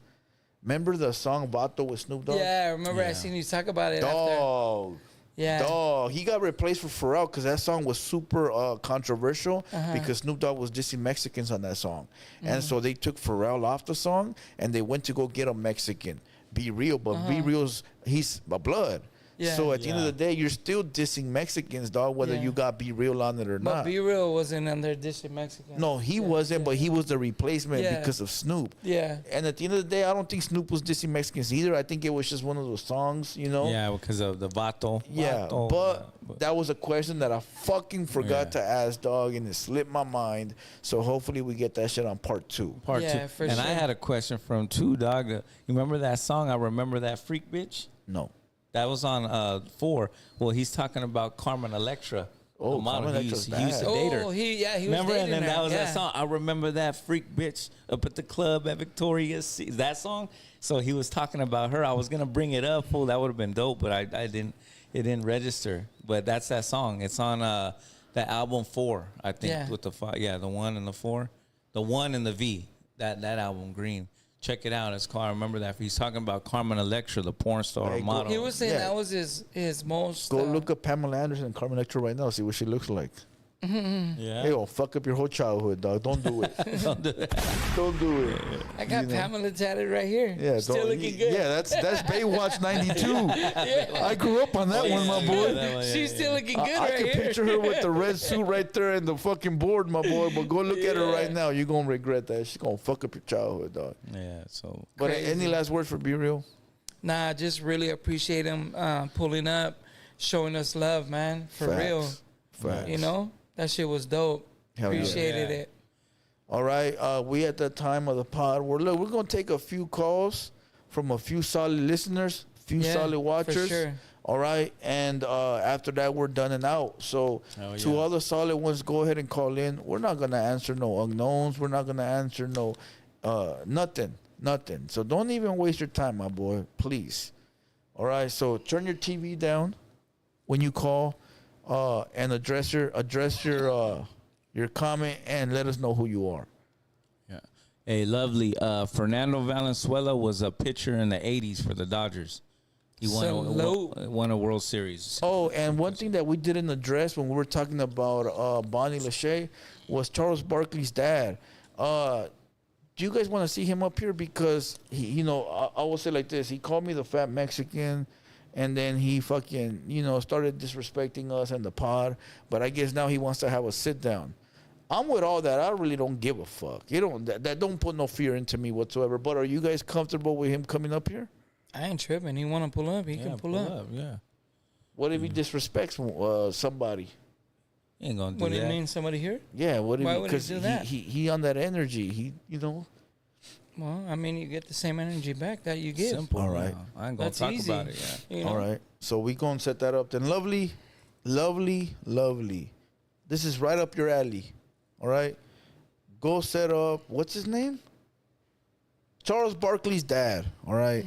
Remember the song Vato with Snoop Dogg? Yeah, I remember I seen you talk about it after. Dog. Yeah. Dog. He got replaced for Pharrell because that song was super controversial because Snoop Dogg was dissing Mexicans on that song. And so they took Pharrell off the song and they went to go get a Mexican. Be Real, but Be Real's, he's a blood. Yeah. So at the end of Yeah. the day, you're still dissing Mexicans, dog, whether Yeah. you got Be Real on it or But not. Be Real wasn't under District Mexican. No, he wasn't, but he was the replacement Yeah. because of Snoop. Yeah. And at the end of the day, I don't think Snoop was dissing Mexicans either. I think it was just one of those songs, you know? Yeah, because of the Vato. Yeah, Vato, but that was a question that I fucking forgot to ask, dog, and it slipped my mind. So hopefully we get that shit on part 2. part Yeah, two. for and sure. I had a question from two, dog. You remember that song? I remember that freak bitch. No. That was on 4. Well, he's talking about Carmen Electra. Oh, the model. Carmen He Electra's used, he used to bad. date her. Oh, he was Remember, dating and then her. that was Yeah. that song. I remember that freak bitch up at the club at Victoria's. That song. So he was talking about her. I was gonna bring it up. Fool, that would have been dope, but I didn't. It didn't register. But that's that song. It's on that album 4, I think, Yeah. with the 5. Yeah, the 1 and the 4, the 1 and the V. That album, Green. Check it out. It's called. I remember that. He's talking about Carmen Electra, the porn star Hey, go- model. He was saying Yeah. that was his most. Go look up Pamela Anderson and Carmen Electra right now. See what she looks like. Yeah. Hey, gonna fuck up your whole childhood, dog. Don't do it. Don't do that. Don't do it. I got Pamela tatted right here. Yeah, Still looking good. Yeah, that's Baywatch '92. I grew up on that one, my boy. She's still looking good I right can here. picture her with the red suit right there and the fucking board, my boy. But go look at her right now. You're gonna regret that. She's gonna fuck up your childhood, dog. Yeah. So. But Crazy. any last words for Be Real? Nah, just really appreciate him pulling up, showing us love, man. For Facts. real. Facts. You know, that shit was dope. Hell yeah. Appreciated it. All right, we at the time of the pod. We're gonna take a few calls from a few solid listeners, few Yeah, solid for watchers. sure. All right, and after that, we're done and out. So to yeah. all the solid ones, go ahead and call in. We're not gonna answer no unknowns. We're not gonna answer no nothing. So don't even waste your time, my boy. Please. All right. So turn your TV down when you call, and address your comment and let us know who you are. Yeah. Hey, lovely. Fernando Valenzuela was a pitcher in the '80s for the Dodgers. He won a World Series. Oh, and one thing that we didn't address when we were talking about Bonnie Lashay was Charles Barkley's dad. Do you guys want to see him up here? Because he, I will say like this: he called me the fat Mexican, and then he fucking, started disrespecting us and the pod. But I guess now he wants to have a sit down. I'm with all that. I really don't give a fuck. That don't put no fear into me whatsoever. But are you guys comfortable with him coming up here? I ain't tripping. He want to pull up. He can pull up. Yeah. What if he disrespects somebody? He ain't gonna do What do that. you mean, somebody here? Yeah, what if Why would he because do that? he on that energy. Well, I mean, you get the same energy back that you give. Simple. All right. I ain't gonna That's talk easy. about it. Yeah. You know? All right. So we gonna set that up then. Lovely. This is right up your alley. All right. Go set up. What's his name? Charles Barkley's dad. All right.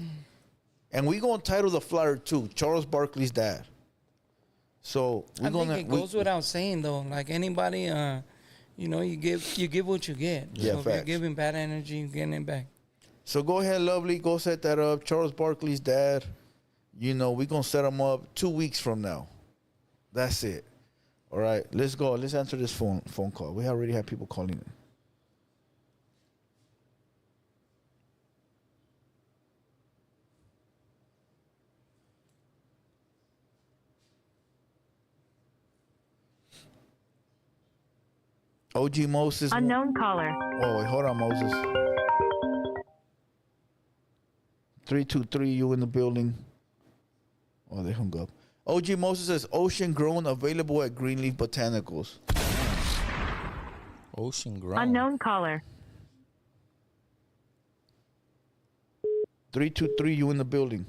And we gonna title the flyer too. Charles Barkley's dad. So we're I think it goes without saying though. Like anybody, you give what you get. Yeah, so if facts. you're giving bad energy, you're getting it back. So go ahead, Lovely. Go set that up. Charles Barkley's dad. We're gonna set him up 2 weeks from now. That's it. All right. Let's go. Let's answer this phone call. We already have people calling in. OG Moses. Unknown caller. Oh, wait, hold on, Moses. 323, you in the building. Oh, they hung up. OG Moses says ocean grown available at Greenleaf Botanicals. Ocean grown. Unknown caller. 323, you in the building.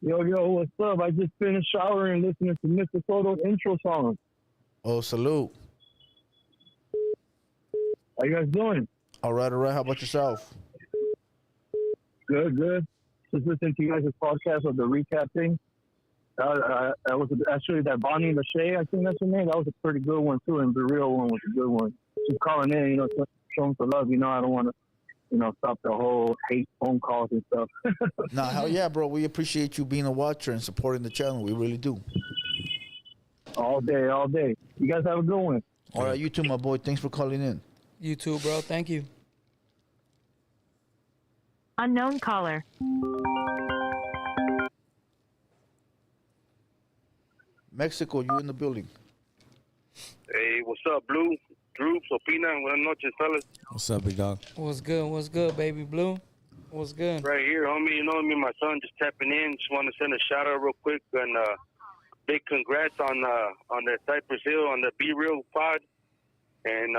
Yo, what's up? I just finished showering and listening to Mr. Soto's intro song. Oh, salute. How you guys doing? All right. How about yourself? Good. Just listening to you guys' podcast of the recap thing. That was actually that Bonnie Lashay, I think that's her name. That was a pretty good one, too, and the real one was a good one. Just calling in, showing some love. I don't want to, stop the whole hate phone calls and stuff. Nah, hell yeah, bro. We appreciate you being a watcher and supporting the channel. We really do. All day. You guys have a good one. All right, you too, my boy. Thanks for calling in. You too, bro. Thank you. Unknown caller. Mexico, you in the building. Hey, what's up, Blue? Drew, Sopina, buenas noches, fellas. What's up, big dog? What's good, baby blue? What's good? Right here, homie. Me and my son just tapping in. Just want to send a shout out real quick and big congrats on the Cypress Hill on the Be Real pod and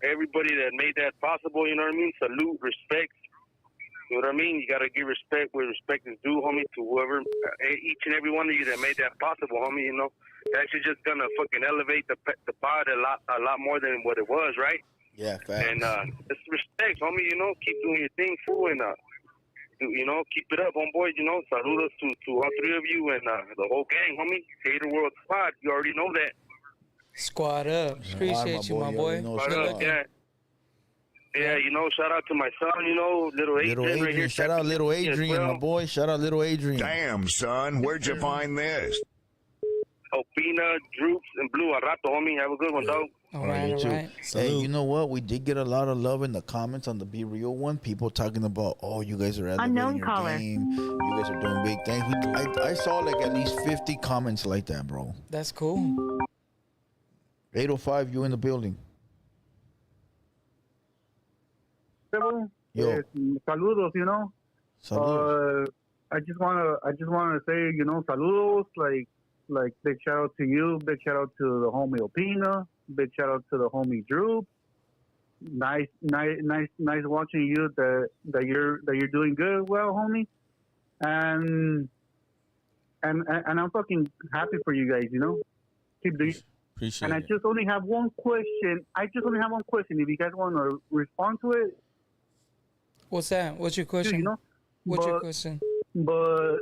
everybody that made that possible. You know what I mean? Salute, respect. You know what I mean? You got to give respect where respect is due, homie, to whoever, each and every one of you that made that possible, homie. It's actually just gonna fucking elevate the pod a lot more than what it was, right? Yeah, facts. And just respect, homie. Keep doing your thing, fool, and keep it up, homeboy. Saludos to all three of you and the whole gang, homie. TheHaterWorld squad. You already know that. Squad up. Appreciate you, my boy. Squad up, yeah. Yeah, shout out to my son, little Adrian right here. Shout out little Adrian, my boy. Shout out little Adrian. Damn, son, where'd you find this? Opina, Droops, and Blue. Al rato, homie. Have a good one, dog. All right, all right. Hey, you know what? We did get a lot of love in the comments on the Be Real one. People talking about, oh, you guys are elevating Unknown your caller. game. You guys are doing big things. I saw like at least 50 comments like that, bro. That's cool. 805, you in the building. Yo. Saludos, you know. Saludos. I just wanna say, you know, saludos, like big shout out to you, big shout out to the homie Opina, big shout out to the homie Drew. Nice watching you that you're doing good, well, homie. And I'm fucking happy for you guys, you know. Keep doing. Appreciate And I it. just only have one question. If you guys want to respond to it, What's that? What's your question? you know. What's your But- question? But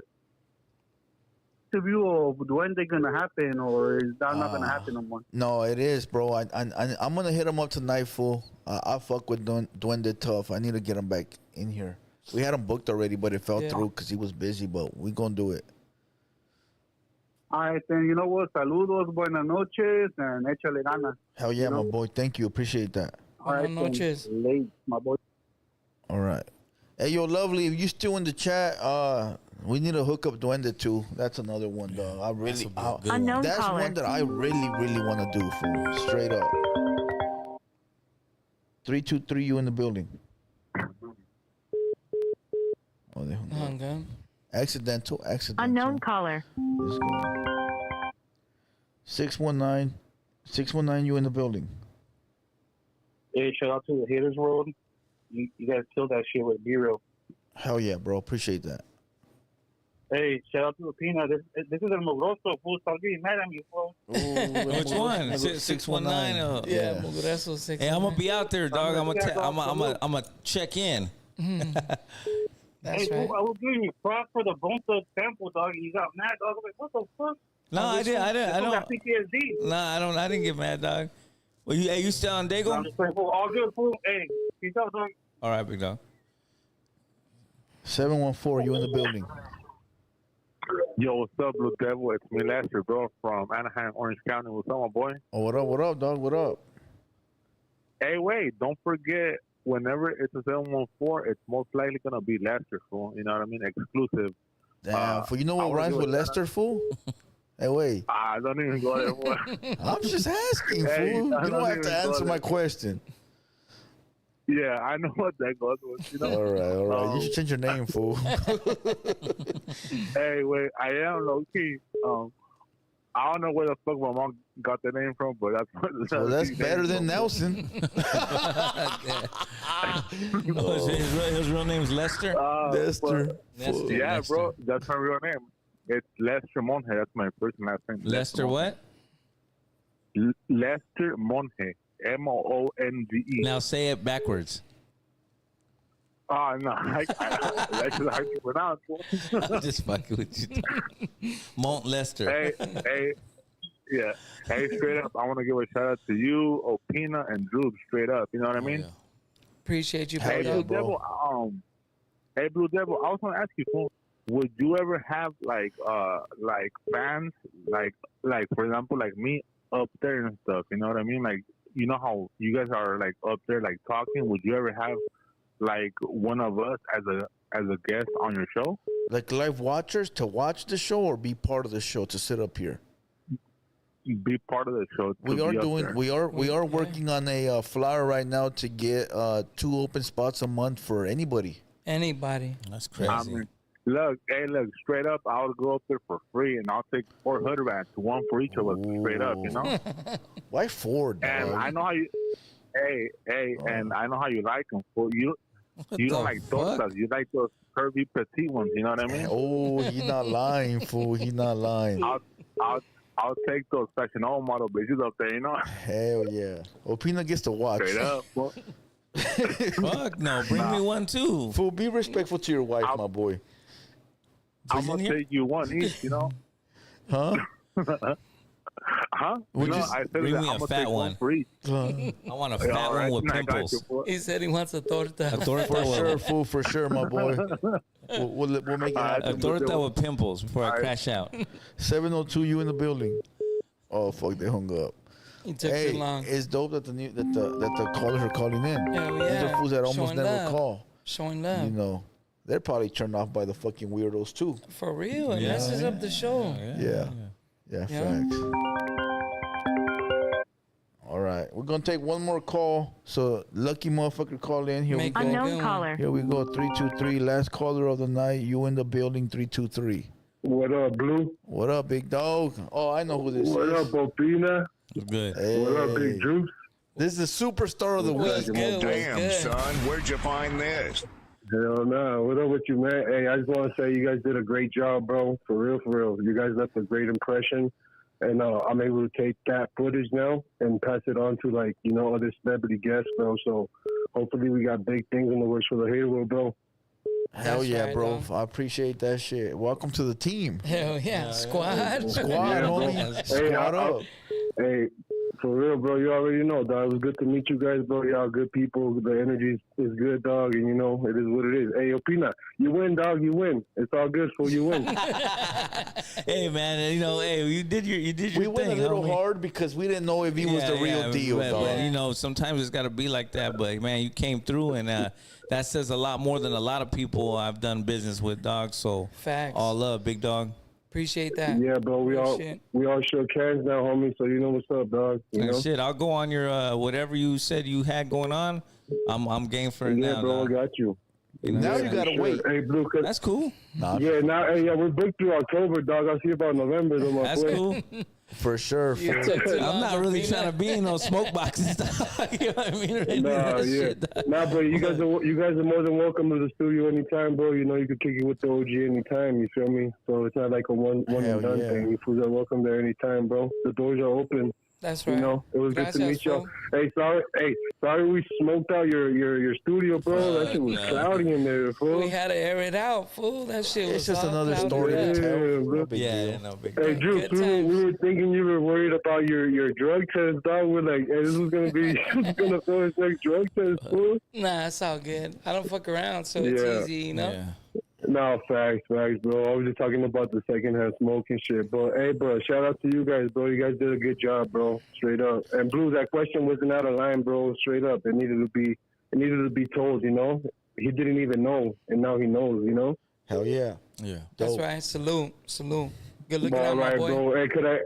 the view of when they're gonna happen, or is that not gonna happen no more? No, it is, bro. I'm gonna hit him up tonight, fool. I fuck with Duende tough. I need to get him back in here. We had him booked already, but it fell through because he was busy. But we gonna do it. All right, then, you know what? Saludos, buenas noches, and échale ganas. Hell yeah, You know? my boy. Thank you. Appreciate that. All right, Buenas noches. then, late, my boy. All right. Hey, yo, lovely. If you still in the chat, we need to hook up Duende too. That's another one, dog. Unknown That's caller. one that I really, really want to do, fool. Straight up. 323, you in the building. Oh, they hung up. Hung up. Accidental. Unknown caller. Let's go. 619, you in the building. Hey, shout out to the HatersWorld. You guys killed that shit with B-Real. Hell yeah, bro. Appreciate that. Hey, shout out to Opina. This is El Mugroso, fool. Stop getting mad at me, fool. Which one? 619. Yeah, Mugroso 619. Hey, I'm gonna be out there, dog. I'm gonna check in. That's Hey, right. fool, I was giving you props for the Bonta Temple, dog. You got mad, dog. I was like, what the fuck? No, I didn't. I This fool got don't. PTSD. Nah, I didn't get mad, dog. Well, you still on No, Dago? I'm just saying, fool. All good, fool. Hey, peace out, dog. All right, big dog. 714, you in the building. Yo, what's up, Blue Devil? It's me, Lester, bro, from Anaheim, Orange County. What's up, my boy? Oh, what up, dog? What up? Hey, wait, don't forget, whenever it's a 714, it's most likely going to be Lester, fool. You know what I mean? Exclusive. Damn, fool. You know I what wanna rhymes do with it, Lester, fool? Hey, wait. Don't even go there, fool. I'm just asking, Hey, fool. I You don't don't have even to go answer there. my question. Yeah, I know what that goes with, you know? All right. You should change your name, fool. Hey, wait, I am low-key. I don't know where the fuck my mom got the name from, but Well, that's his better name than from. Nelson. His real name's Lester. Lester. Lester. Yeah, Lester. bro, that's my real name. It's Lester Monge. That's my first and last name. Lester what? Lester Monge. Monge. Now say it backwards. Oh, no. That's just hard to pronounce. I'm just fucking with you. Mont Lester. Hey, yeah. Hey, straight up, I want to give a shout out to you, Opina, and Drew, straight up. You know what I mean? Appreciate you, Hey, brother. Blue Devil, I was gonna ask you, fool, would you ever have like fans, like for example, like me up there and stuff? You know what I mean? Like, you know how you guys are like up there, like talking. Would you ever have like one of us as a guest on your show? Like live watchers to watch the show or be part of the show to sit up here? Be part of the show. We are working on a flyer right now to get 2 open spots a month for anybody. Anybody. That's crazy. I mean, look, straight up, I would go up there for free, and I'll take 400 rats, one for each of us, straight up, you know. Why 4? Dog? And I know how you, and I know how you like them. For you don't like tortas, you like those curvy petite ones. You know what I mean? Oh, he's not lying, fool. He's not lying. I'll take those fashion old model bitches up there. You know? Hell yeah. Opina gets to watch. Straight up. Well, Fuck no, bring me one too. Fool, be respectful to your wife, my boy. I'm gonna take you one each. You know? Huh? Huh? Would No, you I said bring that me I'm a gonna fat take one. for each. I want a fat All one right, with I got you, pimples. fool. He said he wants a torta. A torta For sure, fool, for sure, my boy. We'll make it A happen. torta with pimples before I crash out. 702, you in the building. Oh fuck, they hung up. It took Hey, too long. it's dope that the callers are calling in. Hell These are yeah. fools that almost Showing never love. call. Showing love. You know, they're probably turned off by the fucking weirdos too. For real. It Yeah. messes up the show. Yeah, Yeah. facts. All right, we're gonna take one more call. So lucky motherfucker call in. Here Make we it go. good Unknown one. caller. Here we go. 323. Last caller of the night. You in the building. 323. What up, Blue? What up, big dog? Oh, I know who this What is. up, Opina? Good. Hey. What up, Big Juice? This is the superstar of the What's week. good? What's Damn, good? son, where'd you find this? Hell no. What up with you, man? Hey, I just want to say you guys did a great job, bro. For real, for real. You guys left a great impression. And I'm able to take that footage now and pass it on to, like, you know, other celebrity guests, bro. So hopefully we got big things in the works for the HaterWorld, bro. Hell That's yeah, right, bro. dog. I appreciate that shit. Welcome to the team. Hell yeah. Squad. Squad, Yeah, bro. homie. Hey, Squad up. Hey, for real, bro. You already know, dog. It was good to meet you guys, bro. Y'all good people. The energy is good, dog. And, you know, it is what it is. Hey, Opina, you win, dog. You win. It's all good, for you win. Hey man, you know, hey, you did your We went thing, a little homie. hard because we didn't know if he was the real deal, but, dog. you know, sometimes it's got to be like that. But man, you came through, and that says a lot more than a lot of people I've done business with, dog. So Facts. all love, big dog. Appreciate that. Yeah, bro. We Real all shit. shook hands now, homie. So you know what's up, dog. You And know? shit, I'll go on your whatever you said you had going on. I'm game for it Yeah, now, bro. I dog. got you. Now you gotta wait. Hey, Blue. That's cool. Nah, Yeah, now, hey, yeah, we're booked through October, dog. I'll see you about November, though, my That's boy. cool. for sure. You took too I'm long, not really Opina. trying to be in those smoke boxes, dog. You know what I mean? Right Nah, That yeah. shit, dog. Nah, bro, you guys are more than welcome to the studio anytime, bro. You know, you can kick it with the OG anytime, you feel me? So it's not like a one Hell and done yeah. thing. You fools are welcome there anytime, bro. The doors are open. That's right. You know, it was good to Gracias, meet y'all. fool. Sorry we smoked out your studio, bro. That shit was Fuck, cloudy in there, fool. We had to air it out, fool. That shit was It's just all another cloudy. story to Yeah, tell. bro. No big Yeah, deal. no big Hey, deal. Drew, Good we times. were thinking you were worried about your drug test, dog. We're like, hey, this was gonna be gonna throw his next drug test, fool. Nah, it's all good. I don't fuck around, so Yeah. it's easy, you know? Yeah. No, facts, bro. I was just talking about the secondhand smoke and shit. But hey, bro, shout out to you guys, bro. You guys did a good job, bro. Straight up. And Blue, that question wasn't out of line, bro. Straight up, it needed to be told. You know, he didn't even know, and now he knows. You know. Hell yeah. Yeah. That's Dope. right. Salute. Good looking All out, my right, boy. bro. Hey, could I?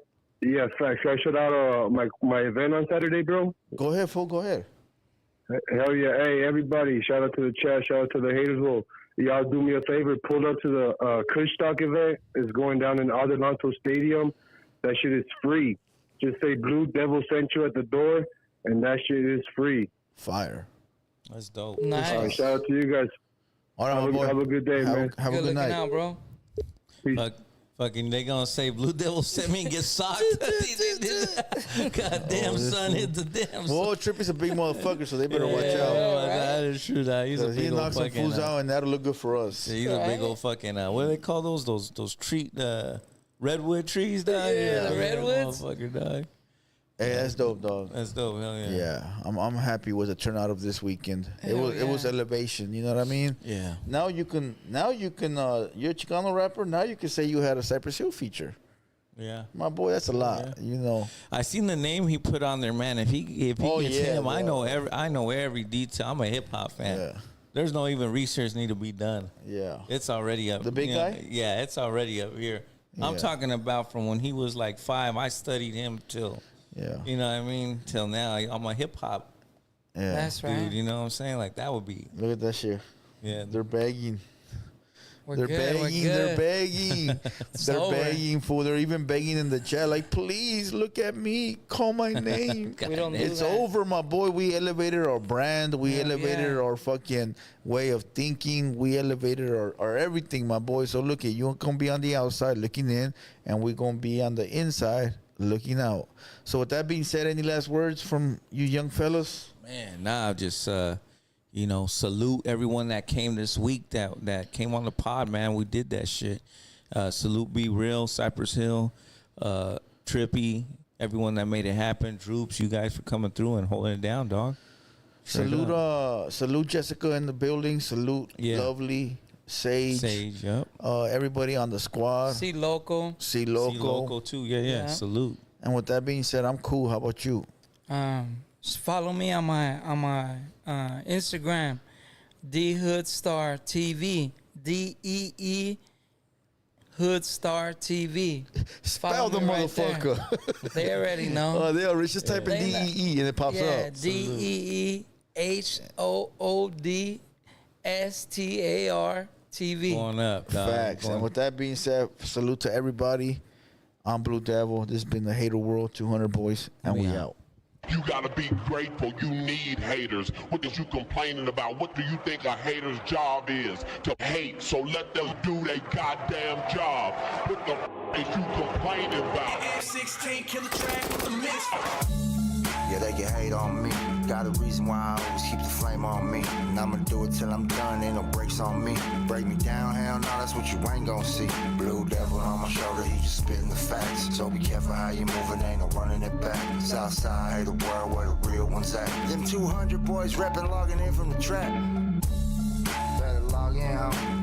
Yeah, facts. Should I shout out my event on Saturday, bro? Go ahead, fool. Go ahead. Hell yeah. Hey, everybody, shout out to the chat, shout out to the HaterWorld. Y'all do me a favor, pull up to the Kushstock event. It's going down in Adelanto Stadium. That shit is free. Just say Blue Devil sent you at the door, and that shit is free. Fire. That's dope. Nice. Shout out to you guys. All right, my boy. Have a good day, man. Have a Good good looking night. out, bro. Fucking, they gonna say Blue Devil sent me and get socked. Goddamn, son, hit the damn. Well, Trippy's a big motherfucker, so they better watch Yeah, out. that is true. That he's a 'Cause he big old knocks some fucking. fools out, and that'll look good for us. He's a big old fucking. What do they call those tree redwood trees, dog? Yeah, the redwoods. Motherfucker, dog. Hey, that's dope, dog. That's dope. Hell yeah. Yeah, I'm happy with the turnout of this weekend. It Hell was yeah. elevation. You know what I mean? Yeah. Now you can you're a Chicano rapper. Now you can say you had a Cypress Hill feature. Yeah. My boy, that's a lot. You know. I seen the name he put on there, man. If he Oh, gets yeah, him, I bro. know every detail. I'm a hip hop fan. Yeah. There's no even research need to be done. Yeah. It's already up. The big you know, guy? Yeah, it's already up here. I'm Yeah. talking about from when he was like 5. I studied him till, Yeah. you know what I mean, till now. I'm a hip hop Yeah. That's right. dude. You know what I'm saying? Like that would be. Look at that shit. Yeah. They're begging. We're They're good. We're begging. good. They're begging. They're over. begging for. They're even begging in the chat. Like, please look at me. Call my name. We don't do It's that. over, my boy. We elevated our brand. We Hell elevated yeah. our fucking way of thinking. We elevated our everything, my boy. So look at you gonna be on the outside looking in, and we're gonna be on the inside looking out. So with that being said, any last words from you young fellas? Man, nah, just salute everyone that came this week that came on the pod, man. We did that shit. Salute Be Real, Cypress Hill, Trippy, everyone that made it happen. Droops, you guys for coming through and holding it down, dog. Salute Jessica in the building. Salute Lovely, Sage, yep. Everybody on the squad. See local. See See local. local too, yeah. Salute. And with that being said, I'm cool. How about you? Just follow me on my Instagram, DHoodStar TV, DEE Hoodstar TV. Spell the motherfucker. Right they already know. Oh, they already just type in DEE and it pops up. Yeah, DEEHOODSTAR TV. Going up, dog. Facts. And with that being said, salute to everybody. I'm Blue Devil. This has been the Hater World, 200 boys, and we out. You gotta be grateful. You need haters. What is you complaining about? What do you think a hater's job is? To hate. So let them do their goddamn job. What the is you complaining about? F16 killer track with the mix. Yeah, they can hate on me. Got a reason why I always keep the flame on me. And I'ma do it till I'm done, ain't no brakes on me. Break me down, hell no, that's what you ain't gon' see. Blue devil on my shoulder, he just spitting the facts. So be careful how you moving, ain't no running it back. Southside, hate the world where the real ones at. Them 200 boys reppin', logging in from the trap. Better log in, homie.